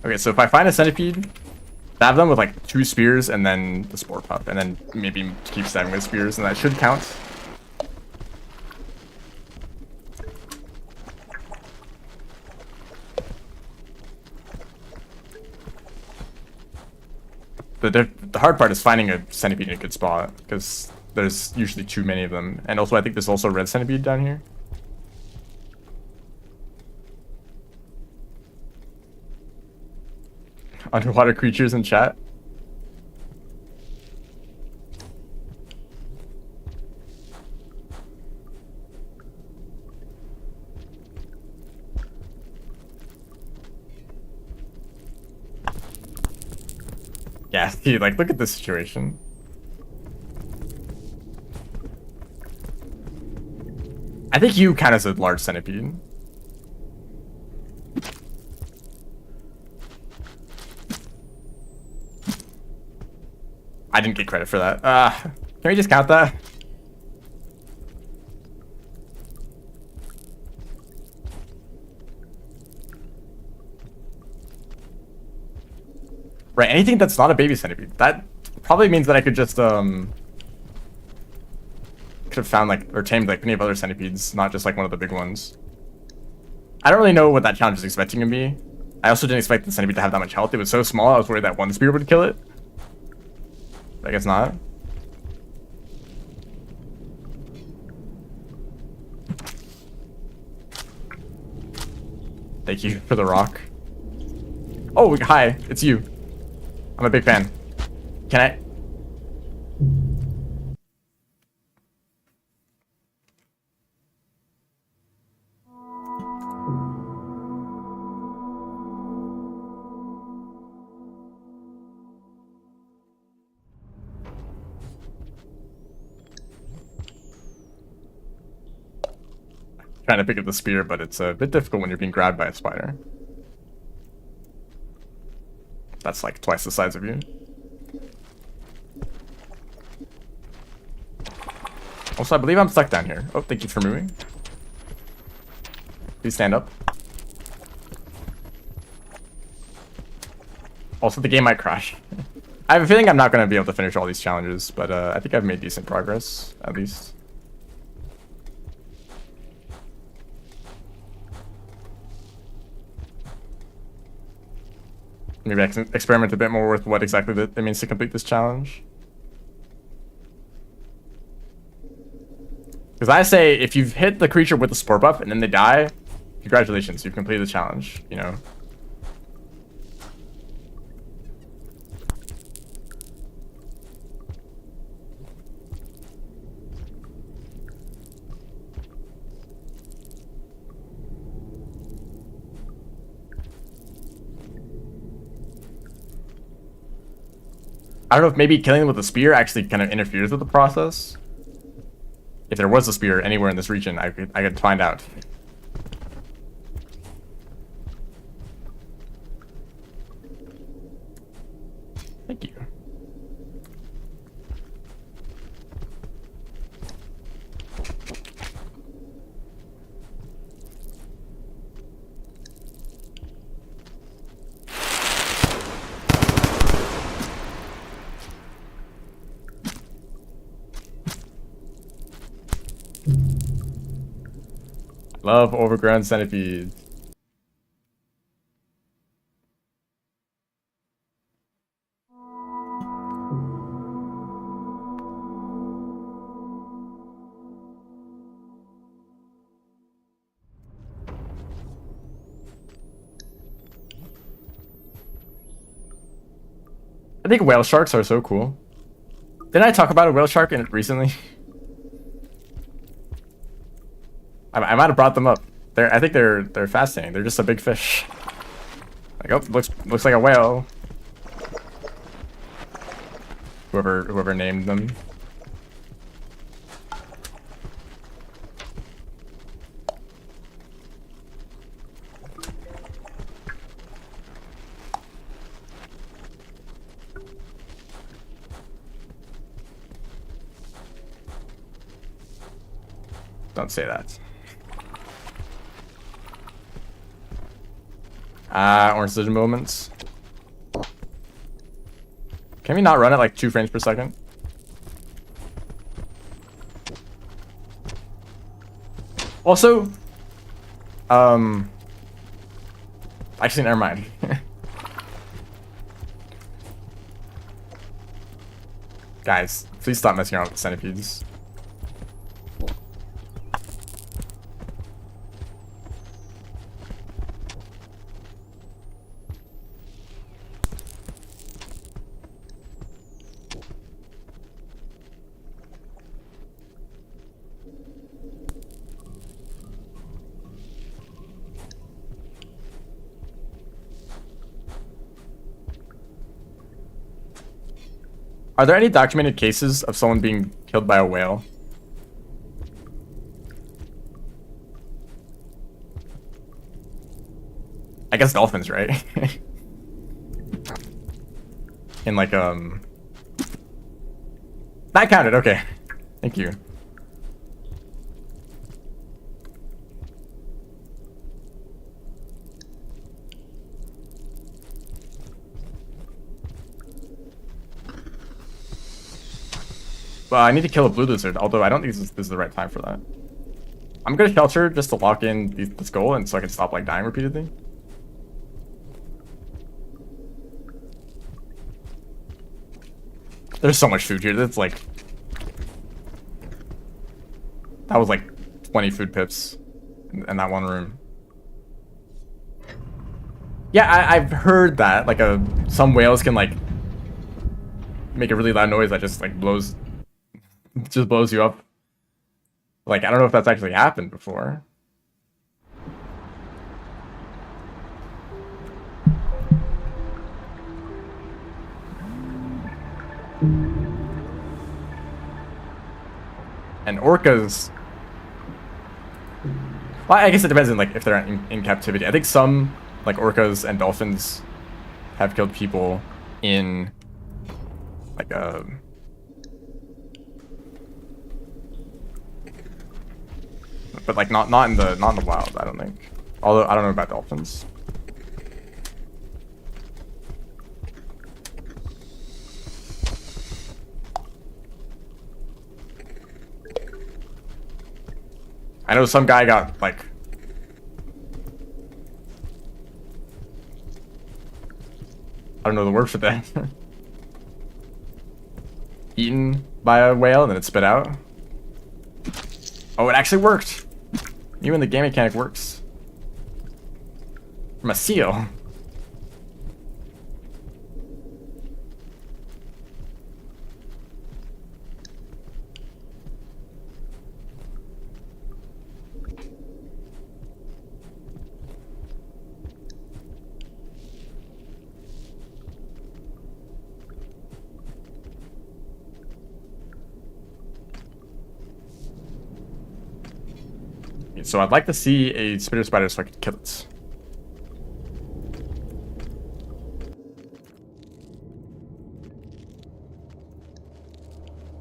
Okay, so if I find a centipede, stab them with like 2 spears and then the spore pup, and then maybe keep stabbing with spears, and that should count. The hard part is finding a centipede in a good spot, because there's usually too many of them. And also I think there's also a red centipede down here. Underwater creatures in chat. Yeah, dude, like, look at this situation. I think you count as a large centipede. I didn't get credit for that. Can we just count that? Right, anything that's not a baby centipede. That probably means that I could just, could have found, like, or tamed, like, plenty of other centipedes, not just, like, one of the big ones. I don't really know what that challenge is expecting of me. I also didn't expect the centipede to have that much health. It was so small, I was worried that one spear would kill it. But I guess not. Thank you for the rock. Oh, hi, it's you. I'm a big fan. Can I? Trying to pick up the spear, but it's a bit difficult when you're being grabbed by a spider. That's like twice the size of you. Also, I believe I'm stuck down here. Oh, thank you for moving. Please stand up. Also, the game might crash. I have a feeling I'm not going to be able to finish all these challenges, but I think I've made decent progress, at least. Maybe I can experiment a bit more with what exactly it means to complete this challenge. Because I say, if you've hit the creature with the spore buff and then they die, congratulations, you've completed the challenge, you know. I don't know if maybe killing them with a spear actually kind of interferes with the process. If there was a spear anywhere in this region, I could find out. Thank you. Love overgrown centipedes. I think whale sharks are so cool. Didn't I talk about a whale shark recently? I might have brought them up. I think they're fascinating. They're just a big fish. Like, oh, looks like a whale. Whoever named them. Don't say that. Orange decision moments. Can we not run at like 2 frames per second? Also, actually, never mind. Guys, please stop messing around with the centipedes. Are there any documented cases of someone being killed by a whale? I guess dolphins, right? In like, that counted, okay. Thank you. Well, I need to kill a blue lizard, although I don't think this is the right time for that. I'm gonna shelter just to lock in this goal and so I can stop like dying repeatedly. There's so much food here. That's like... That was like 20 food pips in that one room. Yeah, I've heard that. Like some whales can like make a really loud noise that just like blows you up. Like, I don't know if that's actually happened before. And orcas... Well, I guess it depends on like if they're in captivity. I think some like orcas and dolphins have killed people in like but like not in the wild, I don't think. Although I don't know about dolphins. I know some guy got like I don't know the word for that. Eaten by a whale and then it spit out. Oh, it actually worked. Even the game mechanic works. From a seal. So I'd like to see a spitter spider so I could kill it.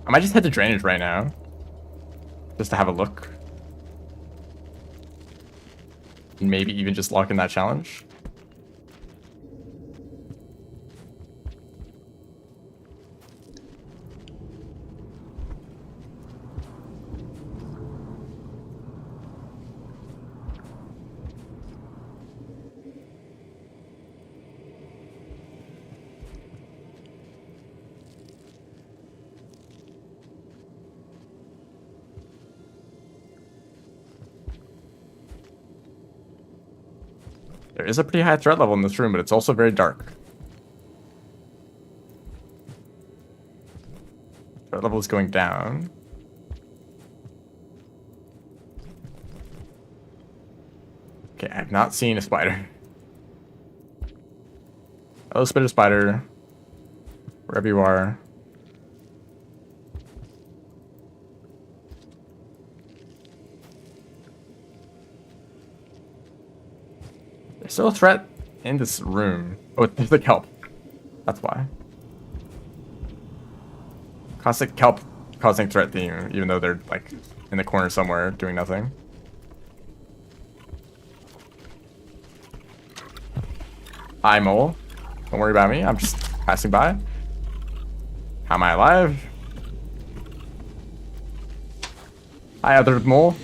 I might just head to drainage right now. Just to have a look. And maybe even just lock in that challenge. There is a pretty high threat level in this room, but it's also very dark. Threat level is going down. Okay, I have not seen a spider. Hello, spider. Wherever you are. There's still a threat in this room. Oh, there's the kelp. That's why. Classic kelp causing threat theme, even though they're like in the corner somewhere doing nothing. Hi, mole. Don't worry about me. I'm just passing by. How am I alive? Hi, other mole.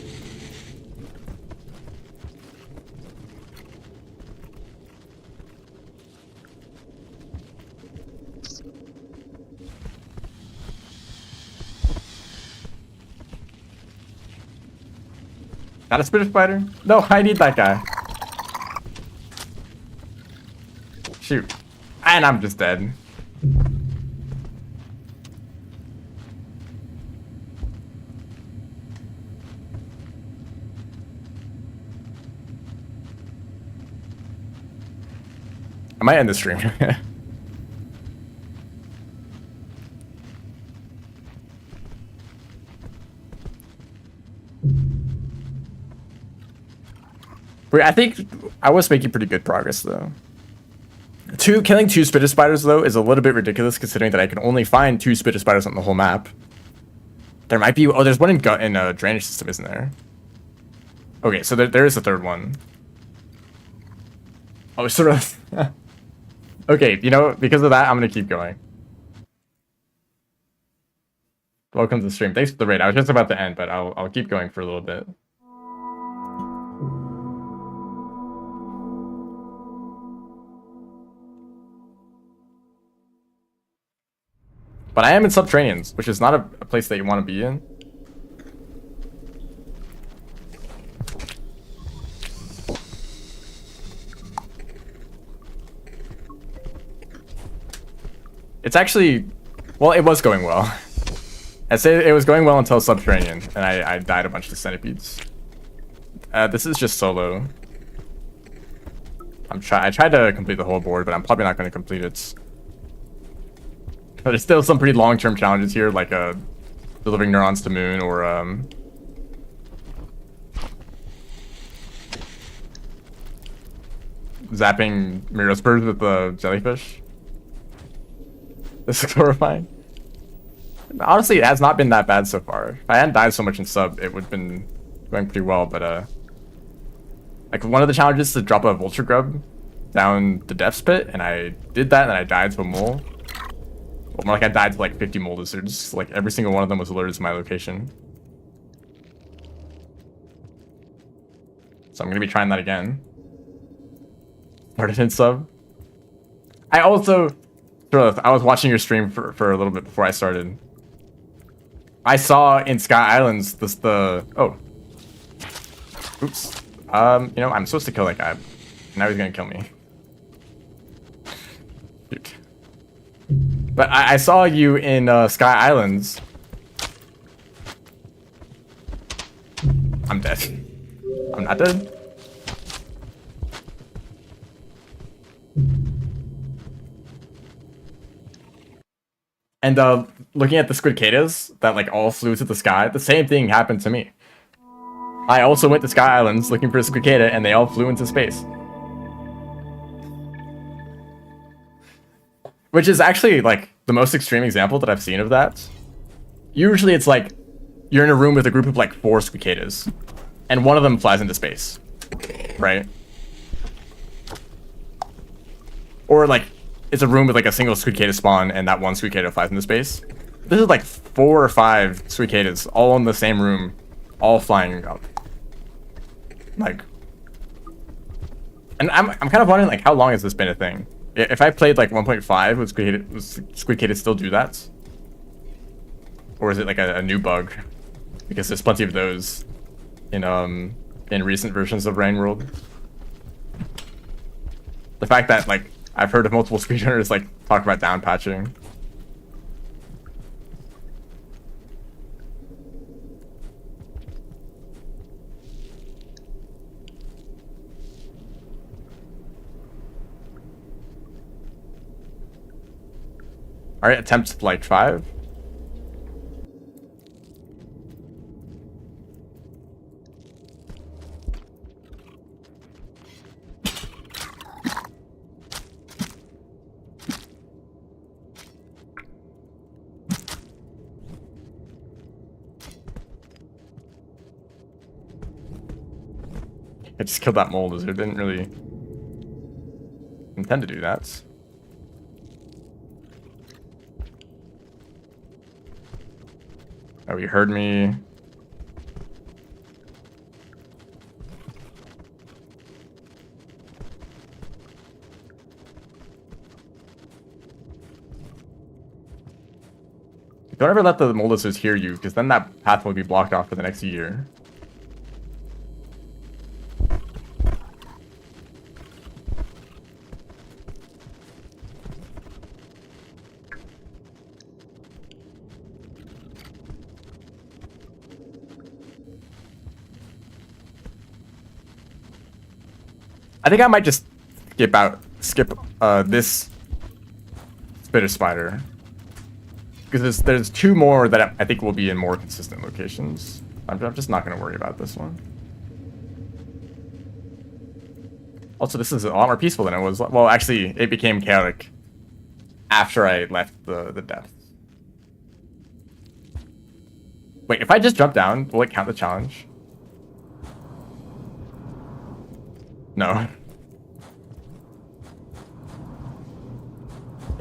Not a spider spider? No, I need that guy. Shoot. And I'm just dead. I might end the stream. Wait, I think I was making pretty good progress though. Killing 2 spitter spiders though is a little bit ridiculous considering that I can only find 2 spitter spiders on the whole map. There might be, oh, there's one in a drainage system, isn't there? Okay, so there is a third one. Oh, sort of. Okay, you know, because of that, I'm gonna keep going. Welcome to the stream. Thanks for the raid. I was just about to end, but I'll keep going for a little bit. But I am in Subterraneans, which is not a place that you want to be in. It's actually, well, it was going well. I'd say it was going well until Subterranean, and I died a bunch to centipedes. This is just solo. I tried to complete the whole board, but I'm probably not going to complete it. But there's still some pretty long-term challenges here, like delivering neurons to moon, or zapping Mirospurs with the jellyfish. This is horrifying. Honestly, it has not been that bad so far. If I hadn't died so much in sub, it would have been going pretty well, but like one of the challenges is to drop a vulture grub down the depths pit, and I did that, and I died to a mole. Well, more like I died to like 50 mole lizards. Like every single one of them was alerted to my location. So I'm gonna be trying that again. Started in sub. I also, I was watching your stream for a little bit before I started. I saw in Sky Islands oh. Oops. You know, I'm supposed to kill that guy. Now he's gonna kill me. Shoot. But I saw you in Sky Islands. I'm dead. I'm not dead. And looking at the squidcadas that like all flew to the sky, the same thing happened to me. I also went to Sky Islands looking for a squidcada, and they all flew into space. Which is actually like the most extreme example that I've seen of that. Usually it's like you're in a room with a group of like 4 squidcadas, and one of them flies into space, right? Or like it's a room with like a single squidcada spawn, and that one squidcada flies into space. This is like 4 or 5 squidcadas all in the same room, all flying up. Like, and I'm kind of wondering like how long has this been a thing? If I played like 1.5, would squidcada still do that? Or is it like a new bug? Because there's plenty of those in recent versions of Rain World. The fact that, like, I've heard of multiple speedrunners, like, talk about down patching. Alright, attempt like 5. I just killed that mole lizard. Didn't really intend to do that. Oh, you heard me. Don't ever let the mole lizards hear you, because then that path will be blocked off for the next year. I think I might just skip this spitter spider. Because there's 2 more that I think will be in more consistent locations. I'm just not going to worry about this one. Also, this is a lot more peaceful than it was. Well, actually, it became chaotic after I left the depth. Wait, if I just jump down, will it count the challenge? No.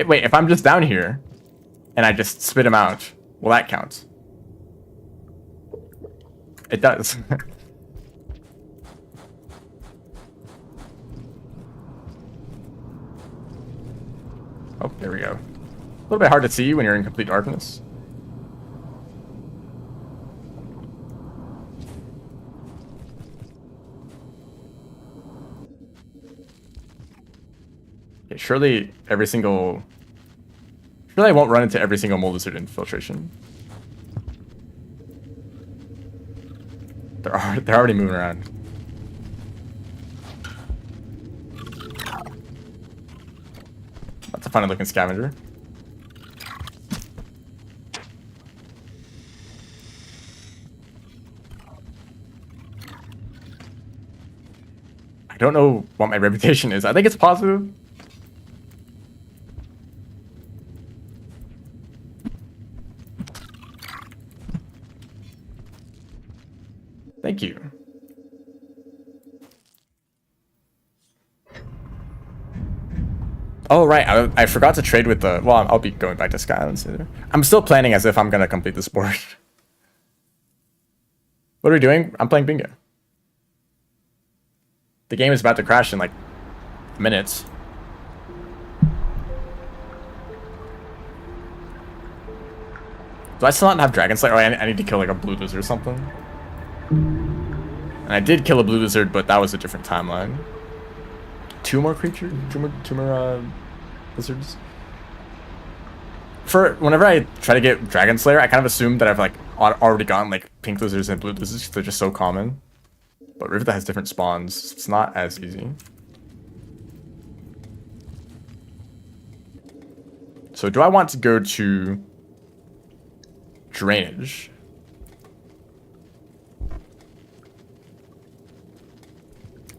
Wait, if I'm just down here and I just spit him out, will that count? It does. Oh, there we go. A little bit hard to see when you're in complete darkness. Okay, surely I won't run into every single mole lizard infiltration. They're already moving around. That's a funny looking scavenger. I don't know what my reputation is. I think it's positive. Thank you. Oh, right. I forgot to trade with the... Well, I'll be going back to Skylands later. I'm still planning as if I'm going to complete this board. What are we doing? I'm playing bingo. The game is about to crash in, like, minutes. Do I still not have Dragon Slayer? Oh, I need to kill, like, a blue lizard or something. And I did kill a blue lizard, but that was a different timeline. 2 more creatures? 2 more lizards? Whenever I try to get Dragon Slayer, I kind of assume that I've like already gotten like pink lizards and blue lizards because they're just so common. But Rivulet has different spawns. It's not as easy. So do I want to go to drainage?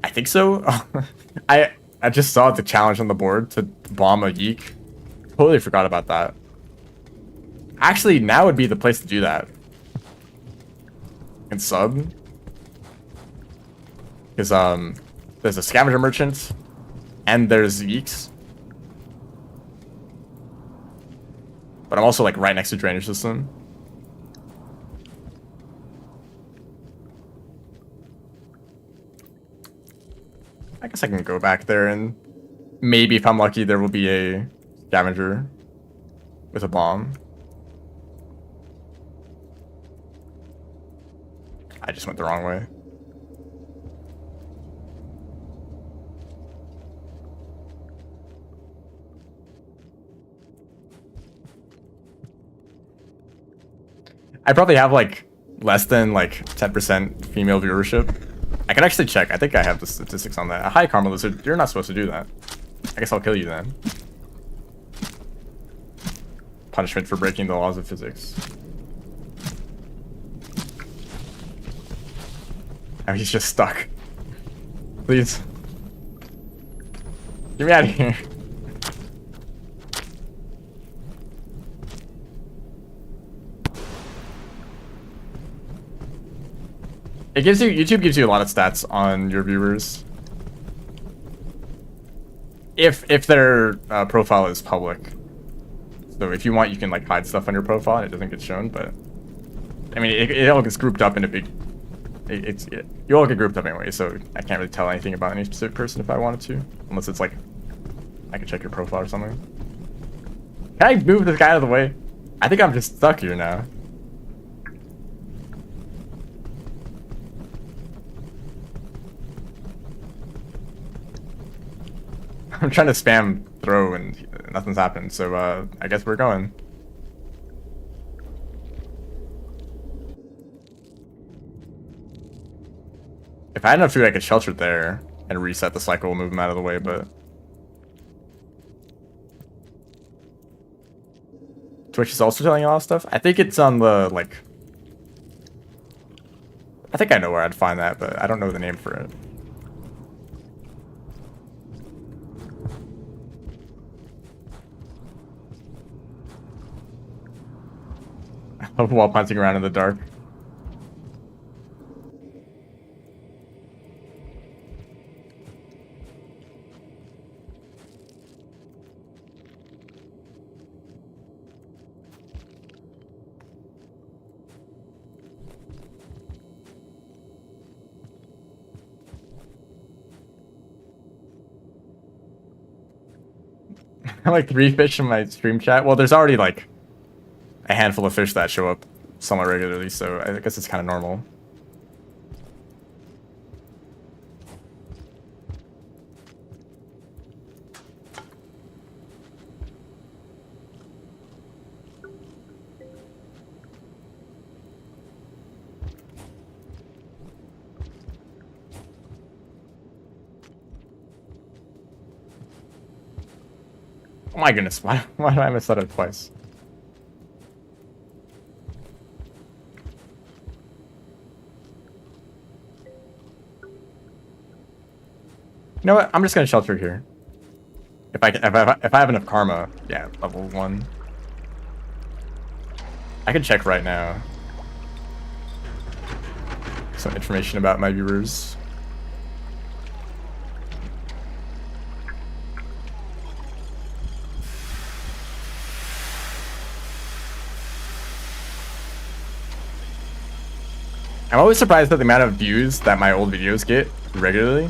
I think so. I just saw the challenge on the board to bomb a yeek. Totally forgot about that. Actually, now would be the place to do that. And sub. Because there's a scavenger merchant and there's yeeks. But I'm also like right next to drainage system. I guess I can go back there and maybe if I'm lucky there will be a scavenger with a bomb. I just went the wrong way. I probably have like less than like 10% female viewership. I can actually check. I think I have the statistics on that. Hi, Karma Lizard. You're not supposed to do that. I guess I'll kill you then. Punishment for breaking the laws of physics. Oh, he's just stuck. Please. Get me out of here. It gives you, YouTube gives you a lot of stats on your viewers. If their profile is public. So if you want, you can like hide stuff on your profile and it doesn't get shown, but I mean, it all gets grouped up in a big, you all get grouped up anyway, so I can't really tell anything about any specific person if I wanted to, unless it's like, I can check your profile or something. Can I move this guy out of the way? I think I'm just stuck here now. I'm trying to spam throw and nothing's happened, so I guess we're going. If I had enough food, I could shelter there and reset the cycle, move him out of the way, but... Twitch is also telling you a lot of stuff? I think it's on the, like... I think I know where I'd find that, but I don't know the name for it. While punching around in the dark. Like 3 fish in my stream chat. Well, there's already like a handful of fish that show up somewhat regularly, so I guess it's kind of normal. Oh my goodness, why did I miss that up twice? You know what? I'm just gonna shelter here. If I have enough karma, yeah, level 1. I can check right now. Some information about my viewers. I'm always surprised at the amount of views that my old videos get regularly.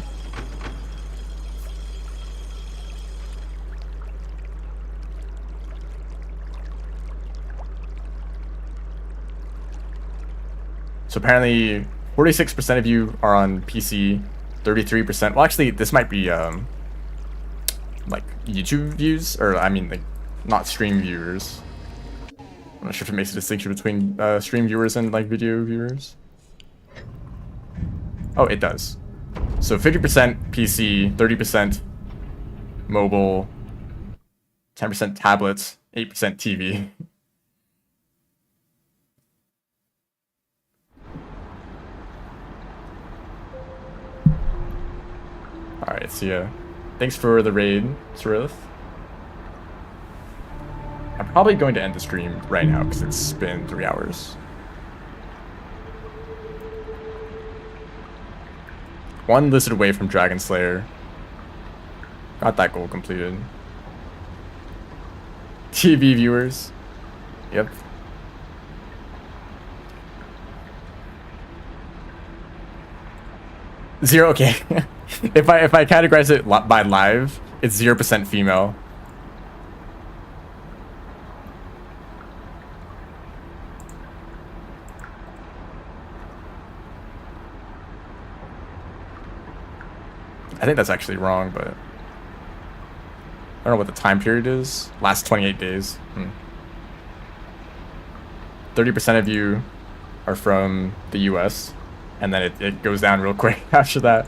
So apparently 46% of you are on PC, 33%. Well, actually, this might be like YouTube views, or I mean, like not stream viewers. I'm not sure if it makes a distinction between stream viewers and like video viewers. Oh, it does. So 50% PC, 30% mobile, 10% tablets, 8% TV. Alright, see ya. Thanks for the raid, Cyrillith. I'm probably going to end the stream right now because it's been 3 hours. One lizard away from Dragon Slayer. Got that goal completed. TV viewers. Yep. Zero, okay. if I categorize it by live, it's 0% female. I think that's actually wrong, but I don't know what the time period is. Last 28 days. 30% of you are from the US, and then it goes down real quick after that.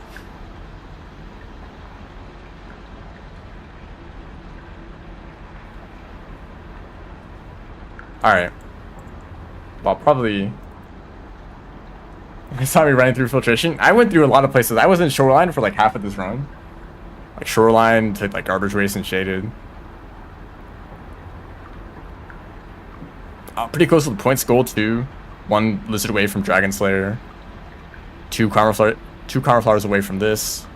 Alright. Well, probably... I saw me running through filtration. I went through a lot of places. I was in Shoreline for like half of this run. Like Shoreline to like Garbage Waste and Shaded. Pretty close to the points goal too. 1 lizard away from Dragon Slayer. 2 Karma Flowers away from this.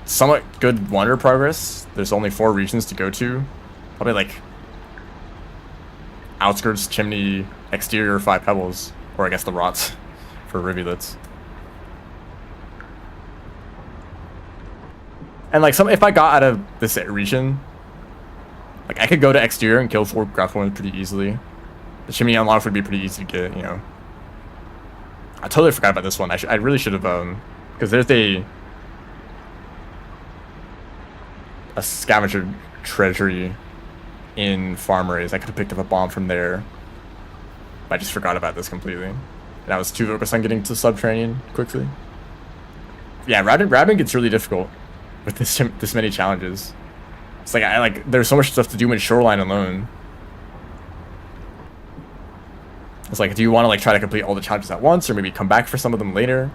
Somewhat good Wonder progress. There's only 4 regions to go to. Probably like Outskirts, Chimney, Exterior, 5 Pebbles. Or I guess the Rots for Rivulets. And like if I got out of this region, like I could go to Exterior and kill 4 Grapple ones pretty easily. The Chimney unlock would be pretty easy to get, you know. I totally forgot about this one. I really should have, because there's a scavenger treasury in Farm Raise. I could have picked up a bomb from there. But I just forgot about this completely. And I was too focused on getting to Subterranean quickly. Yeah, Rabbing gets really difficult with this many challenges. It's like there's so much stuff to do in Shoreline alone. It's like, do you want to like try to complete all the challenges at once, or maybe come back for some of them later?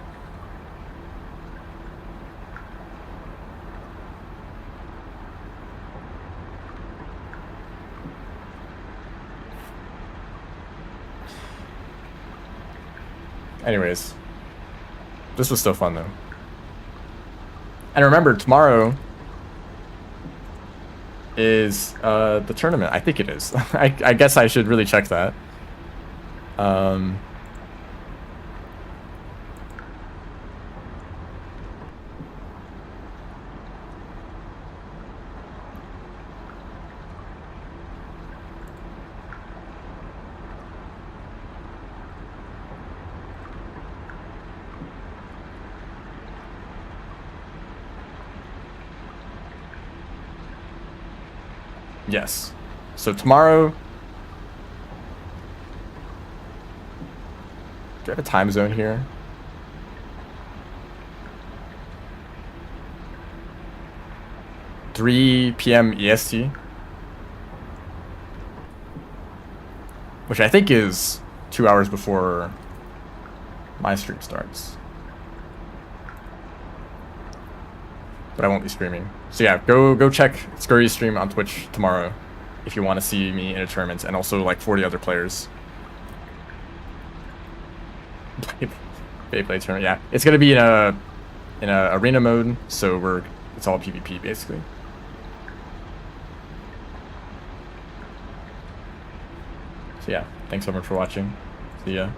Anyways, this was still fun though. And remember, tomorrow is the tournament. I think it is. I guess I should really check that. Yes. So tomorrow... Do I have a time zone here? (3 p.m. EST), which I think is 2 hours before my stream starts. But I won't be streaming. So yeah, go check Scurry's stream on Twitch tomorrow if you want to see me in a tournament, and also like 40 other players. Play tournament, yeah. It's gonna be in a arena mode, so it's all PvP basically. So yeah, thanks so much for watching. See ya.